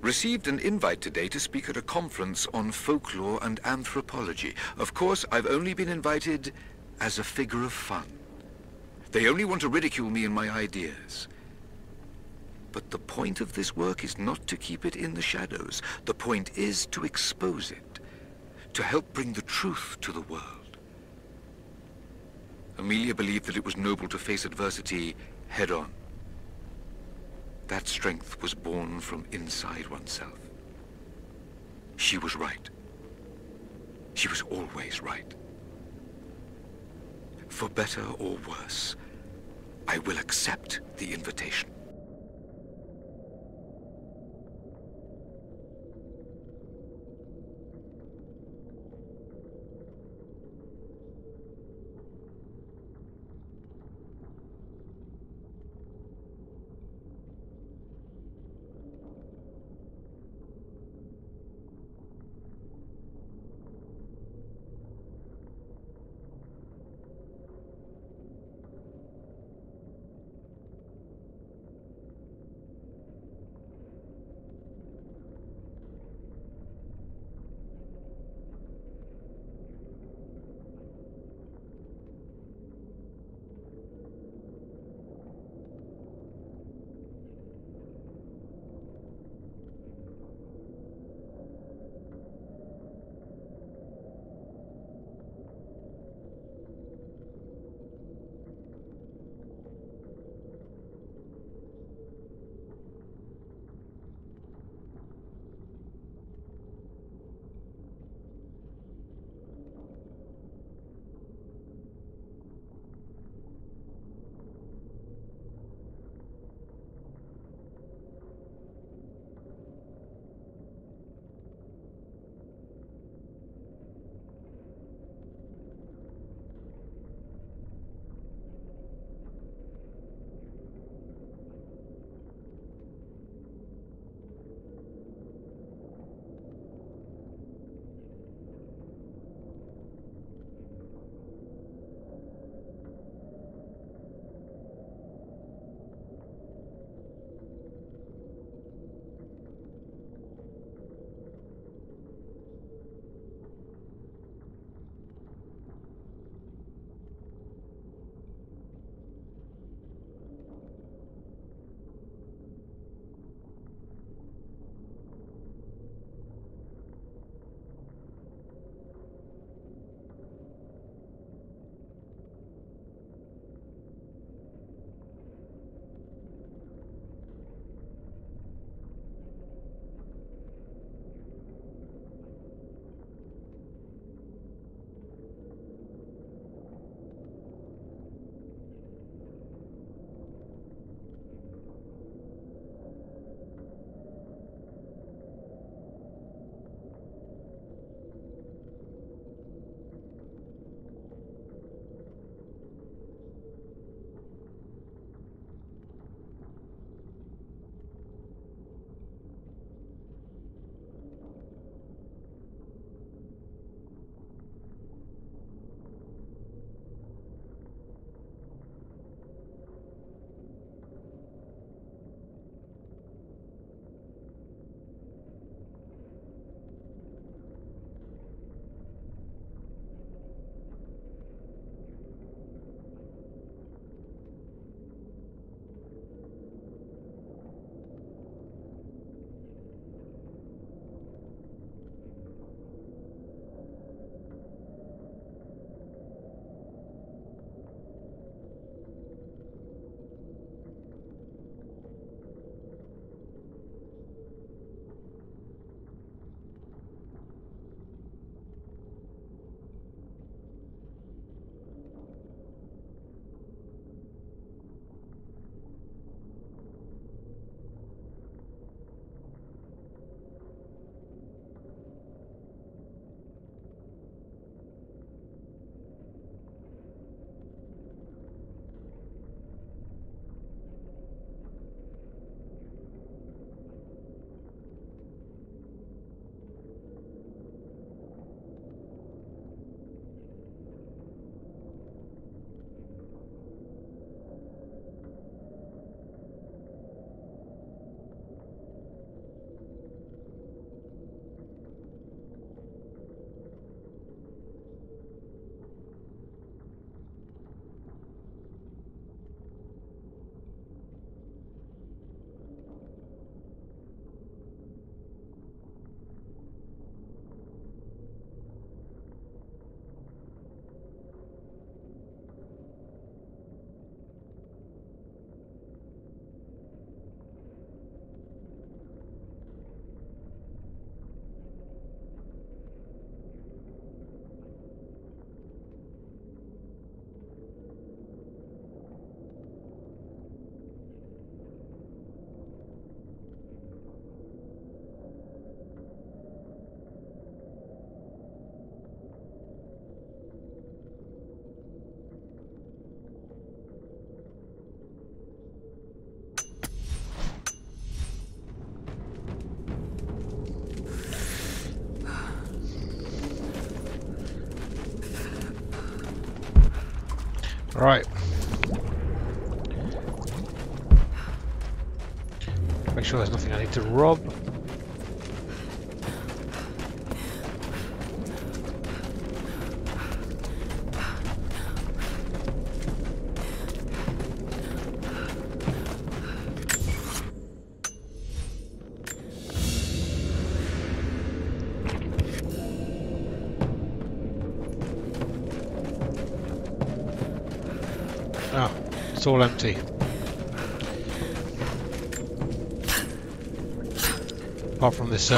Received an invite today to speak at a conference on folklore and anthropology. Of course, I've only been invited as a figure of fun. They only want to ridicule me and my ideas. But the point of this work is not to keep it in the shadows. The point is to expose it, to help bring the truth to the world. Amelia believed that it was noble to face adversity head-on. That strength was born from inside oneself. She was right. She was always right. For better or worse, I will accept the invitation. Right. Make sure there's nothing I need to rob. Oh, it's all empty. Apart from this,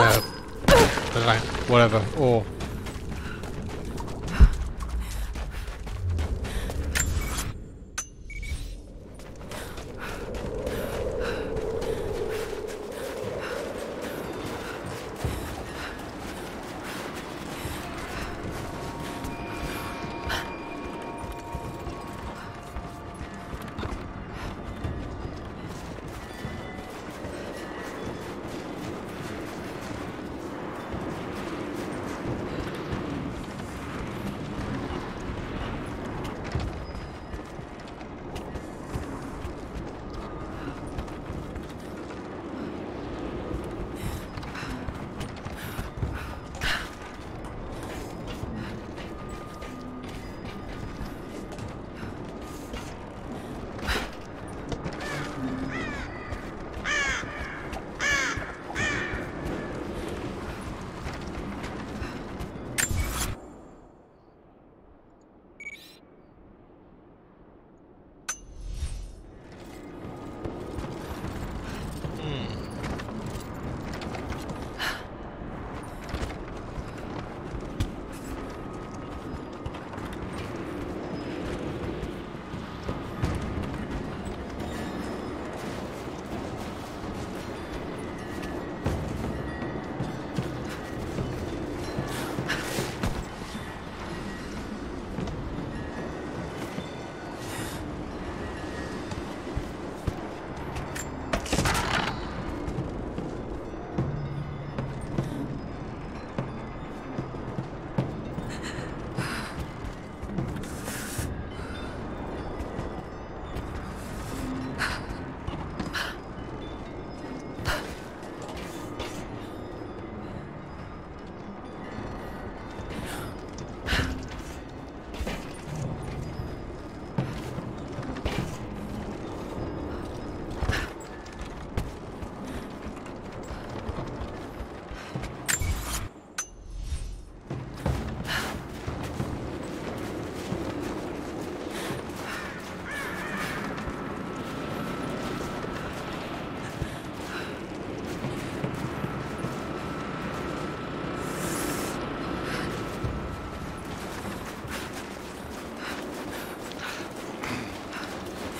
whatever, ore.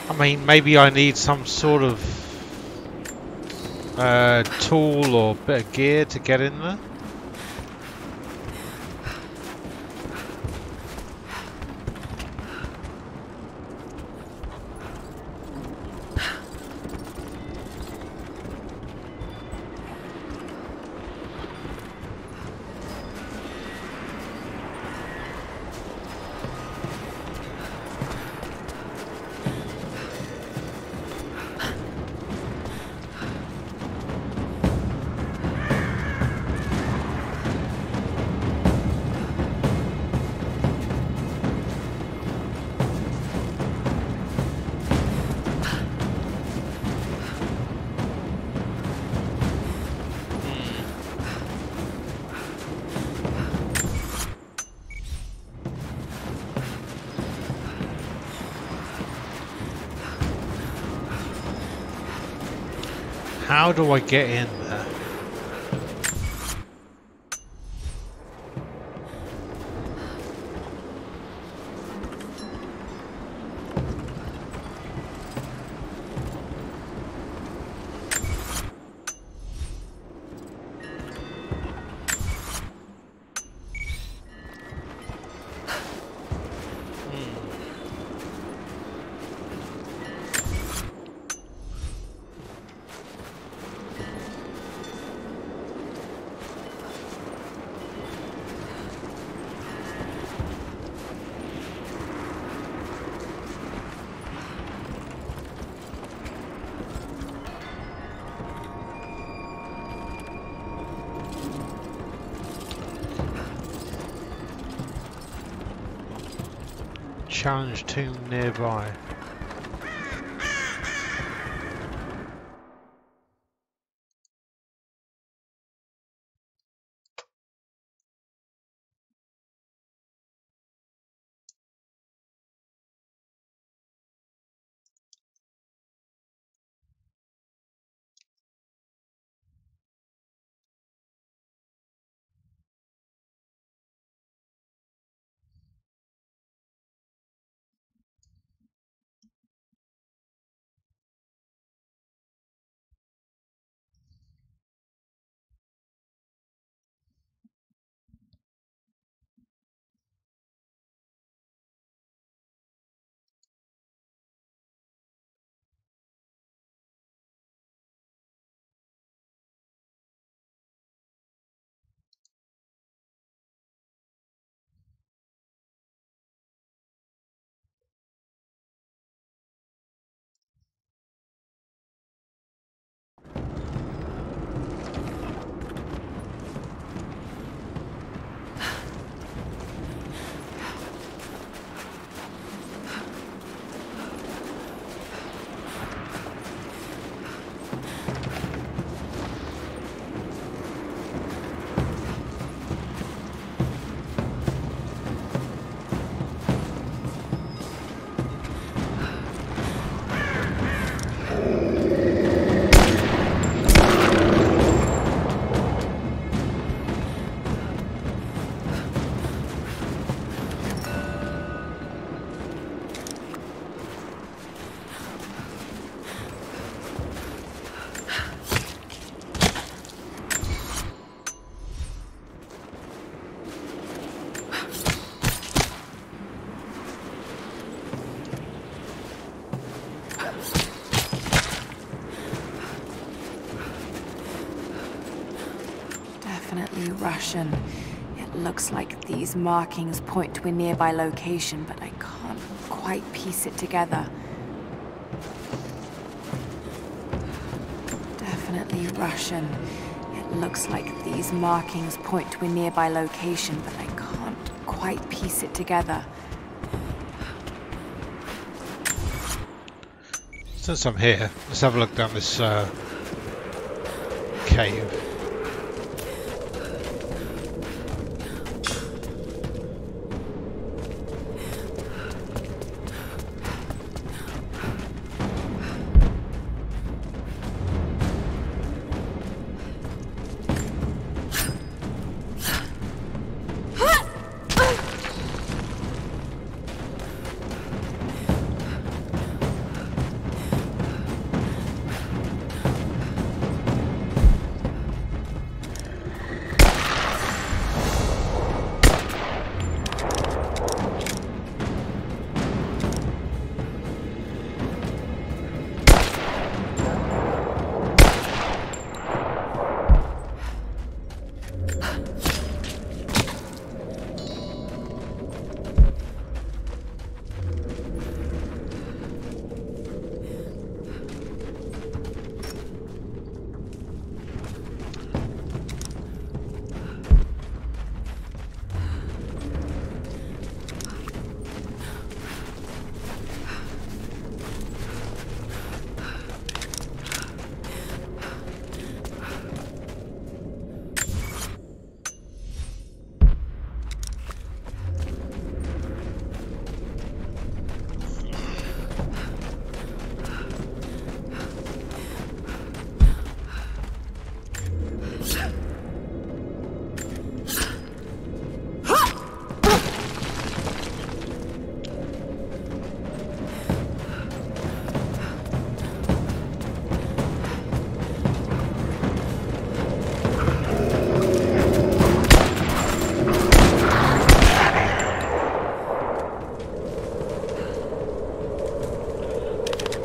I mean, maybe I need some sort of tool or bit of gear to get in there. How do I get in there? challenge tomb nearby. Definitely Russian. It looks like these markings point to a nearby location, but I can't quite piece it together. Definitely Russian. It looks like these markings point to a nearby location, but I can't quite piece it together. Since I'm here, let's have a look down this cave.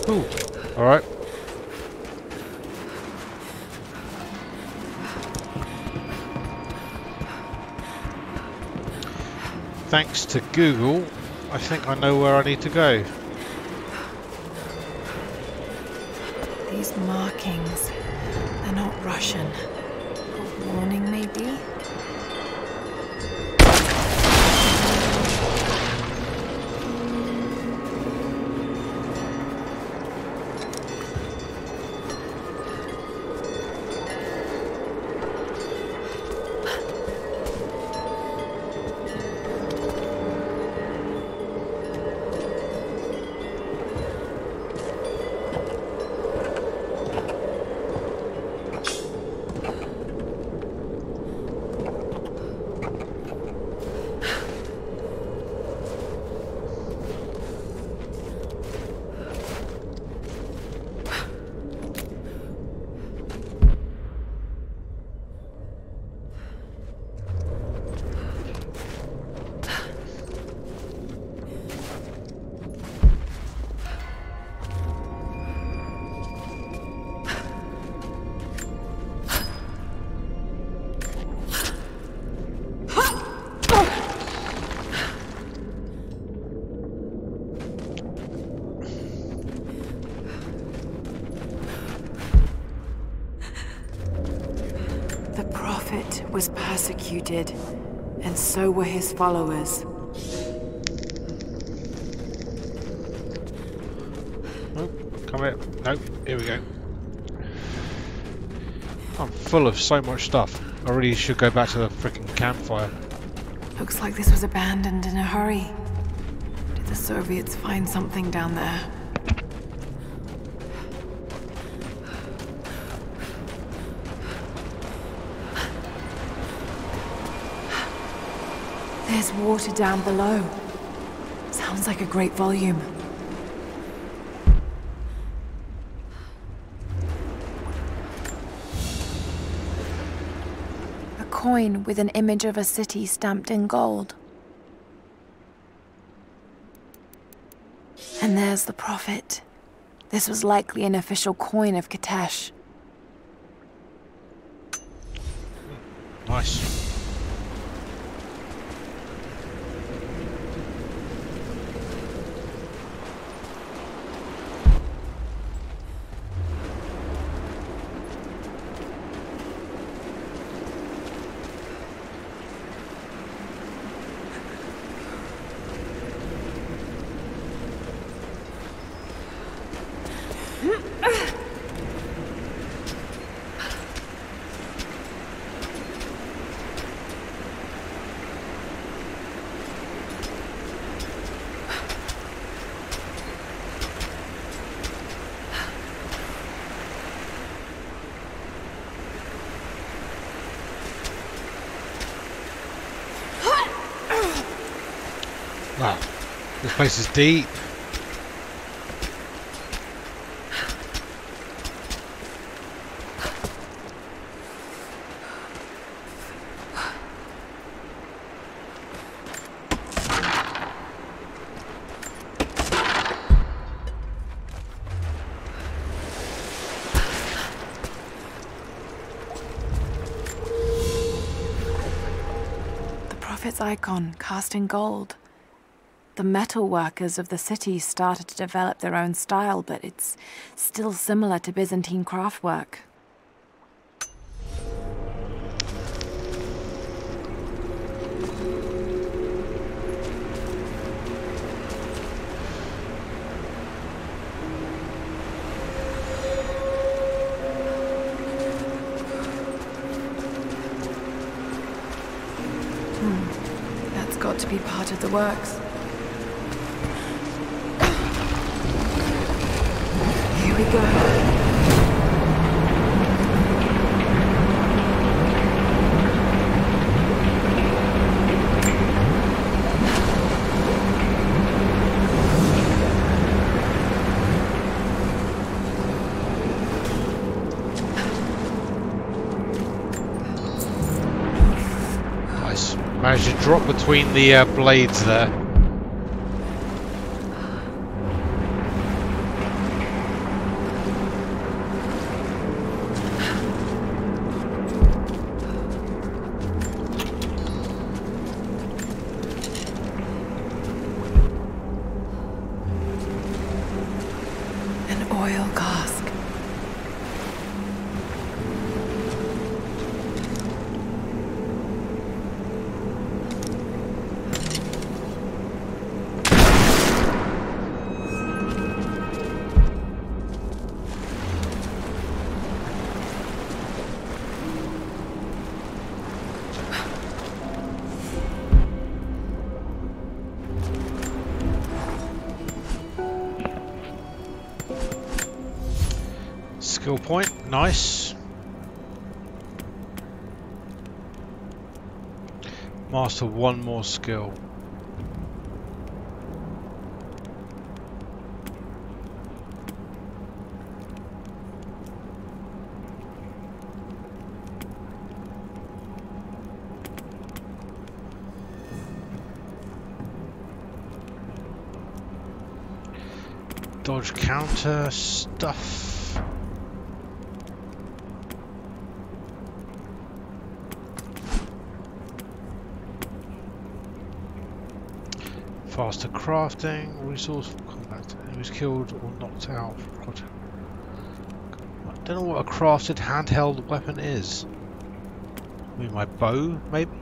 Ooh, all right. Thanks to Google, I think I know where I need to go. These markings, they're not Russian. A warning, maybe? was persecuted, and so were his followers. Oh, come here. Nope, here we go. I'm full of so much stuff. I really should go back to the freaking campfire. Looks like this was abandoned in a hurry. Did the Soviets find something down there? There's water down below. Sounds like a great volume. A coin with an image of a city stamped in gold. And there's the prophet. This was likely an official coin of Kitezh. Nice. Wow, this place is deep. The prophet's icon cast in gold. The metal workers of the city started to develop their own style, but it's still similar to Byzantine craftwork. That's got to be part of the works. Here we go. Nice. Managed to drop between the blades there. Oil cask. Skill point, nice. Master one more skill. Dodge counter stuff. Faster crafting, resourceful combat. Enemies killed or knocked out. I don't know what a crafted handheld weapon is. Maybe my bow, maybe?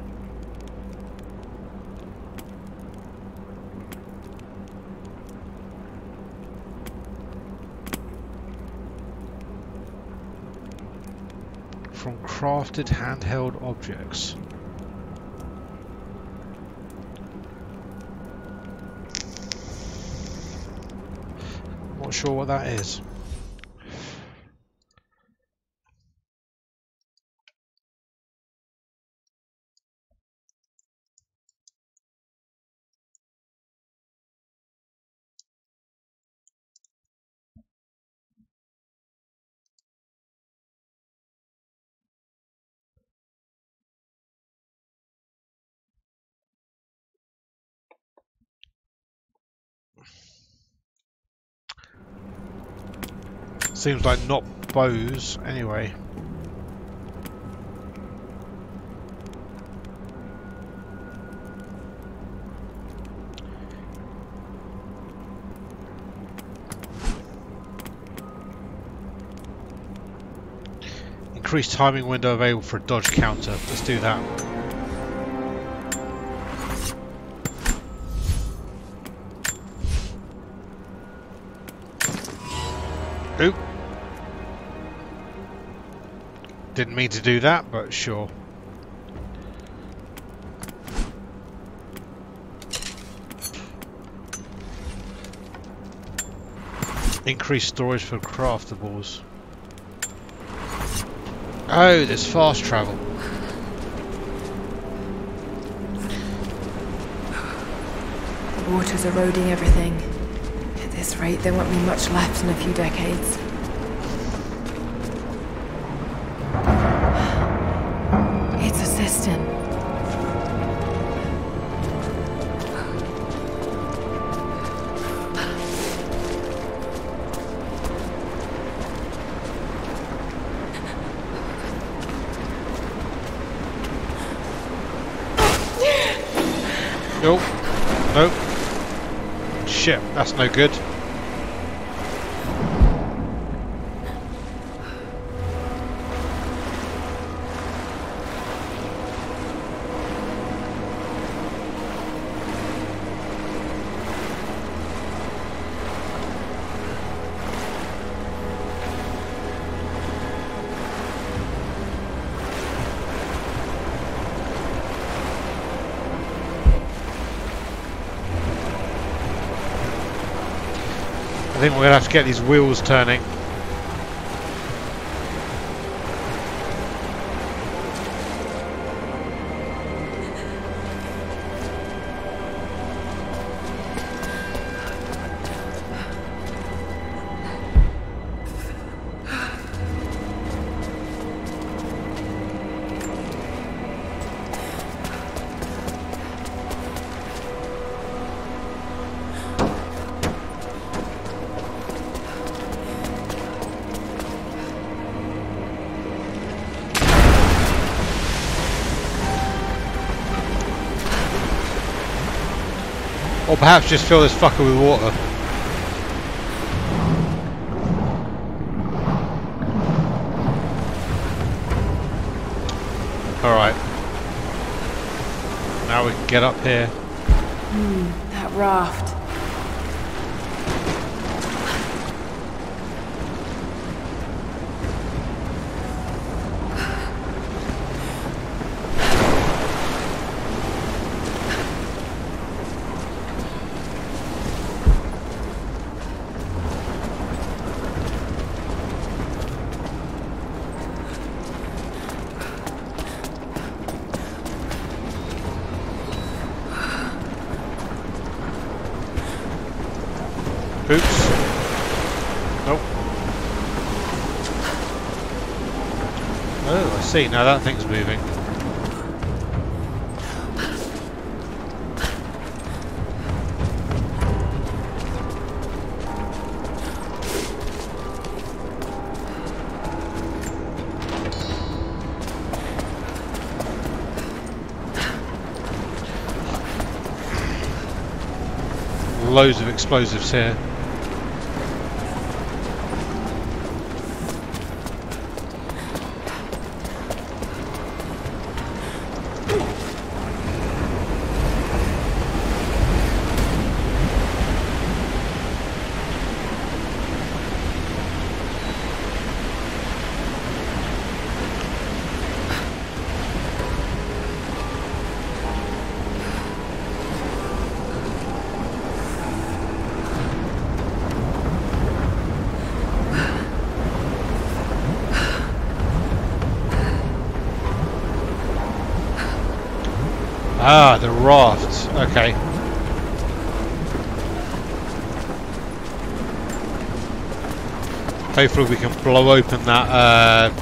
From crafted handheld objects. Not sure what that is. Seems like not bows, anyway. Increased timing window available for a dodge counter. Let's do that. Oop. Didn't mean to do that, but sure. Increased storage for craftables. Oh, there's fast travel. The water's eroding everything. At this rate, there won't be much left in a few decades. It's a cistern. Nope. Nope. Shit, that's no good. I think we're going to have to get these wheels turning. Or perhaps just fill this fucker with water. Alright. Now we can get up here. That raft. Oops. Nope. Oh, I see. Now that thing's moving. Loads of explosives here. Ah, the raft. Okay. Hopefully we can blow open that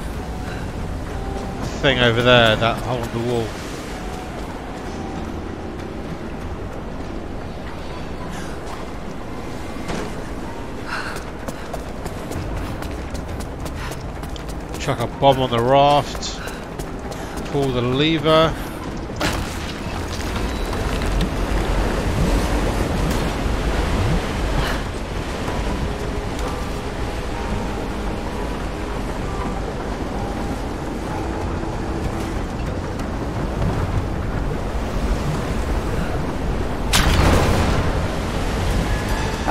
thing over there, that hole in the wall. Chuck a bomb on the raft. Pull the lever.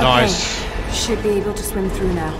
Nice. Okay. Should be able to swim through now.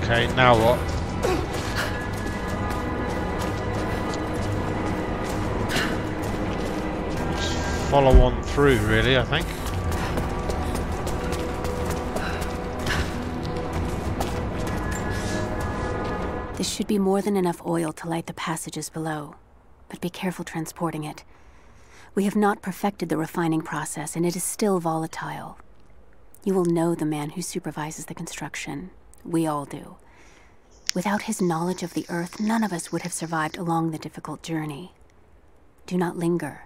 Okay, now what? Just follow on through, really, I think. This should be more than enough oil to light the passages below, but be careful transporting it. We have not perfected the refining process, and it is still volatile. You will know the man who supervises the construction. We all do. Without his knowledge of the Earth, none of us would have survived along the difficult journey. Do not linger.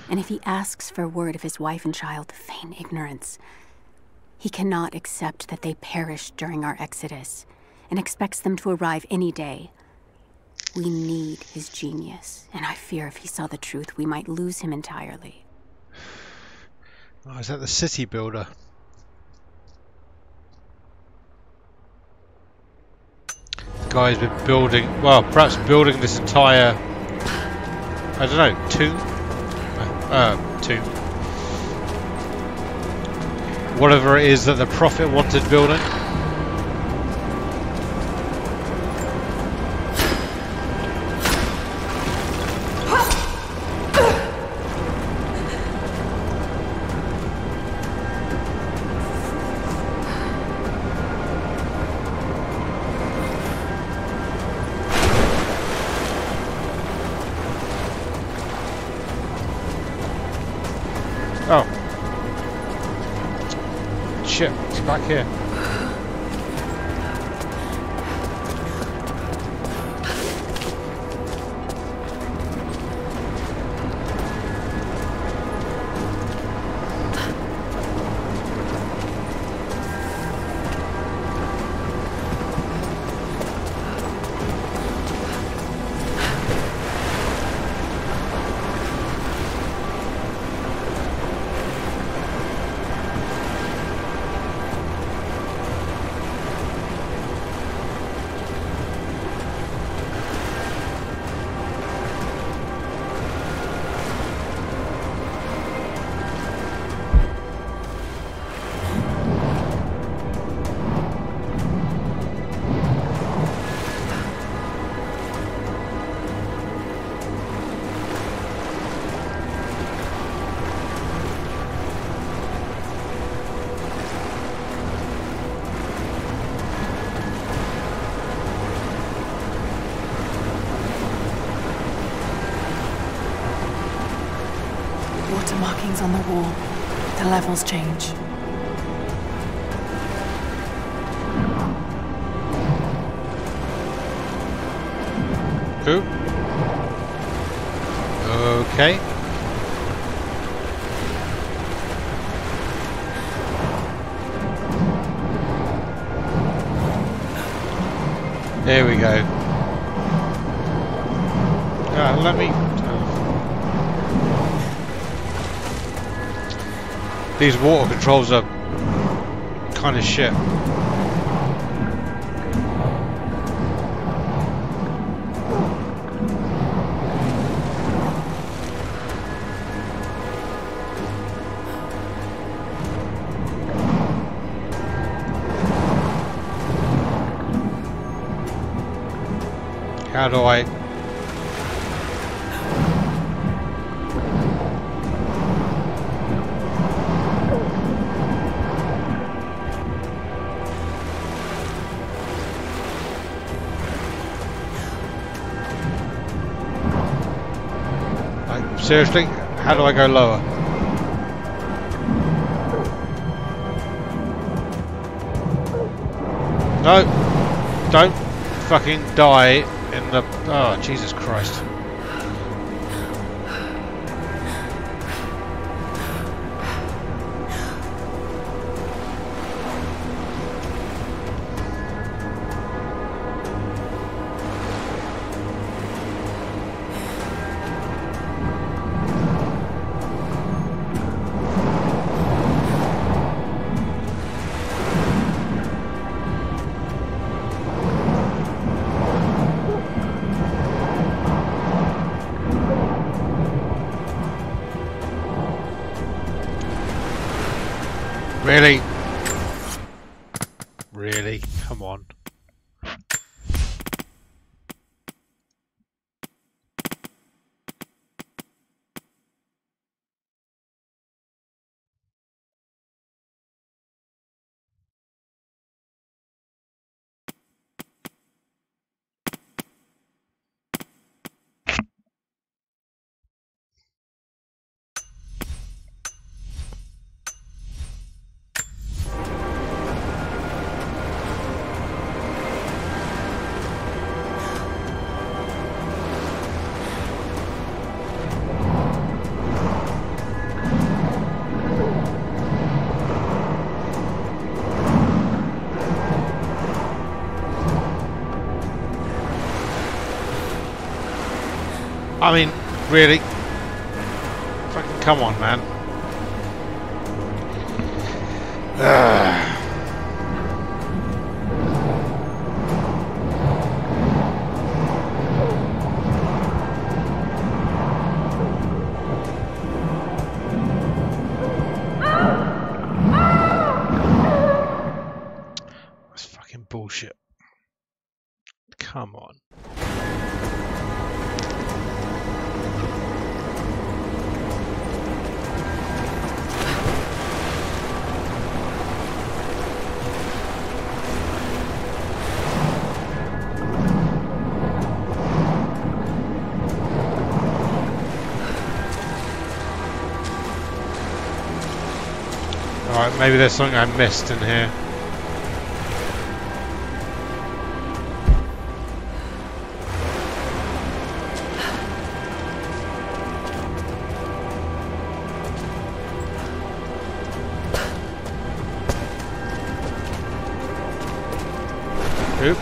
And if he asks for word of his wife and child, feign ignorance. He cannot accept that they perished during our exodus, and expects them to arrive any day. We need his genius, and I fear if he saw the truth, we might lose him entirely. Oh, is that the city builder? The guy's been building, well, perhaps building this entire, I don't know, tomb? Tomb. Whatever it is that the Prophet wanted building. Oh. Shit, it's back here. Water markings on the wall. The levels change. Who? Okay. There we go. Let me... These water controls are kind of shit. How do I... Like, seriously? How do I go lower? No! Don't fucking die in the... Oh, Jesus Christ. Really? Really? Come on. I mean, really? Fucking come on, man. That's fucking bullshit. Come on. Alright, maybe there's something I missed in here. Oop.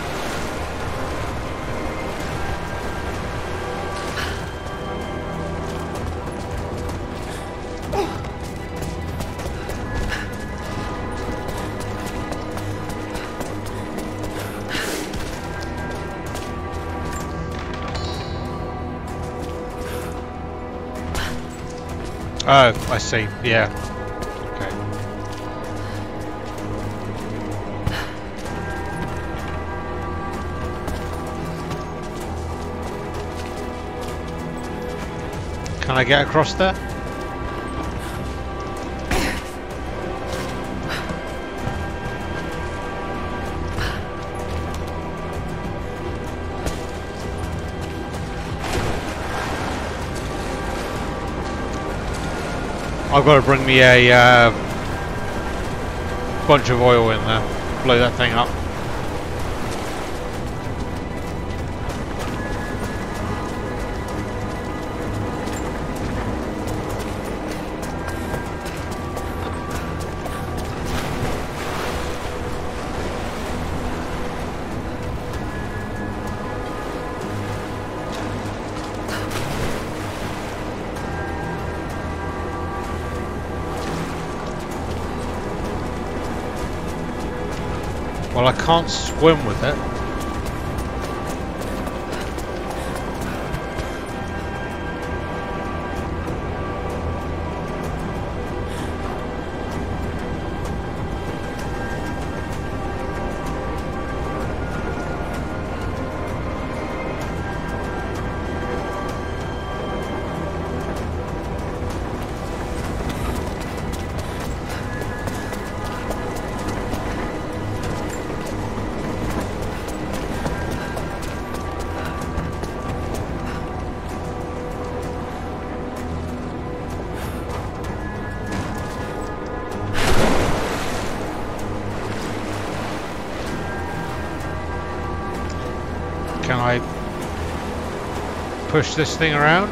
Oh, I see. Yeah. Okay. Can I get across there? I've got to bring me a bunch of oil in there, blow that thing up. Well, I can't swim with it. Can I push this thing around?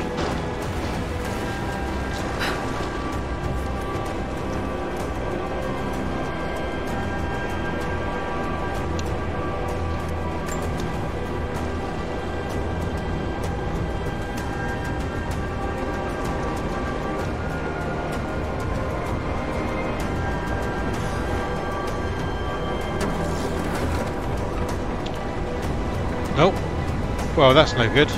Nope. Well, that's no good.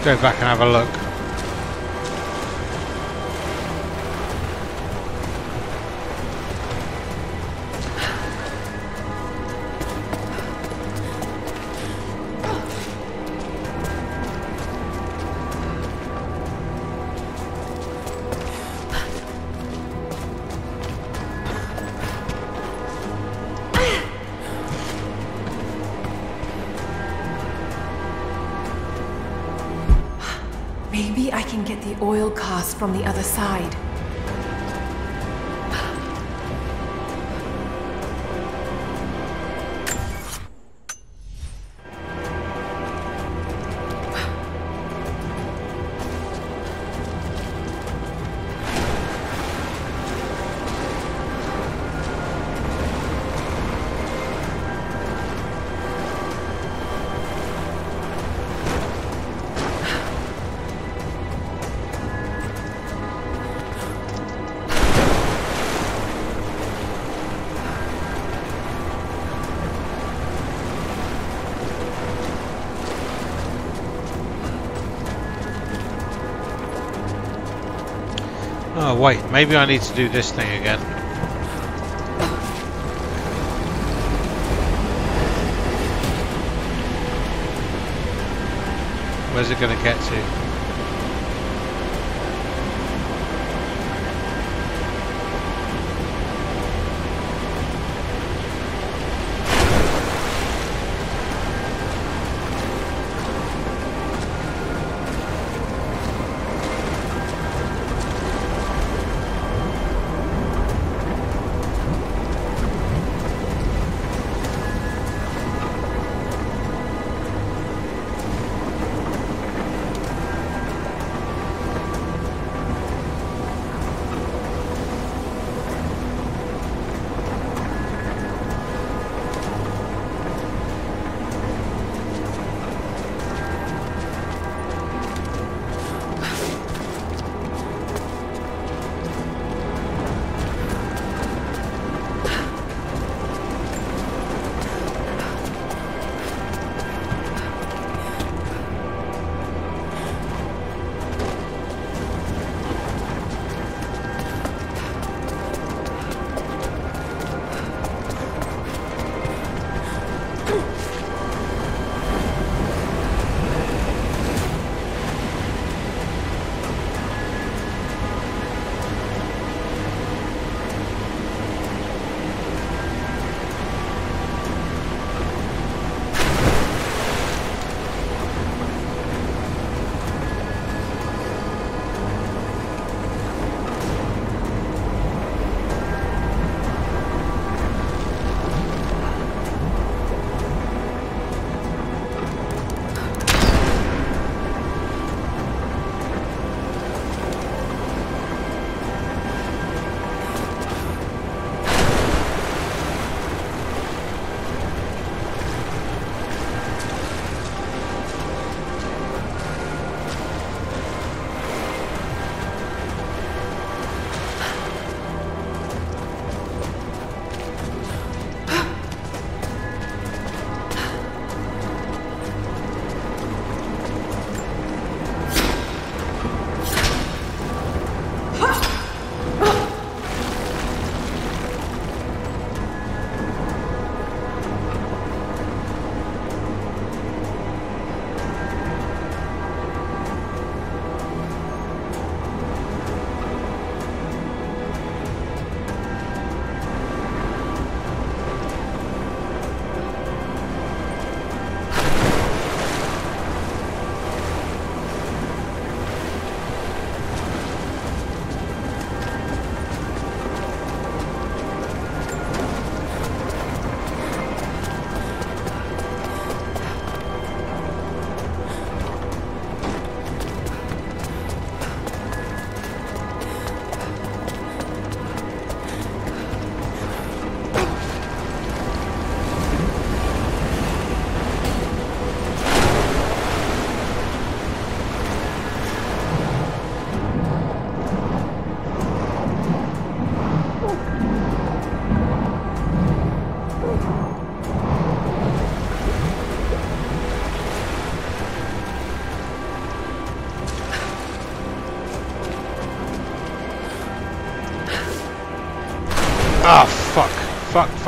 Let's go back and have a look. Maybe I can get the oil cast from the other side. Oh wait, maybe I need to do this thing again. Where's it going to get to?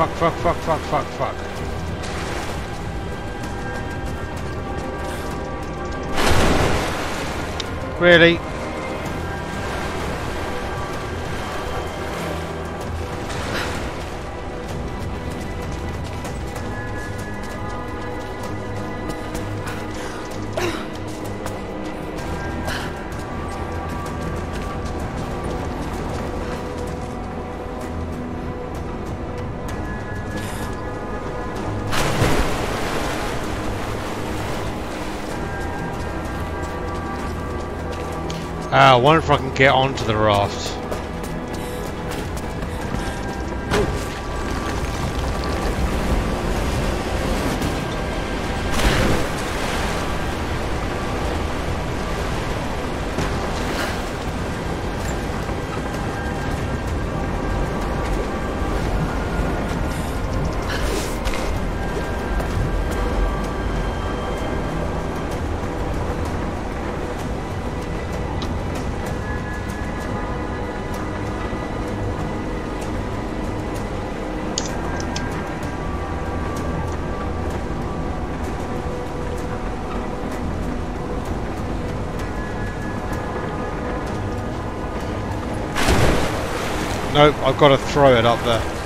fuck, fuck, fuck, fuck, fuck, fuck. Really? I wonder if I can get onto the raft. Nope, I've got to throw it up there.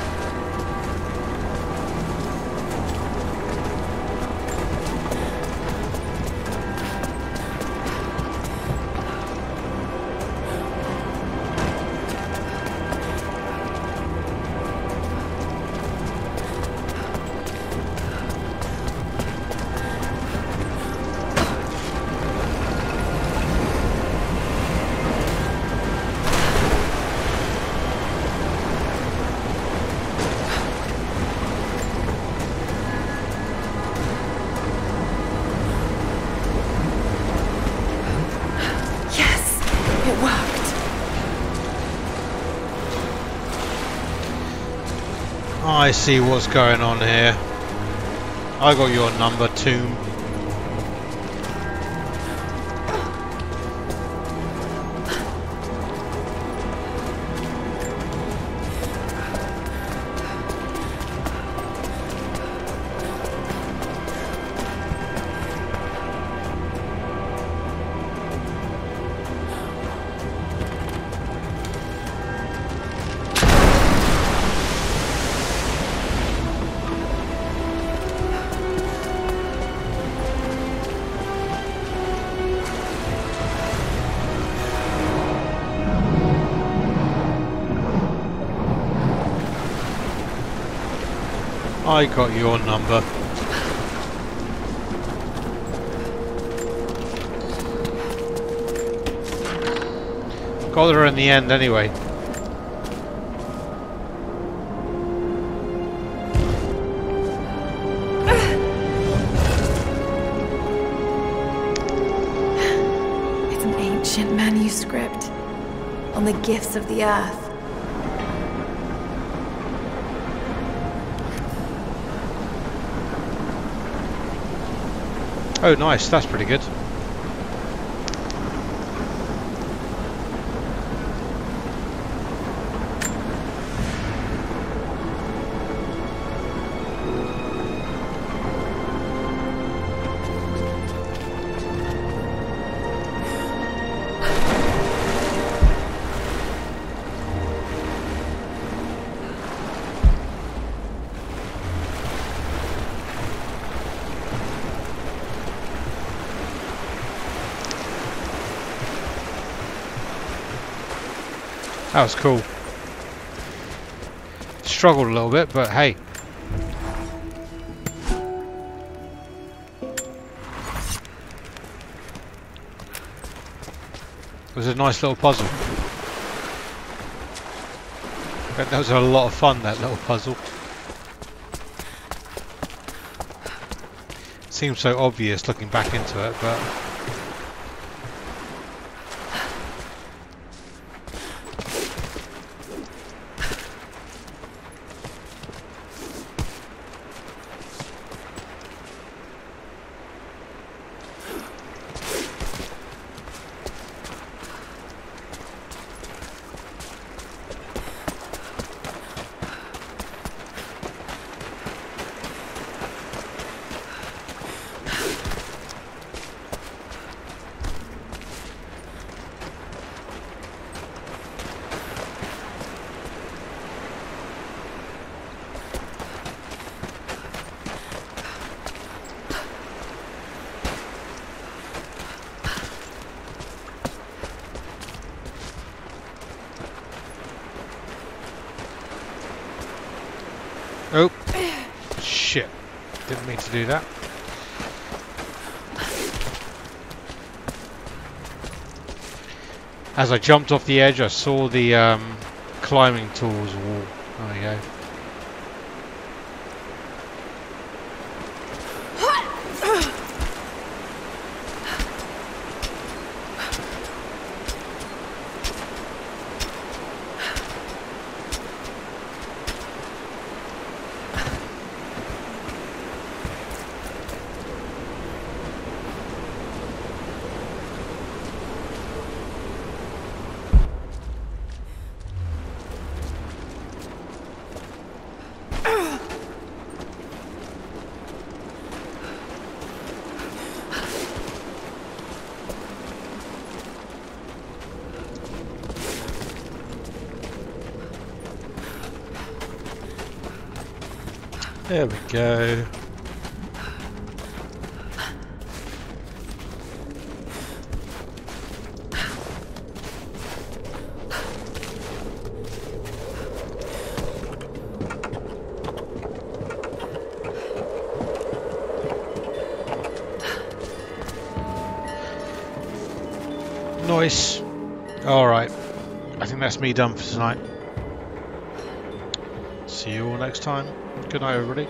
I see what's going on here. I got your number, Tomb. I got your number. Got her in the end anyway. It's an ancient manuscript on the gifts of the earth. Oh, nice. That's pretty good. That was cool. Struggled a little bit, but hey. It was a nice little puzzle. That was a lot of fun, that little puzzle. Seems so obvious looking back into it, but... Oh, shit. Didn't mean to do that. As I jumped off the edge, I saw the climbing tools wall. There we go. There we go. Nice. Alright. I think that's me done for tonight. See you all next time. Good night, everybody.